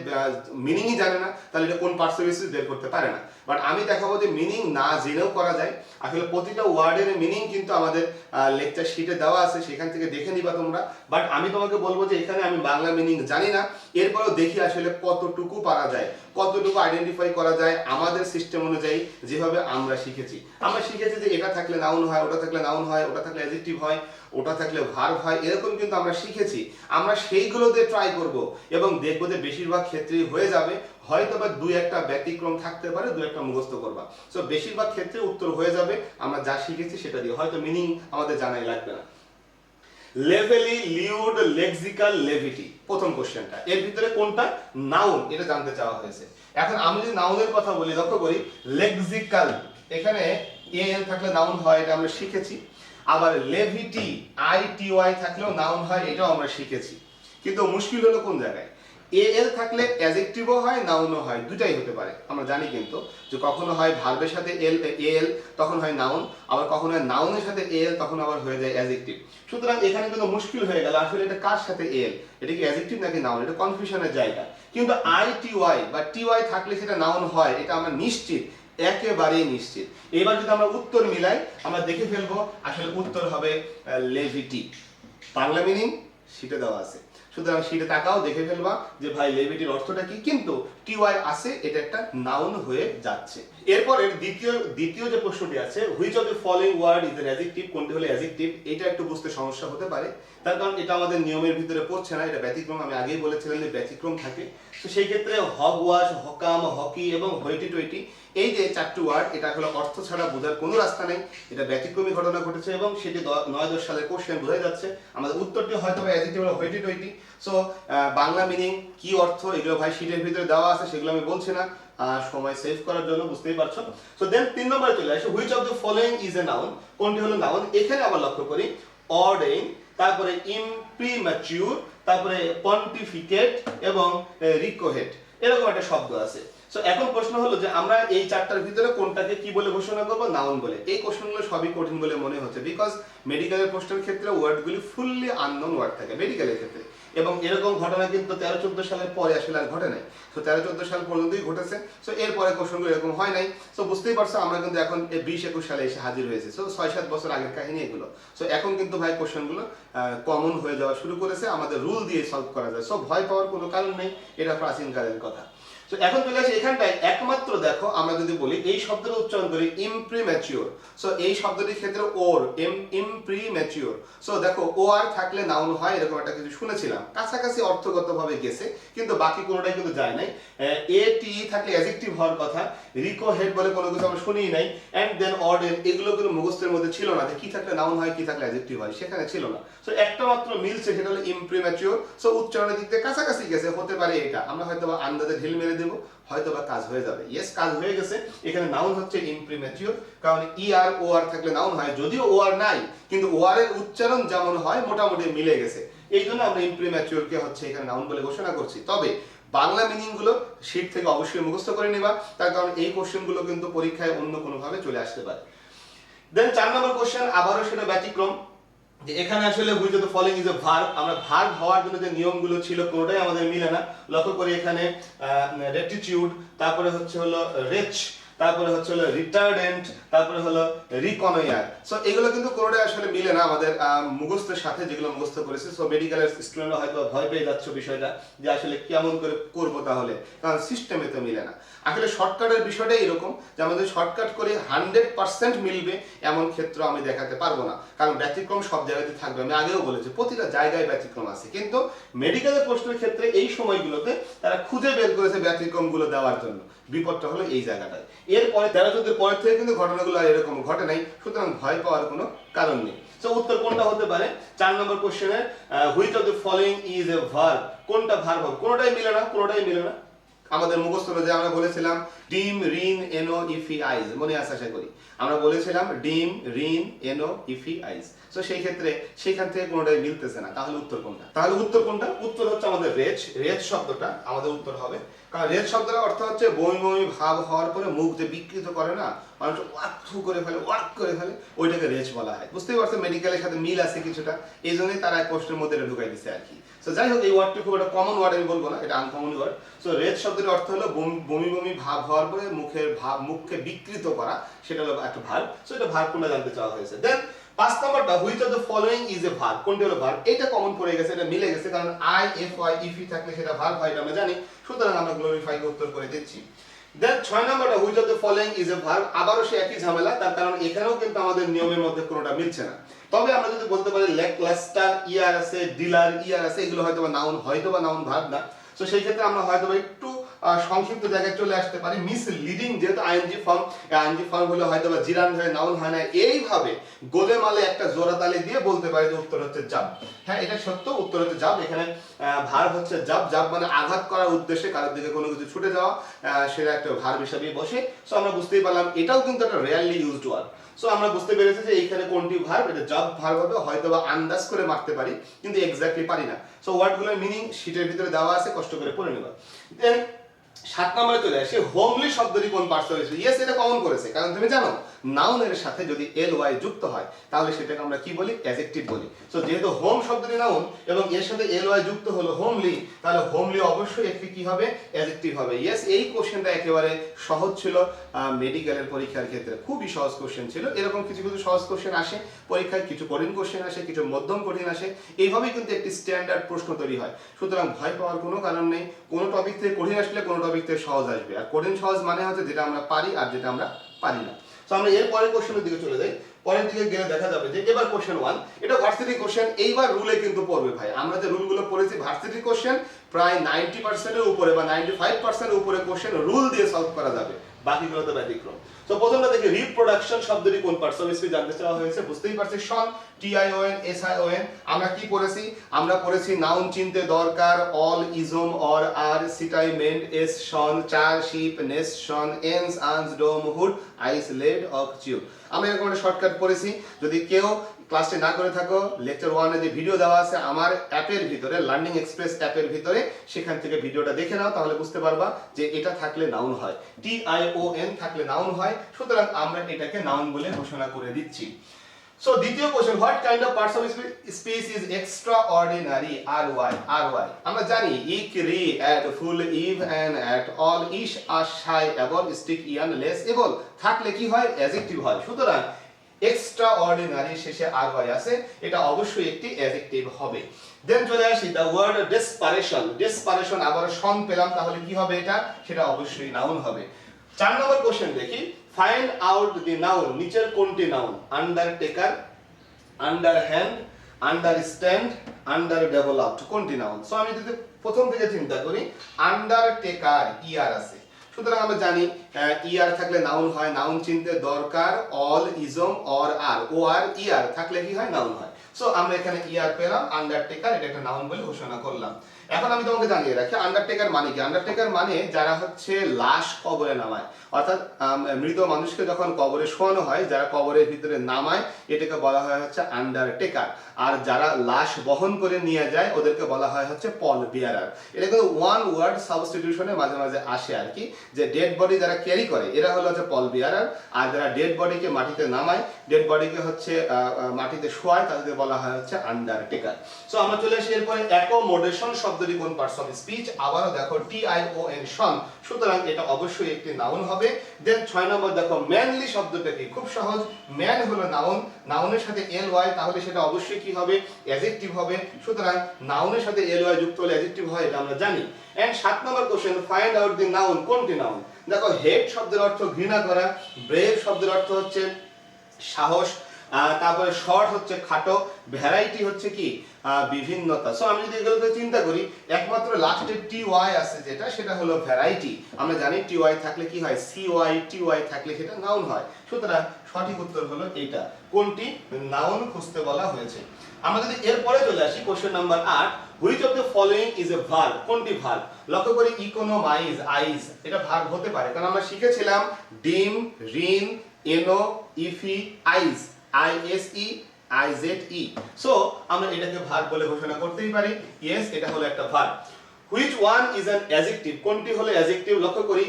মিনিংই জানে না, তাহলে এটা কোন পার্টস অফ স্পিচ বের করতে পারে না। বাট আমি দেখাবো যে মিনিং না জেনেও করা যায়। আসলে প্রতিটা ওয়ার্ডের মিনিং কিন্তু আমাদের লেকচার শিটে দেওয়া আছে, সেখান থেকে দেখে নিবা তোমরা। বাট আমি তোমাকে বলবো যে এখানে আমি বাংলা মিনিং জানি না, এরপরেও দেখি আসলে কতটুকু পারা যায়, কতটুকু আইডেন্টিফাই করা যায় আমাদের সিস্টেম অনুযায়ী, যেভাবে আমরা শিখেছি। আমরা শিখেছি যে এটা থাকলে নাউন হয়, ওটা থাকলে নাউন হয়, ওটা থাকলে অ্যাডজেক্টিভ হয়, ওটা থাকলে ভার্ব হয়, এরকম কিন্তু আমরা শিখেছি। আমরা সেইগুলো দিয়ে ট্রাই করব এবং দেখবো যে বেশিরভাগ ক্ষেত্রেই হয়ে যাবে, হয়তো বা দুই একটা ব্যতিক্রম থাকতে পারে, দুই একটা মুখস্থ করবা। সো বেশিরভাগ ক্ষেত্রে উত্তর হয়ে যাবে আমরা যা শিখেছি সেটা দিয়ে, হয়তো মিনিং আমাদের জানাই লাগবে না। লেভেলি লিউড লেক্সিক্যাল লেভিটি প্রথম কোশ্চেনটা, এর ভিতরে কোনটা নাউন এটা জানতে চাওয়া হয়েছে। এখন আমি যদি নাউনের কথা বলি, লক্ষ্য করি লেক্সিক্যাল, এখানে এল থাকলে নাউন হয়, এটা আমরা শিখেছি। আবার লেভিটি আইটিওয়াই থাকলেও নাউন হয়, এটাও আমরা শিখেছি। কিন্তু মুশকিল হলো কোন জায়গায়, এল থাকলে অ্যাডজেক্টিভও হয়, নাউনও হয়, দুটাই হতে পারে। আমরা জানি কিন্তু যে কখনো হয় ভার্বের সাথে এল তখন হয় নাউন, আবার কখনো হয় নাউনের সাথে এল তখন আবার হয়ে যায় অ্যাডজেক্টিভ। সুতরাং এখানে কিন্তু মুশকিল হয়ে গেল, আসলে এটা কার সাথে এল, এটা কি অ্যাডজেক্টিভ নাকি নাউন, এটা কনফিউশনের জায়গা। কিন্তু আইটিওয়াই বা টিওয়াই থাকলে সেটা নাউন হয়, এটা আমরা নিশ্চিত, একেবারেই নিশ্চিত। এবার যদি আমরা উত্তর মিলাই, আমরা দেখে ফেলবো আসলে উত্তর হবে লেভিটি। বাংলা মিনিং শিটে দেওয়া আছে, সুতরাং শিটে তাকাও, দেখে ফেলবা যে ভাই লেভিটির অর্থটা কি, কিন্তু টিওয়াই আছে, এটা একটা নাউন হয়ে যাচ্ছে। এরপরে দ্বিতীয় যে প্রশ্নটি আছে, which of the following word is an adjective, কোনটি হলো অ্যাডজেক্টিভ, এটা একটু বুঝতে সমস্যা হতে পারে, তার কারণ এটা আমাদের নিয়মের ভিতরে পড়ছে না, এটা ব্যতিক্রম। আমি আগেই বলেছিলাম যে ব্যতিক্রম থাকে। তো সেই ক্ষেত্রে হগওয়াশ, হকাম, হকি এবং হোয়েটি টোয়েটি, এই যে 4টি ওয়ার্ড, এটা আসলে অর্থ ছাড়া বোঝার কোনো রাস্তা নেই, এটা ব্যতিক্রমী ঘটনা ঘটেছে এবং সেটি 9-10 সালের কোশ্চেন বোঝাই যাচ্ছে। আমাদের উত্তরটি হয়তো বা অ্যাডজেক্টিভ হলো হোয়েটি টোয়েটি। সো বাংলা মিনিং কি অর্থ এগুলো ভাই শিটের ভিতরে দেওয়া আছে, সেগুলো আমি বলছি না সময় সেভ করার জন্য, বুঝতেই পারছো। সো দেন 3 নম্বরে চলে আসে, which of the following is a noun, কোনটি হলো নাউন। এখানে আবার লক্ষ্য করি অর্ডেইন, তারপরে ইমপ্রিম্যাচিউর, তারপরে পন্টিফিকেট এবং রিকোহেট, এরকম একটা শব্দ আছে। সো এখন প্রশ্ন হলো যে আমরা এই 4টার ভিতরে কোনটাকে কি বলে ঘোষণা করব, নাউন বলে। এই কোশ্চেনগুলো সবই কঠিন বলে মনে হচ্ছে, বিকজ মেডিকেলের প্রশ্নের ক্ষেত্রে ওয়ার্ডগুলি ফুললি আননোন ওয়ার্ড থাকে মেডিকেলের ক্ষেত্রে, এবং এরকম ঘটনা কিন্তু 13-14 সালের পরে আসলে আর ঘটে নাই। তো 13-14 সাল পর্যন্তই ঘটেছে। সো এরপরে কোশ্চেনগুলো এরকম হয় নাই। সো বুঝতেই পারছো আমরা কিন্তু এখন 20-21 সালে এসে হাজির হয়েছে। সো 6-7 বছর আগের কাহিনী এগুলো। সো এখন কিন্তু ভাই কোশ্চেনগুলো কমন হয়ে যাওয়া শুরু করেছে, আমাদের রুল দিয়ে সলভ করা যায়। সো ভয় পাওয়ার কোনো কারণ নেই, এটা প্রাচীনকালের কথা। তো এখন চলে আসি এখানটায়, একমাত্র দেখো আমরা যদি বলি এই শব্দটা উচ্চারণ করি ইমপ্রিম্যাচিওর। সো এই শব্দটির ক্ষেত্রে ওর ইমপ্রিম্যাচিওর। সো দেখো ও আর থাকলে নাউন হয়, এরকম একটা কিছু শুনেছিলাম, কাছাকাছি অর্থগতভাবে গেছে, কিন্তু বাকি কোনোটাই কিন্তু যায় নাই। এ টি থাকলে অ্যাডজেক্টিভ হওয়ার কথা, রিকো হেড বলে কোনো কিছু আমরা শুনিই নাই, এন্ড দেন অর্ডেন, এগুলো কিন্তু মুখস্থের মধ্যে ছিল না যে কি থাকলে নাউন হয়, কি থাকলে অ্যাডজেক্টিভ হয়, সেখানে ছিল না। সো একটা মাত্র মিলছে, সেটা হলো ইমপ্রিম্যাচিওর। সো উচ্চারণের দিক থেকে কাছাকাছি গেছে, হতে পারে এটা, আমরা হয়তো বা আন্দাজে ঢিল মেরে দেব, হয়তো বা কাজ হয়ে যাবে। ইয়েস, কাজ হয়ে গেছে। এখানে নাউন হচ্ছে ইমপ্রিম্যাচিওর, কারণ ই আর ও আর থাকলে নাউন হয়, যদিও ও আর নাই, কিন্তু ও আর এর উচ্চারণ যেমন হয় মোটামুটি মিলে গেছে, এই জন্য আমরা ইমপ্রিম্যাচিওরকে হচ্ছে এখানে নাউন বলে ঘোষণা করছি। তবে বাংলা মিনিং গুলো শীট থেকে অবশ্যই মুখস্থ করে নেবা, তার কারণ এই কোশ্চেন গুলো কিন্তু পরীক্ষায় অন্য কোনো ভাবে চলে আসতে পারে। দেন 4 নম্বর কোশ্চেন, আবারও সেটা ব্যতিক্রম, যে এখানে আসলে which of the following is a verb. আমরা ভার্ব হওয়ার জন্য যে নিয়মগুলো ছিল কোনোটাই আমাদের মিলে না। লক্ষ্য করি এখানে রেটিটিউড, তারপরে হচ্ছে হলো রিচ, তারপরে হচ্ছে হলো রিটার্ডেন্ট, তারপরে হলো রিকনয়ার। সো এগুলো কিন্তু কোনোটাই আসলে মিলে না আমাদের মুখস্থের সাথে, যেগুলো মুখস্থ করেছে। সো মেডিকেলের স্টুডেন্টরা হয়তো ভয় পেয়ে যাচ্ছে বিষয়টা, যে আসলে কেমন করে করবো তাহলে, কারণ সিস্টেমে তো মিলে না। আসলে শর্টকাটের বিষয়টা এরকম যে আমাদের শর্টকাট করে 100% মিলবে এমন ক্ষেত্র আমি দেখাতে পারবো না, কারণ ব্যতিক্রম সব জায়গাতে থাকবে। আমি আগেও বলেছি প্রতিটা জায়গায় ব্যতিক্রম আছে, কিন্তু মেডিকেলের প্রশ্নের ক্ষেত্রে এই সময়গুলোতে তারা খুঁজে বের করেছে ব্যতিক্রমগুলো দেওয়ার জন্য। বিপদটা হলো এই জায়গাটায়। এরপরে 13-14 পরের থেকে কিন্তু ঘটনাগুলো আর এরকম ঘটে নাই, সুতরাং ভয় পাওয়ার কোনো কারণ নেই। সো উত্তর কোনটা হতে পারে 4 নম্বর কোশ্চেনের, which of the following is a verb, কোনটা ভার্ব হবে, কোনোটাই মিলে না, কোনোটাই মিলে না। আমাদের মুখস্থ যে আমরা বলেছিলাম ডিম রিন এনো ইফি আইজ, মনে আছে আশা করি। আমরা বলেছিলাম ডিম রিন এনো ইফি আইজ। তো সেই ক্ষেত্রে সেখান থেকে কোনোটাই মিলতেছে না, তাহলে উত্তর কোনটা? তাহলে উত্তর কোনটা? উত্তর হচ্ছে আমাদের রেজ। রেজ শব্দটা আমাদের উত্তর হবে, কারণ রেজ শব্দটার অর্থ হচ্ছে বমি বমি ভাব হওয়ার পরে মুখ যে বিকৃত করে না, মানুষ ওয়াক থু করে ফেলে, ওয়াক করে ফেলে, ওইটাকে রেজ বলা হয়। বুঝতেই পারছো মেডিকেলের সাথে মিল আছে কিছুটা, এই জন্যই তারা প্রশ্নের মধ্যে এটা ঢুকাই দিচ্ছে আর কি। সো যাই হোক, এই ওয়ার্ডটি খুব একটা কমন ওয়ার্ড আমি বলবো না, এটা আনকমন ওয়ার্ড। সো রেজ শব্দের অর্থ হলো বমি বমি ভাব হওয়ার পরে মুখের ভাব, মুখকে বিকৃত করা, সেটা হলো একটা ভার্ব। সো এটা ভার্ব কোনটা জানতে চাওয়া হয়েছে। দেন 5 নাম্বারটা, which of the following is a verb, কোনটা হলো ভার্ব? এটা কমন পড়ে গেছে, এটা মিলে গেছে, কারণ আই এফ ওয়াই ইফি থাকলে সেটা ভার্ব হয়, এটা আমরা জানি। সুতরাং আমরা গ্লোরিফাই কে উত্তর করে দিচ্ছি। দেন 6 নাম্বারটা, which of the following is a verb, আবারও সে একই ঝামেলা, তার কারণ এখানেও কিন্তু আমাদের নিয়মের মধ্যে কোনোটা মিলছে না। তবে আমরা যদি বলতে পারি ল্যাকলাস্টার ইয়ার আছে, ডিলার ইয়ার আছে, এগুলো হয়তোবা নাউন, হয়তোবা নাউন ভার্ব না। তো সেই ক্ষেত্রে আমরা হয়তোবা একটু সংক্ষিপ্ত জায়গায় চলে আসতে পারি, মিসলিডিং, যেহেতু আইএনজি ফর্ম হলে হয়তোবা জিরান হয়ে নাউন হয় না, এইভাবে গোলেমালে একটা জোড়া তালি দিয়ে বলতে পারি যে উত্তর হচ্ছে জাব। হ্যাঁ, এটা সত্য, উত্তর হচ্ছে জাব। এখানে ভার্ব হচ্ছে জাব। জাব মানে আঘাত করার উদ্দেশ্যে কারোর দিকে কোনো কিছু ছুটে যাওয়া, সেটা একটা ভার্ব হিসাবে বসে। সো আমরা বুঝতেই পারলাম এটাও কিন্তু একটা রেয়ারলি ইউজড ওয়ার্ড। সো আমরা বুঝতে পেরেছি যে এইখানে কোনটি ভার্ব, এটা জাব ভার্ব হবে, হয়তোবা আন্দাজ করে মারতে পারি কিন্তু এক্স্যাক্টলি পারি না। সো ওয়ার্ডগুলোর মিনিং শীটের ভিতরে দেওয়া আছে, কষ্ট করে পড়ে নেবা। দেন 7 নম্বরে চলে আসে, হোমলি শব্দটি কোন পার্টস রয়েছে? ইয়েস, এটা কমন করেছে, কারণ তুমি জানো নাউনের সাথে যদি এল ওয়াই যুক্ত হয় তাহলে সেটাকে আমরা কি বলি? অ্যাডজেক্টিভ বলি। সো যেহেতু হোম শব্দটি নাউন এবং এর সাথে এল ওয়াই যুক্ত হলো হোমলি, তাহলে হোমলি অবশ্যই একটি কি হবে? অ্যাডজেক্টিভ হবে। ইয়েস, এই কোশ্চেনটা একেবারে সহজ ছিল মেডিকেলের পরীক্ষার ক্ষেত্রে, খুবই সহজ কোশ্চেন ছিল। এরকম কিছু কিছু সহজ কোশ্চেন আসে পরীক্ষায়, কিছু কঠিন কোশ্চেন আসে, কিছু মধ্যম কঠিন আসে, এইভাবেই কিন্তু একটি স্ট্যান্ডার্ড প্রশ্ন তৈরি হয়। সুতরাং ভয় পাওয়ার কোনো কারণ নেই, কোনো টপিক থেকে কঠিন আসলে কোনো টপিক থেকে সহজ আসবে, আর কঠিন সহজ মানে হচ্ছে যেটা আমরা পারি আর যেটা আমরা পারি না। তো আমরা এর পরের কোশ্চেনের দিকে চলে যাই। পরের দিকে গেলে দেখা যাবে যে এবার কোশ্চেন 1, এটা ভার্সিটি কোশ্চেন, এইবার রুলে কিন্তু পড়বে ভাই। আমরা যে রুলগুলো পড়েছি ভার্সিটি কোশ্চেন প্রায় 90% এর উপরে বা 95% এর উপরে কোশ্চেন রুল দিয়ে সলভ করা যাবে, বাকিগুলো তো ব্যতিক্রম। তো প্রথমটা দেখি, রিপ্রোডাকশন শব্দটি কোন পার্টস অফ স্পিচ জানতে চাওয়া হয়েছে। বুঝতেই পারছি, শন, টিআইওএন, এসআইওএন। আমরা কি পড়েছি? আমরা পড়েছি নাউন চিনতে দরকার, অল, ইজম, অর, আর, সিটাইমেন্ট, ess, tion, ture, ship, ness, tion, ence, ance, dom, hood, আইস, লেড, অক, চিউ। আমরা এরকম একটা শর্টকাট পড়েছি। যদি কেউ ক্লাসটি না করে থাকো, লেকচার 1 যে ভিডিও দেওয়া আছে আমার অ্যাপের ভিতরে, লার্নিং এক্সপ্রেস অ্যাপের ভিতরে, সেখান থেকে ভিডিওটা দেখে নাও, তাহলে বুঝতে পারবা যে এটা থাকলে নাউন হয়, টিআইওএন থাকলে নাউন হয়। সুতরাং আমরা এটাকে নাউন বলে ঘোষণা করে দিচ্ছি। সো দ্বিতীয় question, what kind of parts of speech is extraordinary? R Y. আমরা জানি ic, ry, ate, ful, ive, end, ate, al, ish, ash, shy, able, stic, ian, less, able থাকলে কি হয়? অ্যাডজেক্টিভ হয়। সুতরাং এক্সট্রাঅর্ডিনারি শেষে আর ওয়াই আছে, এটা অবশ্যই একটি অ্যাডজেক্টিভ হবে। দেন চলে আসি দ্য ওয়ার্ড ডেসপারেশন, আবার শন পেলাম, তাহলে কি হবে এটা? সেটা অবশ্যই নাউন হবে। 4 নম্বর কোশ্চেন দেখি, ফাইন্ড আউট দি নাউন, নিচের কোনটি নাউন? আন্ডারটেকার, আন্ডারহ্যান্ড, আন্ডারস্ট্যান্ড, আন্ডারডেভেলপড কোনটি নাউন? সো আমি যদি প্রথম থেকে চিন্তা করি, আন্ডারটেকার ইয়ার আছে, সুতরাং আমরা জানি ইয়ার থাকলে নাউন হয়, নাউন চিনতে দরকার, অল, ইজম, অর, আর, ও আর ইয়ার থাকলে কি হয়? নাউন হয়। সো আমরা এখানে ইয়ার পেলাম, আন্ডারটেকার, এটা একটা নাউন বলে ঘোষণা করলাম। এখন আমি তোমাকে জানিয়ে রাখি আন্ডারটেকার মানে কি। আন্ডারটেকার মানে যারা হচ্ছে লাশ কবরে নামায়, অর্থাৎ মৃত মানুষকে যখন কবরে শোয়ানো হয়, যারা কবরের ভিতরে নামায়, এটাকে বলা হয় হচ্ছে আন্ডারটেকার। আর যারা লাশ বহন করে নিয়ে যায় ওদেরকে বলা হয় হচ্ছে পল বিয়ারার। এটা কিন্তু ওয়ান ওয়ার্ড সাবস্টিটিউশনে মাঝে মাঝে আসে আর কি, যে ডেড বডি যারা ক্যারি করে এরা হলো হচ্ছে পল বিয়ারার, আর যারা ডেড বডিকে মাটিতে নামায়, ডেড বডিকে হচ্ছে মাটিতে শোয়ায়, তাদেরকে বলা হয় হচ্ছে আন্ডারটেকার। সো আমরা চলে আসি এরপরে অ্যাকোমোডেশন শব্দটি কোন পার্টস অফ স্পিচ? আবারও দেখো টিআইওএন, শন, সুতরাং এটা অবশ্যই একটি নাউন হবে। দেন 6 নম্বর দেখো, ম্যানলি শব্দটা কি? খুব সহজ, ম্যান হলো নাউন, নাউনের সাথে এল ওয়াই, তাহলে সেটা অবশ্যই কি হবে? অ্যাডজেক্টিভ হবে। সুতরাং নাউনের সাথে এল ওয়াই যুক্ত হলে অ্যাডজেক্টিভ হয়, এটা আমরা জানি। And 7 number question, find out the noun, কোনটি নাউন? দেখো, হেট শব্দের অর্থ ঘৃণা করা, ব্রেভ শব্দের অর্থ হচ্ছে সাহস, তারপরে শর্ট হচ্ছে খাটো, ভ্যারাইটি হচ্ছে কি বিভিন্নতা। সো আমি যদি এগুলোতে চিন্তা করি, একমাত্র লাস্টে টি ওয়াই আছে যেটা, সেটা হলো ভ্যারাইটি। আমরা জানি টি ওয়াই থাকলে কি হয়, সি ওয়াই টি ওয়াই থাকলে সেটা নাউন হয়। সুতরাং সঠিক উত্তর হলো এইটা। কোনটি? নাউন খুঁজতে বলা হয়েছে। আমরা যদি এরপরে চলে আসি question number 8, which of the following is a verb? কোনটি ভার্ব? লক্ষ্য করি ইকোনোমাইজ, আইজ, এটা ভার্ব হতে পারে, কারণ আমরা শিখেছিলাম ডিম, রিন, এনো, ইফি, আইজ, আইএসই, আইজেডই। সো আমরা এটাকে ভার্ব বলে ঘোষণা করতেই পারি। ইয়েস, এটা হলো একটা verb. Which one is an adjective? কোনটি হলো অ্যাডজেক্টিভ? লক্ষ্য করি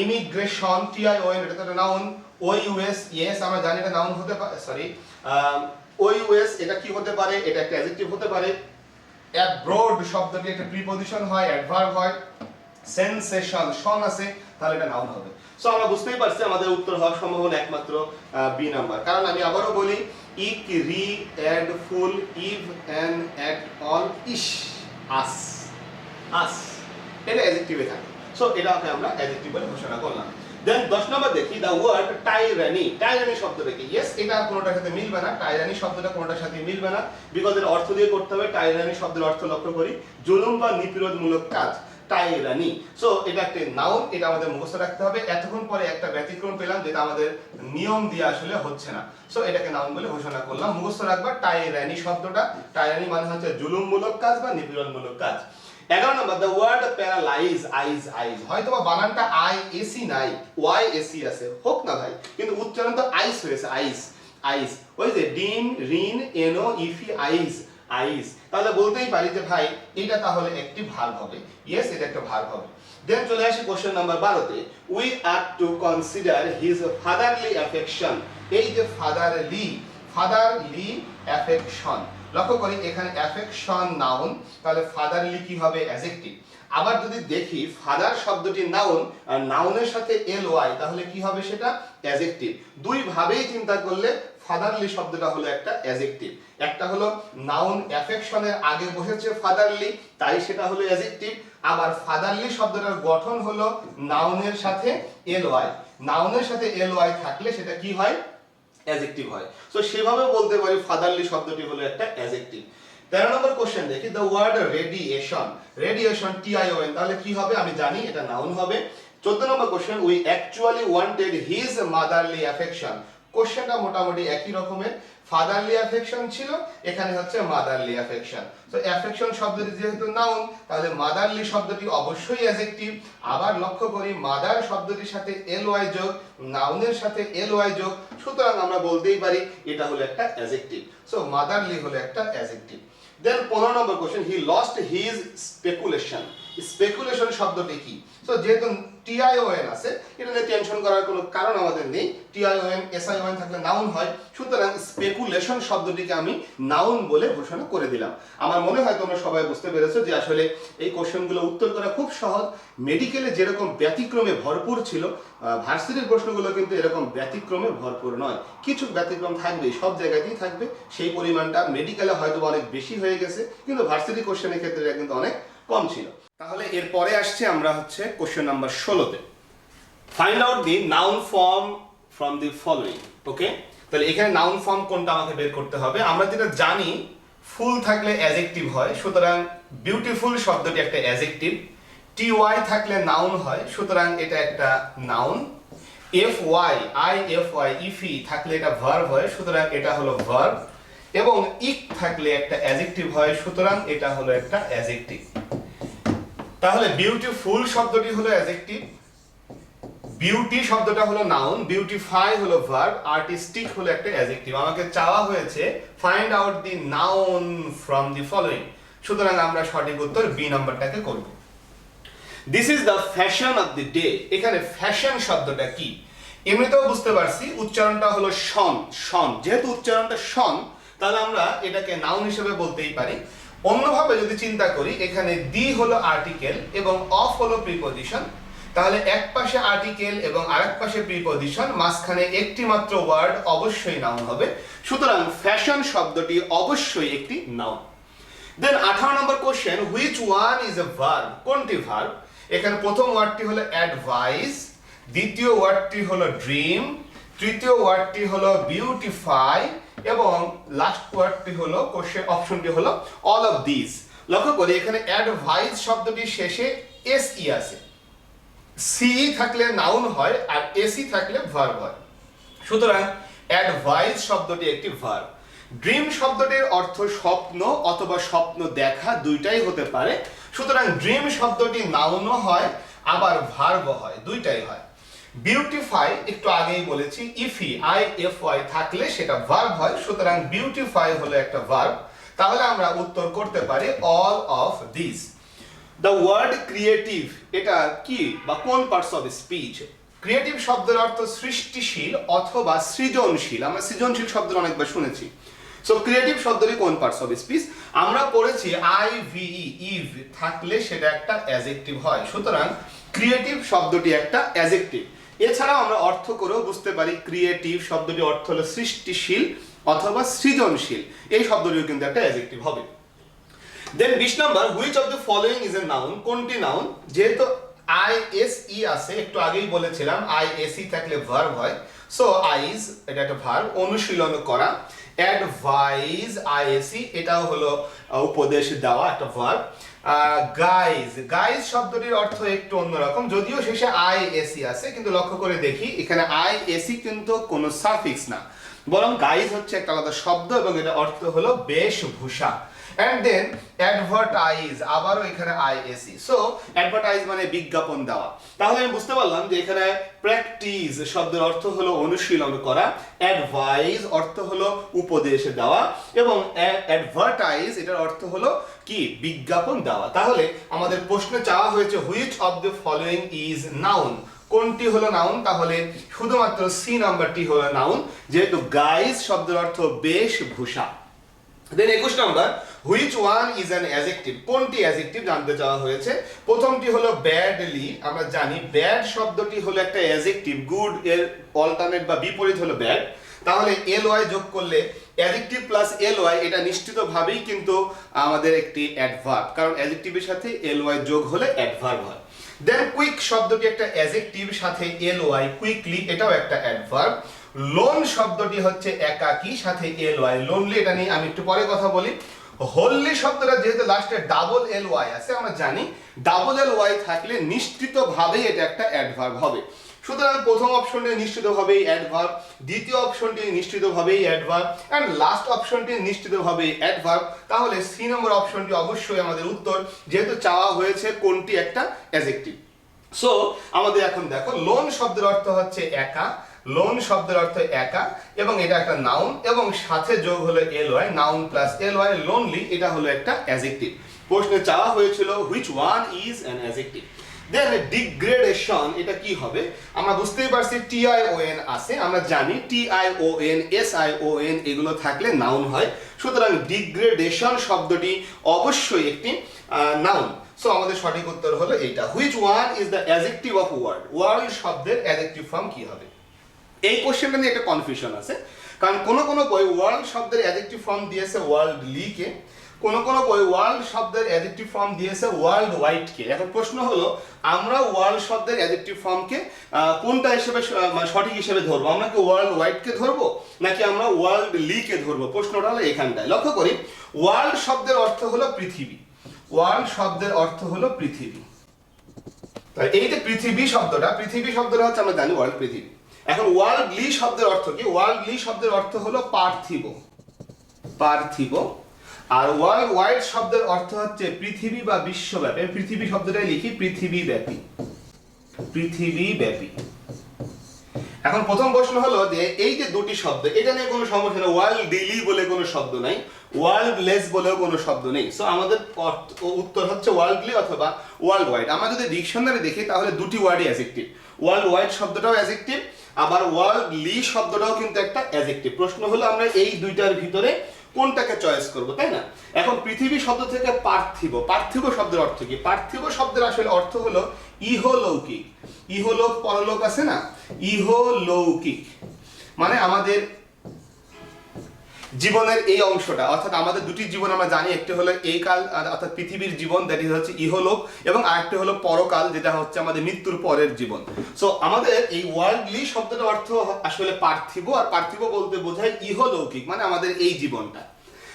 ইমিগ্রেশন, টিআইওএন, এটা তো নাউন। ওইউএস, ইয়েস আমরা জানি এটা নাউন হতে পারে, সরি ওইউএস এটা কি হতে পারে? এটা একটা অ্যাডজেক্টিভ হতে পারে। অ্যাব্রোড শব্দটি একটা প্রিপজিশন হয়, অ্যাডভার্ব হয়। সেনসেশন, শন আছে, তাহলে এটা নাউন হবে। সো আমরা বুঝতেই পারছি আমাদের উত্তর হওয়ার সম্ভাবনা একমাত্র বি নাম্বার। কারণ আমি আবারও বলি, ইক, রি, এড, ফুল, ইভ, এন, এট, অল, ইশ, আস, আস, এটা অ্যাডজেক্টিভে থাকে। সো এটাকে আমরা অ্যাডজেক্টিভ বলে ঘোষণা করলাম। দেন 10 নম্বর দেখি, দা ওয়ার্ড টাইরানি। টাইরানি শব্দটা কি? ইয়েস, এটা কোনোটার সাথে মিলবে না। টাইরানি শব্দটা কোনোটার সাথে মিলবে না, বিকজ এর অর্থ দিয়ে করতে হবে। টাইরানি শব্দের অর্থ লক্ষ্য করি জুলুম বা নিপীড়নমূলক কাজ, টাইরানি। সো এটা একটা নাউন, এটা আমাদের মুখস্থ রাখতে হবে। এতক্ষণ পরে একটা ব্যতিক্রম পেলাম, যেটা আমাদের নিয়ম দিয়ে আসলে হচ্ছে না। সো এটাকে নাউন বলে ঘোষণা করলাম। মুখস্থ রাখবা টাইরানি শব্দটা। টাইরানি মানে হচ্ছে জুলুমমূলক কাজ বা নিপীড়নমূলক কাজ। 11 নম্বর, দ্য ওয়ার্ড প্যারালাইজ, আইজ, আইজ, হয়তো বা বানানটা আই এসি নাই, ওয়াই এসি আছে, হোক না ভাই, কিন্তু উচ্চারণ তো আইস হয়েছে, আইস, আইস। ওই যে ডিম, রিন, এনো, ইফি, আইস, আইস। তাহলে বলতেই পারি যে ভাই এটা তাহলে একটি ভার্ব হবে। ইয়েস, এটা একটা ভার্ব হবে। দেন চলে আসি কোশ্চেন নাম্বার 12 তে, we are two consider his fatherly affection. এই যে ফাদারলি, ফাদারলি অ্যাফেকশন, লক্ষ্য করি এখানে অ্যাফেকশন নাউন, তাহলে ফাদারলি কি হবে? অ্যাডজেক্টিভ। আবার যদি দেখি ফাদার শব্দটি নাউন আর নাউনের সাথে এল ওয়াই, তাহলে কি হবে সেটা? অ্যাডজেক্টিভ। দুই ভাবেই চিন্তা করলে ফাদারলি শব্দটা হলো একটা অ্যাডজেক্টিভ। একটা হলো নাউন অ্যাফেকশনের আগে বসেছে ফাদারলি, তাই সেটা হলো অ্যাডজেক্টিভ। আবার ফাদারলি শব্দটার গঠন হলো নাউনের সাথে এল ওয়াই, নাউনের সাথে এল ওয়াই থাকলে সেটা কি হয়? অ্যাডজেক্টিভ হয়। সো সেভাবে বলতে পারি ফাদারলি শব্দটি হলো একটা অ্যাডজেক্টিভ। 13 নম্বর কোশ্চেন দেখি, the word radiation, radiation T I O N, তাহলে কি হবে? আমি জানি এটা নাউন হবে। 14 নম্বর question, we actually wanted his motherly affection. কোশ্চেনটা মোটামুটি একই রকমের, ফাদারলি অ্যাফেকশন ছিল, এখানে হচ্ছে মাদারলি অ্যাফেকশন। তো অ্যাফেকশন শব্দটি যেহেতু নাউন, তাহলে মাদারলি শব্দটি অবশ্যই অ্যাডজেক্টিভ। আবার লক্ষ্য করি মাদার শব্দটির সাথে এল ওয়াই যোগ, নাউনের সাথে এল ওয়াই যোগ, সুতরাং আমরা বলতেই পারি এটা হলো একটা অ্যাডজেক্টিভ। সো মাদারলি হলো একটা adjective. Then 15 number question, he lost his speculation. Speculation শব্দটি কি? সো যেহেতু টিআইওএন আছে, এটা নিয়ে টেনশন করার কোনো কারণ আমাদের নেই। টিআইওএন এসআইওএন থাকলে নাউন হয়, সুতরাং স্পেকুলেশন শব্দটিকে আমি নাউন বলে ঘোষণা করে দিলাম। আমার মনে হয় তোমরা সবাই বুঝতে পেরেছো যে আসলে এই কোশ্চেনগুলো উত্তর করা খুব সহজ। মেডিকেলে যেরকম ব্যতিক্রমে ভরপুর ছিল, ভার্সিটির প্রশ্নগুলো কিন্তু এরকম ব্যতিক্রমে ভরপুর নয়। কিছু ব্যতিক্রম থাকবে, সব জায়গাতেই থাকবে। সেই পরিমাণটা মেডিকেলে হয়তো অনেক বেশি হয়ে গেছে, কিন্তু ভার্সিটি কোশ্চেনের ক্ষেত্রে এটা কিন্তু অনেক কম ছিল। তাহলে এরপরে আসছে আমরা হচ্ছে কোশ্চেন নাম্বার 16 তে, find out the noun form from the following. Okay, তাহলে এখানে নাউন ফর্ম কোনটা আমাকে বের করতে হবে। আমরা যেটা জানি ফুল থাকলে অ্যাডজেক্টিভ হয়, সুতরাং বিউটিফুল শব্দটি একটা অ্যাডজেক্টিভ। টি ওয়াই থাকলে নাউন হয়, সুতরাং এটা একটা noun. F Y, I F Y, ify থাকলে এটা ভার্ব হয়, সুতরাং এটা হলো ভার্ব। এবং ইক থাকলে একটা অ্যাডজেক্টিভ হয়, সুতরাং এটা হলো একটা অ্যাডজেক্টিভ। তাহলে বিউটিফুল শব্দটি হলো অ্যাডজেক্টিভ, বিউটি শব্দটা হলো নাউন, বিউটিফাই হলো ভার্ব, আর্টিস্টিক হলো একটা অ্যাডজেক্টিভ। আমাকে চাওয়া হয়েছে find out the noun from the following, সুতরাং আমরা সঠিক উত্তর বি নাম্বারটাকে করব। This is the fashion of the day. এখানে ফ্যাশন শব্দটা কি? এমনিতেও বুঝতে পারছি উচ্চারণটা হলো শন, শন, যেহেতু উচ্চারণটা শন, তাহলে আমরা এটাকে নাউন হিসেবে বলতেই পারি। অন্যভাবে যদি চিন্তা করি, এখানে দি হলো আর্টিকেল এবং অফ হলো প্রিপজিশন, তাহলে এক পাশে আর্টিকেল এবং আরেক পাশে প্রিপজিশন, মাঝখানে একটি মাত্র ওয়ার্ড, অবশ্যই নাউন হবে। সুতরাং ফ্যাশন শব্দটি অবশ্যই একটি noun. Then 18 number question, which one is a verb? কোনটি ভার্ব? এখানে প্রথম ওয়ার্ডটি হলো অ্যাডভাইস, দ্বিতীয় ওয়ার্ডটি হলো ড্রিম, তৃতীয় ওয়ার্ডটি হলো বিউটিফাই এবং লাস্ট ওয়ার্ডটি হলো কোশ্চেন অপশনটি হলো অল অফ দিস। লক্ষ্য করি এখানে অ্যাডভাইস শব্দটির শেষে এসই আছে, সিই থাকলে নাউন হয় আর এসি থাকলে ভার্ব হয়। সুতরাং অ্যাডভাইস শব্দটি একটি ভার্ব। ড্রিম শব্দটির অর্থ স্বপ্ন অথবা স্বপ্ন দেখা দুইটাই হতে পারে। সুতরাং ড্রিম শব্দটি নাউনও হয় আবার ভার্বও হয়, দুইটাই হয়। বিউটিফাই একটু আগেই বলেছি ইফি আইএফওয়াই থাকলে সেটা ভার্ব হয়, সুতরাং বিউটিফাই হলো একটা ভার্ব। তাহলে আমরা উত্তর করতে পারি all of this. The word creative এটা কি বা কোন পার্টস অফ স্পিচ? ক্রিয়েটিভ শব্দের অর্থ সৃষ্টিশীল অথবা সৃজনশীল। আমরা সৃজনশীল শব্দ অনেকবার শুনেছি। সো ক্রিয়েটিভ শব্দটি কোন পার্টস অফ স্পিচ? আমরা পড়েছি আইভিই ইভ থাকলে সেটা একটা অ্যাডজেক্টিভ হয়, সুতরাং ক্রিয়েটিভ শব্দটি একটা অ্যাডজেক্টিভ। এছাড়াও আমরা অর্থ করেও বুঝতে পারি ক্রিয়েটিভ শব্দটি অর্থ হলো সৃষ্টিশীল অথবা সৃজনশীল, এই শব্দটিও কিন্তু একটা অ্যাডজেক্টিভ হবে। দেন 20 number, which of the following is a noun? কোনটি নাউন? যেহেতু আইএসই আছে, একটু আগেই বলেছিলাম আইএসই থাকলে ভার্ব হয়, সো আইজ এটা একটা ভার্ব। অনুশীলন করা, অ্যাডভাইজ আইএসই এটাও হলো উপদেশ দেওয়া, একটা ভার্ব। গাইজ, গাইজ শব্দটির অর্থ একটু অন্যরকম, যদিও শেষে আইএসই আছে, কিন্তু লক্ষ্য করে দেখি এখানে আইএসই কিন্তু কোনো সাফিক্স না, বরং গাইজ হচ্ছে একটা আলাদা শব্দ এবং এটা অর্থ হলো বেশভূষা। and then advertise আবারও এখানে আইএসই, সো অ্যাডভার্টাইজ মানে বিজ্ঞাপন দেওয়া। তাহলে আমি বুঝতে পারলাম যে এখানে প্র্যাকটিস শব্দের অর্থ হলো অনুশীলন করা, অ্যাডভাইজ অর্থ হলো উপদেশ দেওয়া এবং অ্যাডভার্টাইজ এটার অর্থ হলো কি বিজ্ঞাপন দেওয়া। তাহলে আমাদের প্রশ্নে চাওয়া হয়েছে which of the following is noun? কোনটি হলো নাউন? তাহলে শুধুমাত্র সি নাম্বারটি হলো নাউন, যেহেতু গাইজ শব্দের অর্থ বেশভূষা। দেন 21 number, which one is an adjective? কোনটি অ্যাডজেক্টিভ জানতে চাওয়া হয়েছে। প্রথমটি হলো ব্যাডলি। আমরা জানি ব্যাড শব্দটি হলো একটা অ্যাডজেক্টিভ, গুড এর অল্টারনেট বা বিপরীত হলো ব্যাড। তাহলে এলওয়াই যোগ করলে অ্যাডজেক্টিভ প্লাস এলওয়াই এটা নিশ্চিতভাবেই কিন্তু আমাদের একটি অ্যাডভার্ব, কারণ অ্যাডজেক্টিভের সাথে এলওয়াই যোগ হলে অ্যাডভার্ব হয়। দেন কুইক শব্দটি একটা অ্যাডজেক্টিভ, সাথে এলওয়াই, কুইকলি এটাও একটা অ্যাডভার্ব। লোন শব্দটি হচ্ছে একাকী, সাথে এলওয়াই, লোনলি এটা নিয়ে আমি একটু পরে কথা বলি। হোললি শব্দটা যেহেতু লাস্টে ডাবল এলওয়াই আছে, আমরা জানি ডাবল এলওয়াই থাকলে নিশ্চিতভাবেই এটা একটা অ্যাডভার্ব হবে। সুতরাং প্রথম অপশনটি নিশ্চিতভাবেই অ্যাডভার্ব, দ্বিতীয় অপশনটি নিশ্চিতভাবেই অ্যাডভার্ব এন্ড লাস্ট অপশনটি নিশ্চিতভাবেই অ্যাডভার্ব। তাহলে সি নম্বর অপশনটি অবশ্যই আমাদের উত্তর, যেহেতু চাওয়া হয়েছে কোনটি একটা অ্যাডজেক্টিভ। সো আমাদের এখন দেখো, লোন শব্দের অর্থ হচ্ছে একা, লোন শব্দের অর্থ একা এবং এটা একটা নাউন এবং সাথে যোগ হলো LY, noun plus LY, lonely এটা হলো একটা অ্যাডজেক্টিভ। প্রশ্নে চাওয়া হয়েছিল which one is an adjective. Then degradation এটা কি হবে? আমরা বুঝতেই পারছি টিআইওএন আছে, আমরা জানি টিআইওএন এসআইওএন এগুলো থাকলে নাউন হয়, সুতরাং ডিগ্রেডেশন শব্দটি অবশ্যই একটি নাউন। সো আমাদের সঠিক উত্তর হলো এইটা। Which one is the adjective of world? World শব্দের অ্যাডজেক্টিভ ফর্ম কি হবে? এই কোশ্চেনটা নিয়ে একটা কনফিউশন আছে, কারণ কোনো বই ওয়ার্ল্ড শব্দের অ্যাডজেক্টিভ ফর্ম দিয়েছে ওয়ার্ল্ডলিকে, কোন বই ওয়ার্ল্ড শব্দের অ্যাডজেক্টিভ ফর্ম দিয়েছে ওয়ার্ল্ড ওয়াইডকে। এখন প্রশ্ন হলো আমরা ওয়ার্ল্ড শব্দের অ্যাডজেক্টিভ ফর্মকে কোনটা হিসেবে মানে সঠিক হিসেবে ধরবো? আমরা কি ওয়ার্ল্ড ওয়াইডকে ধরবো নাকি আমরা ওয়ার্ল্ডলিকে ধরবো? প্রশ্নটা হলো এখানটায়। লক্ষ্য করি, ওয়ার্ল্ড শব্দের অর্থ হলো পৃথিবী, ওয়ার্ল্ড শব্দের অর্থ হলো পৃথিবী। তাই এই যে পৃথিবী শব্দটা হচ্ছে আমরা জানি ওয়ার্ল্ড পৃথিবী। এখন ওয়ার্ল্ডলি শব্দের অর্থ কি? ওয়ার্ল্ডলি শব্দের অর্থ হলো পার্থিব, পার্থিব। আর ওয়ার্ল্ড ওয়াইড শব্দের অর্থ হচ্ছে পৃথিবী বা বিশ্বব্যাপী। পৃথিবী শব্দটাই লিখি পৃথিবীব্যাপী, পৃথিবীব্যাপী। এখন প্রথম প্রশ্ন হলো যে এই যে দুটি শব্দ, এটা নিয়ে কোনো সমস্যা নেই, ওয়ার্ল্ডলি বলে কোনো শব্দ নাই, ওয়ার্ল্ডলেস বলেও কোনো শব্দ নেই। সো আমাদের উত্তর হচ্ছে ওয়ার্ল্ডলি অথবা ওয়ার্ল্ড ওয়াইড। আমরা যদি ডিকশনারি দেখি তাহলে দুটি ওয়ার্ডই অ্যাডজেক্টিভ, ওয়ার্ল্ড ওয়াইড শব্দটাও অ্যাডজেক্টিভ, আবার ওয়ার্ল্ডলি শব্দটাও কিন্তু একটা অ্যাডজেক্টিভ। প্রশ্ন হলো আমরা এই দুইটার ভিতরে কোনটাকে চয়েস করব, তাই না? এখন পৃথিবী শব্দ থেকে পার্থিব, পার্থিব শব্দের অর্থ কি? পার্থিব শব্দের আসলে অর্থ হলো ইহলৌকিক। ইহলোক পরলোক আছে না, ইহলৌকিক মানে আমাদের জীবনের এই অংশটা, অর্থাৎ আমাদের দুটি জীবন আমরা জানি, একটি হলো এই কাল অর্থাৎ পৃথিবীর জীবন, দ্যাট ইজ হচ্ছে ইহলোক, এবং আরেকটি হলো পরকাল, যেটা হচ্ছে আমাদের মৃত্যুর পরের জীবন। সো আমাদের এই ওয়ার্ল্ডলি শব্দটার অর্থ আসলে পার্থিব, আর পার্থিব বলতে বোঝায় ইহলৌকিক, মানে আমাদের এই জীবনটা।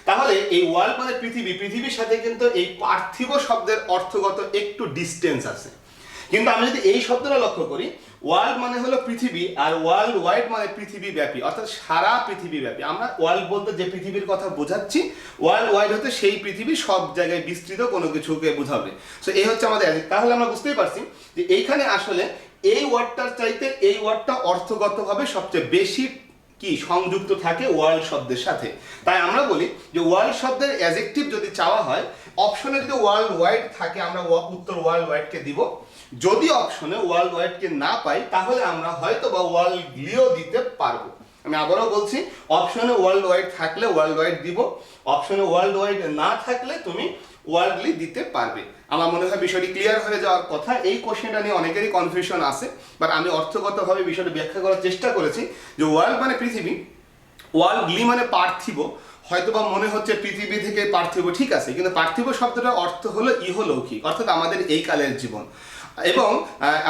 তাহলে এই ওয়ার্ল্ড মানে পৃথিবী, পৃথিবীর সাথে কিন্তু এই পার্থিব শব্দের অর্থগত একটু ডিস্টেন্স আছে। কিন্তু আমি যদি এই শব্দটা লক্ষ্য করি, ওয়ার্ল্ড মানে হলো পৃথিবী, আর ওয়ার্ল্ড ওয়াইড মানে পৃথিবী ব্যাপী, অর্থাৎ সারা পৃথিবী ব্যাপী। আমরা ওয়ার্ল্ড বলতে যে পৃথিবীর কথা বোঝাচ্ছি, ওয়ার্ল্ড ওয়াইড হতে সেই পৃথিবী সব জায়গায় বিস্তৃত কোনো কিছুকে বোঝাবে। সো এই হচ্ছে আমাদের। তাহলে আমরা বুঝতেই পারছি যে এইখানে আসলে এই ওয়ার্ডটার চাইতে এই ওয়ার্ডটা অর্থগতভাবে সবচেয়ে বেশি কি সংযুক্ত থাকে ওয়ার্ল্ড শব্দের সাথে। তাই আমরা বলি যে ওয়ার্ল্ড শব্দের অ্যাডজেক্টিভ যদি চাওয়া হয়, অপশনে যদি ওয়ার্ল্ড ওয়াইড থাকে আমরা উত্তর ওয়ার্ল্ড ওয়াইডকে দিব। যদি অপশনে ওয়ার্ল্ড ওয়াইডকে না পাই, তাহলে আমরা হয়তো বা ওয়ার্ল্ডলিও দিতে পারবো। আমি আবারও বলছি, অপশনে ওয়ার্ল্ড ওয়াইড থাকলে ওয়ার্ল্ড ওয়াইড দিব, অপশনে ওয়ার্ল্ড ওয়াইড না থাকলে তুমি ওয়ার্ল্ডলি দিতে পারবে। আমার মনে হয় বিষয়টি ক্লিয়ার হয়ে যাওয়ার কথা। এই কোশ্চেনটা নিয়ে অনেকেরই কনফিউশন আছে, বাট আমি অর্থগতভাবে বিষয়টি ব্যাখ্যা করার চেষ্টা করেছি যে ওয়ার্ল্ড মানে পৃথিবী, ওয়ার্ল্ডলি মানে পার্থিব। হয়তো বা মনে হচ্ছে পৃথিবী থেকে পার্থিব, ঠিক আছে, কিন্তু পার্থিব শব্দটার অর্থ হলো ইহলৌকিক, অর্থাৎ আমাদের এই কালের জীবন। এবং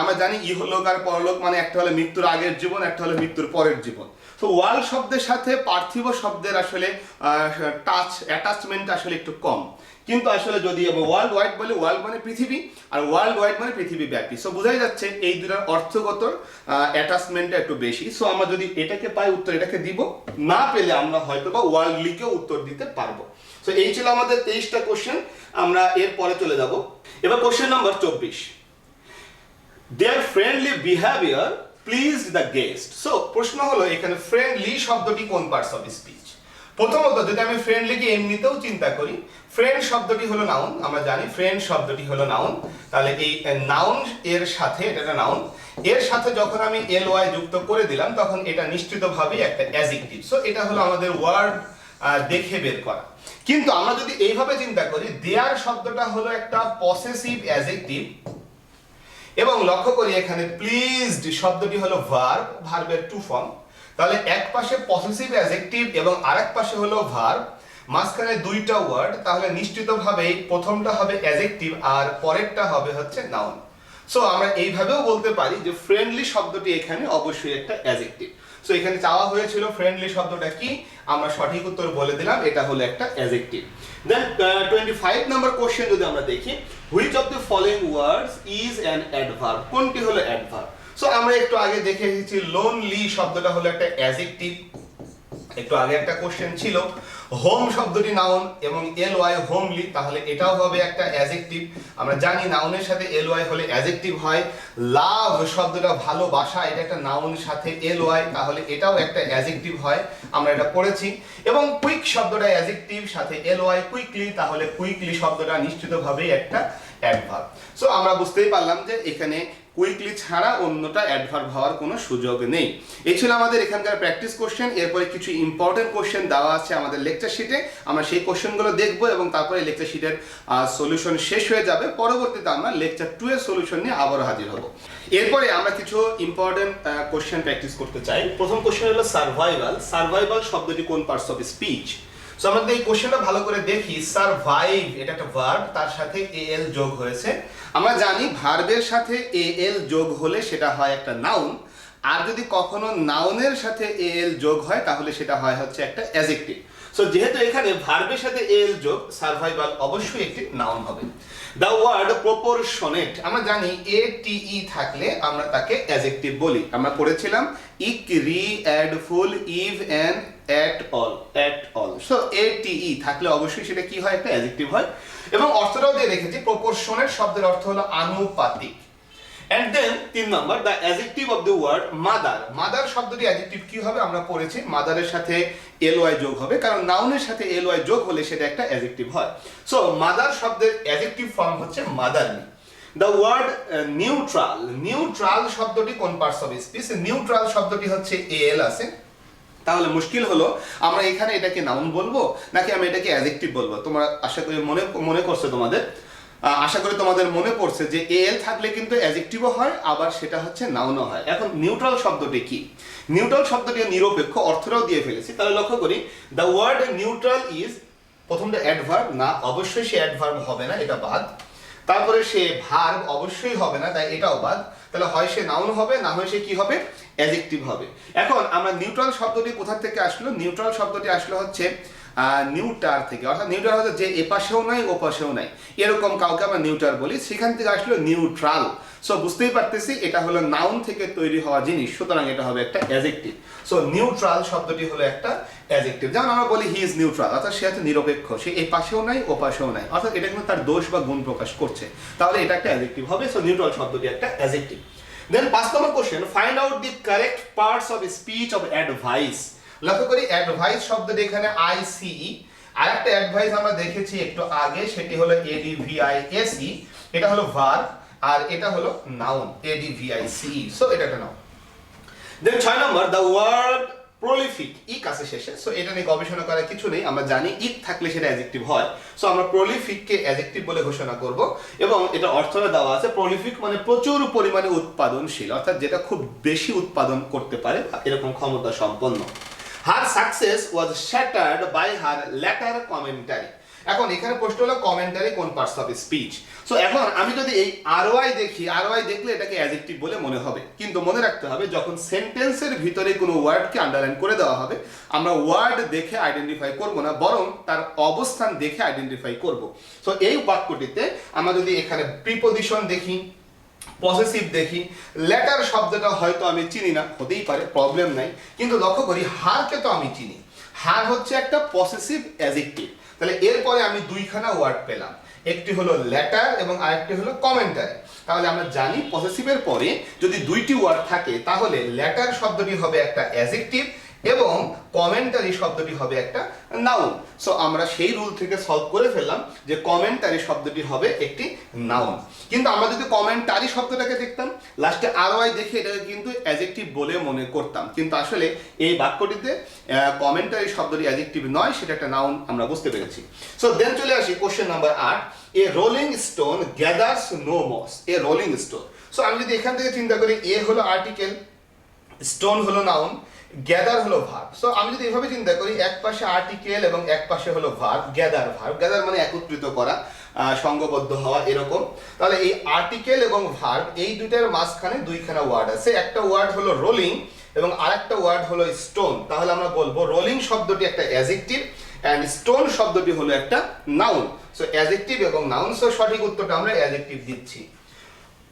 আমরা জানি ইহলোক আর পরলোক মানে একটা হলো মৃত্যুর আগের জীবন, একটা হলো মৃত্যুর পরের জীবন। তো ওয়ার্ল্ড শব্দের সাথে পার্থিব শব্দের আসলে অ্যাটাচমেন্ট আসলে একটু কম। কিন্তু আসলে যদি ওয়ার্ল্ড ওয়াইড বলে, ওয়ার্ল্ড মানে পৃথিবী, আর ওয়ার্ল্ড ওয়াইড মানে পৃথিবী ব্যাপী। সো বোঝাই যাচ্ছে এই দুটার অর্থগত অ্যাটাচমেন্টটা একটু বেশি। সো আমরা যদি এটাকে পাই, উত্তর এটাকে দিব, না পেলে আমরা হয়তো বা ওয়ার্ল্ডলিকেও উত্তর দিতে পারবো। সো এই ছিল আমাদের 23টা কোশ্চেন। আমরা এর পরে চলে যাব। এবার question number 24, their friendly behavior pleased the guest. So প্রশ্ন হলো এখানে ফ্রেন্ডলি শব্দটি কোন পার্টস অফ স্পিচ? প্রথমত যদি আমি ফ্রেন্ডলিকে এমনিতেও চিন্তা করি, ফ্রেন্ড শব্দটি হলো নাউন, আমরা জানি ফ্রেন্ড শব্দটি হলো নাউন। তাহলে এই নাউন এর সাথে, এটা একটা নাউন, এর সাথে যখন আমি এল ওয়াই যুক্ত করে দিলাম, তখন এটা নিশ্চিতভাবেই একটা অ্যাডজেক্টিভ। সো এটা হলো আমাদের ওয়ার্ড দেখে বের করা। কিন্তু আমরা যদি এইভাবে চিন্তা করি, দেয়ার শব্দটা হলো একটা পসেসিভ অ্যাডজেক্টিভ, এবং লক্ষ্য করি এখানে প্লিজড শব্দটি হলো ভার্ব, ভার্বের টু ফর্ম। তাহলে এক পাশে পসেসিভ অ্যাডজেক্টিভ এবং আরেক পাশে হলো ভার্ব, মাঝখানে দুইটা ওয়ার্ড, তাহলে নিশ্চিতভাবেই প্রথমটা হবে অ্যাডজেক্টিভ আর পরেরটা হবে হচ্ছে নাউন। সো আমরা এইভাবেও বলতে পারি যে ফ্রেন্ডলি শব্দটি এখানে অবশ্যই একটা অ্যাডজেক্টিভ। সো এখানে চাওয়া হয়েছিল ফ্রেন্ডলি শব্দটা কি, আমরা সঠিক উত্তর বলে দিলাম, এটা হলো একটা অ্যাডজেক্টিভ। দেন 25 নাম্বার কোশ্চেন যদি আমরা দেখি, which of the following words is an adverb? কোনটি হলো অ্যাডভার্ব? সো আমরা একটু আগে দেখে এসেছি লোনলি শব্দটা হলো একটা অ্যাডজেক্টিভ। একটু আগে একটা কোশ্চেন ছিল হোম শব্দটি নাউন এবং এল ওয়াই হোমলি, তাহলে এটাও হবে একটা অ্যাডজেক্টিভ। আমরা জানি নাউনের সাথে এল ওয়াই হলে অ্যাডজেক্টিভ হয়। লাভ শব্দটা ভালোবাসা, এটা একটা নাউন সাথে এল ওয়াই, তাহলে এটাও একটা অ্যাডজেক্টিভ হয়, আমরা এটা পড়েছি। এবং কুইক শব্দটা অ্যাডজেক্টিভ সাথে এল ওয়াই কুইকলি, তাহলে কুইকলি শব্দটা নিশ্চিতভাবেই একটা অ্যাডভার্ব। সো আমরা বুঝতেই পারলাম যে এখানে কুইকলি ছাড়া অন্যটা অ্যাডভার্ব হওয়ার কোনো সুযোগ নেই। এই ছিল আমাদের এখানকার প্র্যাকটিস কোশ্চেন। এরপরে কিছু ইম্পর্টেন্ট কোশ্চেন দেওয়া আছে আমাদের লেকচার শিটে, আমরা সেই কোশ্চেনগুলো দেখব এবং তারপরে লেকচার শিটের সলিউশন শেষ হয়ে যাবে। পরবর্তীতে আমরা লেকচার 2 এর সলিউশন নিয়ে আবারও হাজির হব। এরপরে আমরা কিছু ইম্পর্টেন্ট কোশ্চেন প্র্যাকটিস করতে চাই। প্রথম কোশ্চেন হলো সার্ভাইভাল। সার্ভাইভাল শব্দটি কোন পার্টস অফ স্পিচ? সো আমরা এই কোশ্চেনটা ভালো করে দেখি। সার্ভাইভ এটা একটা ভার্ব, তার সাথে এল যোগ হয়েছে। আমরা জানি ভার্বের সাথে এল যোগ হলে সেটা হয় একটা নাউন, আর যদি কখনো নাউনের সাথে এল যোগ হয় তাহলে সেটা হয় হচ্ছে একটা অ্যাডজেক্টিভ। সো যেহেতু এখানে ভার্বের সাথে এল যোগ, সার্ভাইভাল অবশ্যই একটি নাউন হবে। দ্য ওয়ার্ড প্রপোর্শনেট, আমরা জানি এ টি ই থাকলে আমরা তাকে অ্যাডজেক্টিভ বলি। আমরা পড়েছিলাম ic ry ad ful ive and at all. So A T E থাকলে অবশ্যই সেটা কি হয়, একটা অ্যাডজেক্টিভ হয়। এবং অর্থটাও দিয়ে রেখেছি, প্রপোর্শনেট শব্দের অর্থ হলো আনুপাতিক। And then 3 number, the adjective of the word mother. mother শব্দটি অ্যাডজেক্টিভ কি হবে, আমরা পড়েছি মাদারের সাথে এল ওয়াই যোগ হবে, কারণ নাউনের সাথে এল ওয়াই যোগ হলে সেটা একটা অ্যাডজেক্টিভ হয়। সো মাদার শব্দের অ্যাডজেক্টিভ ফর্ম হচ্ছে motherly. The word neutral. Neutral শব্দটি কোন পার্টস অফ স্পিচ? নিউট্রাল শব্দটি হচ্ছে এল আছে, তাহলে মুশকিল হলো আমরা এখানে এটাকে নাউন বলবো নাকি আমি এটাকে অ্যাডজেক্টিভ বলবো। তোমরা আশা করি মনে করছো তোমাদের। আশা করি তোমাদের মনে পড়ছে যে এল থাকলে কিন্তু অ্যাডজেক্টিভও হয়, আবার সেটা হচ্ছে নাউনও হয়। এখন নিউট্রাল শব্দটি কি? নিউট্রাল শব্দটি নিরপেক্ষ, অর্থটাও দিয়ে ফেলেছি। তাহলে লক্ষ্য করি, দ্য ওয়ার্ড নিউট্রাল ইজ, প্রথমটা অ্যাডভার্ব না, অবশ্যই সে অ্যাডভার্ব হবে না, এটা বাদ। তারপরে সে ভার্ব অবশ্যই হবে না, তাই এটাও বাদ। তাহলে হয় সে নাউন হবে, না হয় সে কি হবে? অ্যাডজেক্টিভ হবে। এখন আমরা নিউট্রাল শব্দটি কোথা থেকে আসলো? নিউট্রাল শব্দটি আসলো হচ্ছে নিউটার থেকে, অর্থাৎ নিউটার হচ্ছে যে এপাশেও নাই ওপাশেও নাই, এরকম কাউকে আমরা নিউটার বলি, সেখান থেকে আসলো নিউট্রাল। সো বুঝতেই পারতেছি এটা হলো নাউন থেকে তৈরি হওয়া জিনিস, সুতরাং এটা হবে একটা অ্যাডজেক্টিভ। সো নিউট্রাল শব্দটি হলো একটা অ্যাডজেক্টিভ। যেমন আমরা বলি হি ইজ নিউট্রাল, অর্থাৎ সে হচ্ছে নিরপেক্ষ, সে এই পাশেও নাই ও পাশেও নাই, অর্থাৎ এটা কিন্তু তার দোষ বা গুণ প্রকাশ করছে, তাহলে এটা একটা অ্যাডজেক্টিভ হবে। সো নিউট্রাল শব্দটি একটা adjective. Then 5 number question, find out the correct parts of speech of advice. লক্ষ্য করি অ্যাডভাইস শব্দটি এখানে আইসিই, আর একটা অ্যাডভাইস আমরা দেখেছি একটু আগে, সেটি হলো এডিভিআইএসই, এটা হলো ভার্ব, আর এটা হলো নাউন এডিভিআইসিই। সো এটা একটা noun. Then 6 number, the word prolific, ic আছে শেষে, সো এটা নিয়ে গবেষণা করার কিছু নেই, আমরা জানি ইক থাকলে সেটা অ্যাডজেক্টিভ হয়। সো আমরা প্রলিফিককে অ্যাডজেক্টিভ বলে ঘোষণা করব, এবং এটা অর্থটা দেওয়া আছে, প্রলিফিক মানে প্রচুর পরিমাণে উৎপাদনশীল, অর্থাৎ যেটা খুব বেশি উৎপাদন করতে পারে এরকম ক্ষমতা সম্পন্ন। Her success was shattered by her latter commentary. এখন এখানে প্রশ্ন হলো কমেন্টারি কোন পার্টস অফ স্পিচ। সো এখন আমি যদি এই আরওয়াই দেখি, আরওয়াই দেখলে এটাকে অ্যাডজেক্টিভ বলে মনে হবে, কিন্তু মনে রাখতে হবে যখন সেন্টেন্সের ভিতরে কোনো ওয়ার্ডকে আন্ডারলাইন করে দেওয়া হবে, আমরা ওয়ার্ড দেখে আইডেন্টিফাই করব না, বরং তার অবস্থান দেখে আইডেন্টিফাই করব। সো এই বাক্যটিতে আমরা যদি এখানে প্রিপোজিশন দেখি, পসেসিভ দেখি, লেটার শব্দটা হয়তো আমি চিনি না, হতেই পারে, প্রবলেম নাই, কিন্তু লক্ষ্য করি হারকে তো আমি চিনি, হার হচ্ছে একটা পসেসিভ অ্যাডজেক্টিভ। তাহলে এরপরে আমি দুইখানা ওয়ার্ড পেলাম, একটি হলো লেটার এবং আরেকটি হলো কমেন্টারি। তাহলে আমরা জানি পসেসিভের পরে যদি দুইটি ওয়ার্ড থাকে, তাহলে লেটার শব্দটি হবে একটা অ্যাডজেক্টিভ এবং কমেন্টারি শব্দটি হবে একটা নাউন। সো আমরা সেই রুল থেকে সলভ করে ফেললাম যে কমেন্টারি শব্দটি হবে একটি নাউন। কিন্তু আমরা যদি কমেন্টারি শব্দটাকে দেখতাম, লাস্টে আরওয়াই দেখে এটাকে কিন্তু অ্যাডজেক্টিভ বলে মনে করতাম, কিন্তু আসলে এই বাক্যটিতে কমেন্টারি শব্দটি অ্যাডজেক্টিভ নয়, সেটা একটা নাউন, আমরা বুঝতে পেরেছি। সো দেন চলে আসি question number 8, a rolling stone gathers no moss. A rolling stone, so আমি যদি এখান থেকে চিন্তা করি, এ হলো আর্টিকেল, স্টোন হলো নাউন, গ্যাদার হলো ভার্ব। সো আমি যদি এভাবে চিন্তা করি, এক পাশে আর্টিকেল এবং এক পাশে হলো ভার্ব, গ্যাদার ভার্ব, গ্যাদার মানে একত্রিত করা, সংঘবদ্ধ হওয়া, এরকম। তাহলে এই আর্টিকেল এবং ভার্ব এই দুইটার মাঝখানে দুইখানা ওয়ার্ড আছে, একটা ওয়ার্ড হলো রোলিং এবং আরেকটা ওয়ার্ড হলো স্টোন। তাহলে আমরা বলবো রোলিং শব্দটি একটা অ্যাডজেক্টিভ এন্ড স্টোন শব্দটি হলো একটা নাউন। সো অ্যাডজেক্টিভ এবং নাউন। সো সঠিক উত্তরটা আমরা অ্যাডজেক্টিভ দিচ্ছি।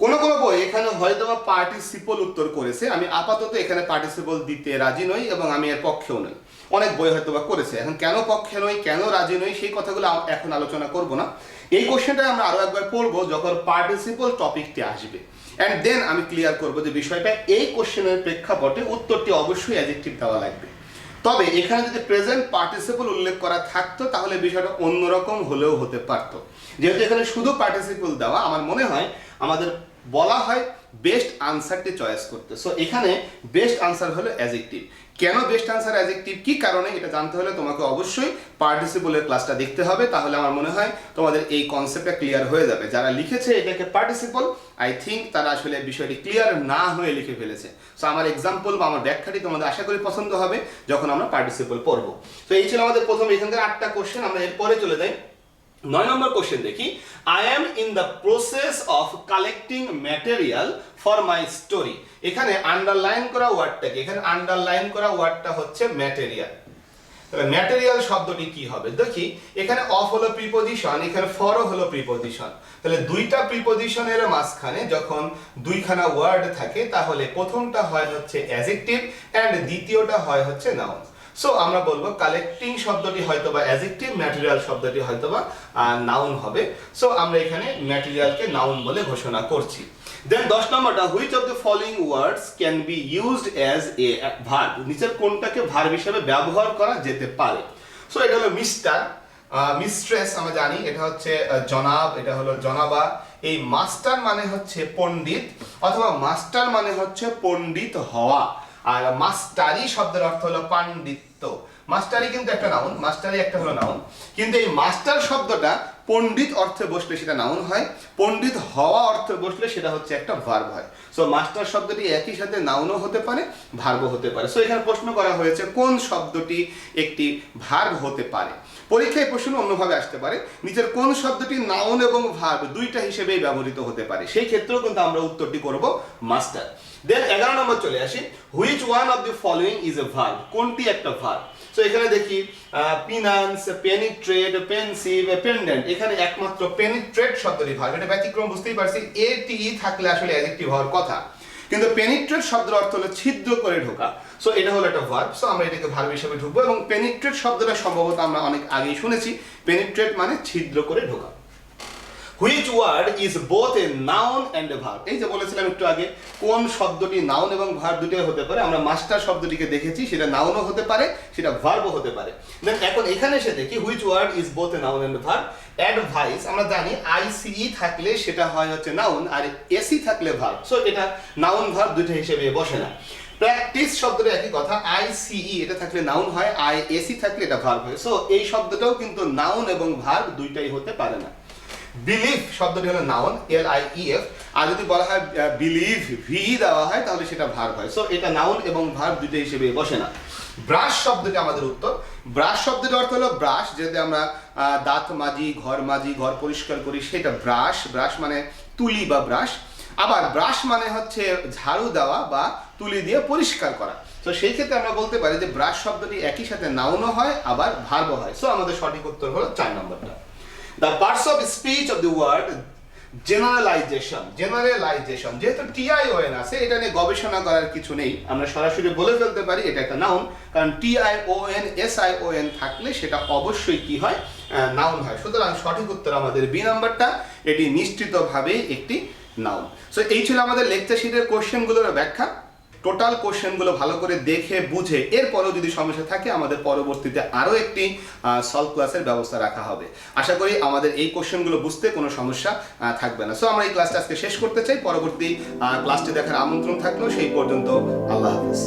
কোনো বই এখানে হয়তো বা পার্টিসিপল উত্তর করেছে, আমি আপাতত এখানে পার্টিসিপল দিতে রাজি নই এবং আমি এর পক্ষেও নই। অনেক বই হয়তো বা করেছে, এখন কেন পক্ষে নই, কেন রাজি নই, সেই কথাগুলো এখন আলোচনা করব না। এই কোশ্চেনটা আমরা আরো একবার পড়বো যখন পার্টিসিপল টপিকটি আসবে, অ্যান্ড দেন আমি ক্লিয়ার করবো যে বিষয়টা এই কোশ্চেনের প্রেক্ষাপটে উত্তরটি অবশ্যই অ্যাডজেক্টিভ দেওয়া লাগবে। তবে এখানে যদি প্রেজেন্ট পার্টিসিপল উল্লেখ করা থাকতো, তাহলে বিষয়টা অন্যরকম হলেও হতে পারতো। যেহেতু এখানে শুধু পার্টিসিপল দেওয়া, আমার মনে হয় আমাদের বলা হয় বেস্ট আনসারটি চয়েস করতে। সো এখানে বেস্ট আনসার হলো অ্যাডজেক্টিভ। কেন বেস্ট আনসার অ্যাডজেক্টিভ, কি কারণে, এটা জানতে হলে তোমাকে অবশ্যই পার্টিসিপলের ক্লাসটা দেখতে হবে, তাহলে আমার মনে হয় তোমাদের এই কনসেপ্টটা ক্লিয়ার হয়ে যাবে। যারা লিখেছে এটাকে পার্টিসিপল, আই থিঙ্ক তারা আসলে বিষয়টি ক্লিয়ার না হয়ে লিখে ফেলেছে। সো আমার এক্সাম্পল বা আমার ব্যাখ্যাটি তোমাদের আশা করি পছন্দ হবে যখন আমরা পার্টিসিপল পড়বো। তো এই ছিল আমাদের প্রথম এখানকার 8টা কোশ্চেন। আমরা এরপরে চলে যাই 9 নম্বর কোশ্চেন দেখি। I am in the process of collecting material for my story. এখানে আন্ডারলাইন করা ওয়ার্ডটা কি? এখানে আন্ডারলাইন করা ওয়ার্ডটা হচ্ছে ম্যাটেরিয়াল। তাহলে ম্যাটেরিয়াল শব্দটি কি হবে দেখি। এখানে অফ হলো প্রিপোজিশন, এখানে ফরও হলো প্রিপোজিশন। তাহলে দুইটা প্রিপোজিশনের মাঝখানে যখন দুইখানা ওয়ার্ড থাকে, তাহলে প্রথমটা হয় হচ্ছে অ্যাডজেক্টিভ এন্ড দ্বিতীয়টা হয় হচ্ছে নাউন। সো আমরা বলবো কালেক্টিং শব্দটি হয়তোবা অ্যাডজেক্টিভ, ম্যাটেরিয়াল শব্দটি হয়তোবা নাউন হবে। সো আমরা এখানে ম্যাটেরিয়ালকে নাউন বলে ঘোষণা করছি। দেন 10 নম্বরটা, which of the following words can be used as a verb. নিচের কোনটাকে ভার্ব হিসেবে ব্যবহার করা যেতে পারে? সো এটা হলো মিস্টার, মিস্ট্রেস আমরা জানি, এটা হচ্ছে জনাব, এটা হলো জনাবা। এই মাস্টার মানে হচ্ছে পণ্ডিত, অথবা মাস্টার মানে হচ্ছে পণ্ডিত হওয়া। আর মাস্টারি শব্দের অর্থ হলো পাণ্ডিত্য। মাস্টারি কিন্তু একটা নাউন, মাস্টারি একটা হলো নাউন, কিন্তু এই মাস্টার শব্দটা পণ্ডিত অর্থে বসলে সেটা নাউন হয়, পণ্ডিত হওয়া অর্থে বসলে সেটা হচ্ছে একটা ভার্ব হয়। সো মাস্টার শব্দটি একই সাথে নাউনও হতে পারে, ভার্বও হতে পারে। সো এখানে প্রশ্ন করা হয়েছে কোন শব্দটি একটি ভার্ব হতে পারে। পরীক্ষায় প্রশ্ন অন্যভাবে আসতে পারে, নিচের কোন শব্দটি নাউন এবং ভার্ব দুইটা হিসেবেই ব্যবহৃত হতে পারে, সেই ক্ষেত্রেও কিন্তু আমরা উত্তরটি করব মাস্টার। দেন 11 নম্বর চলে আসি, which one of the following is a verb, কোনটি একটা ভার্ব। সো এখানে দেখি পিনান্স, পেনিট্রেট, পেনসিভ, পেন্ডেন্ট, এখানে একমাত্র পেনিট্রেট শব্দটি ভার্ব। এটা ব্যতিক্রম, বুঝতেই পারছি, এটি থাকলে আসলে অ্যাডজেক্টিভ হওয়ার কথা, কিন্তু পেনিট্রেট শব্দের অর্থ হলো ছিদ্র করে ঢোকা। সো এটা হলো একটা ভার্ব। সো আমরা এটাকে ভার্ব হিসেবে ঢুকবো, এবং পেনিট্রেট শব্দটা সম্ভবত আমরা অনেক আগেই শুনেছি, পেনিট্রেট মানে ছিদ্র করে ঢোকা। Which word is both a noun and a verb, এই যে বলেছিলাম একটু আগে কোন শব্দটি নাউন এবং ভার্ব দুটোই হতে পারে, আমরা মাস্টার শব্দটিকে দেখেছি, সেটা নাউনও হতে পারে, সেটা ভার্বও হতে পারে। দেন এখন এখানে এসে দেখি which word is both a noun and verb. Advice, আমরা জানি আইসিই থাকলে সেটা হয় হচ্ছে নাউন, আর এসি থাকলে ভার্ব। সো এটা নাউন ভার্ব দুটো হিসেবে বসে না। প্র্যাকটিস শব্দটা একই কথা, আইসিই এটা থাকলে নাউন হয়, আই এসি থাকলে এটা ভার্ব হয়। সো এই শব্দটাও কিন্তু নাউন এবং ভার্ব দুইটাই হতে পারে না। বিলিভ শব্দটি হলো নাউন, LIEF, আর যদি বলা হয় বিলিভ, ভি দেওয়া হয় তাহলে সেটা ভার্ব হয়। সো এটা নাউন এবং ভার্ব দুটো হিসেবে বসে না। ব্রাশ শব্দটি আমাদের উত্তর। ব্রাশ শব্দটির অর্থ হলো ব্রাশ, যেটা আমরা দাঁত মাজি, ঘর পরিষ্কার করি, সেটা ব্রাশ। ব্রাশ মানে তুলি বা ব্রাশ। আবার ব্রাশ মানে হচ্ছে ঝাড়ু দেওয়া বা তুলি দিয়ে পরিষ্কার করা। তো সেই ক্ষেত্রে আমরা বলতে পারি যে ব্রাশ শব্দটি একই সাথে নাউনও হয় আবার ভার্বও হয়। সো আমাদের সঠিক উত্তর হলো 4 নম্বরটা। The parts of speech of the word generalization, যেহেতু TION আছে, এটা নিয়ে গবেষণা করার কিছু নেই, আমরা সরাসরি বলে ফেলতে পারি এটা একটা নাউন, কারণ TION SION থাকলে সেটা অবশ্যই কি হয়, নাউন হয়। সুতরাং সঠিক উত্তর আমাদের বি নাম্বারটা, এটি নিশ্চিতভাবেই একটি নাউন। সো এই ছিল আমাদের লেকচার শিটের কোশ্চেনগুলোর ব্যাখ্যা। টোটাল কোশ্চেনগুলো ভালো করে দেখে বুঝে এরপরেও যদি সমস্যা থাকে আমাদের পরবর্তীতে আরও একটি সলভ ক্লাসের ব্যবস্থা রাখা হবে। আশা করি আমাদের এই কোশ্চেনগুলো বুঝতে কোনো সমস্যা থাকবে না। সো আমরা এই ক্লাসটা আজকে শেষ করতে চাই, পরবর্তী ক্লাসটি দেখার আমন্ত্রণ থাকলো। সেই পর্যন্ত আল্লাহ হাফেজ।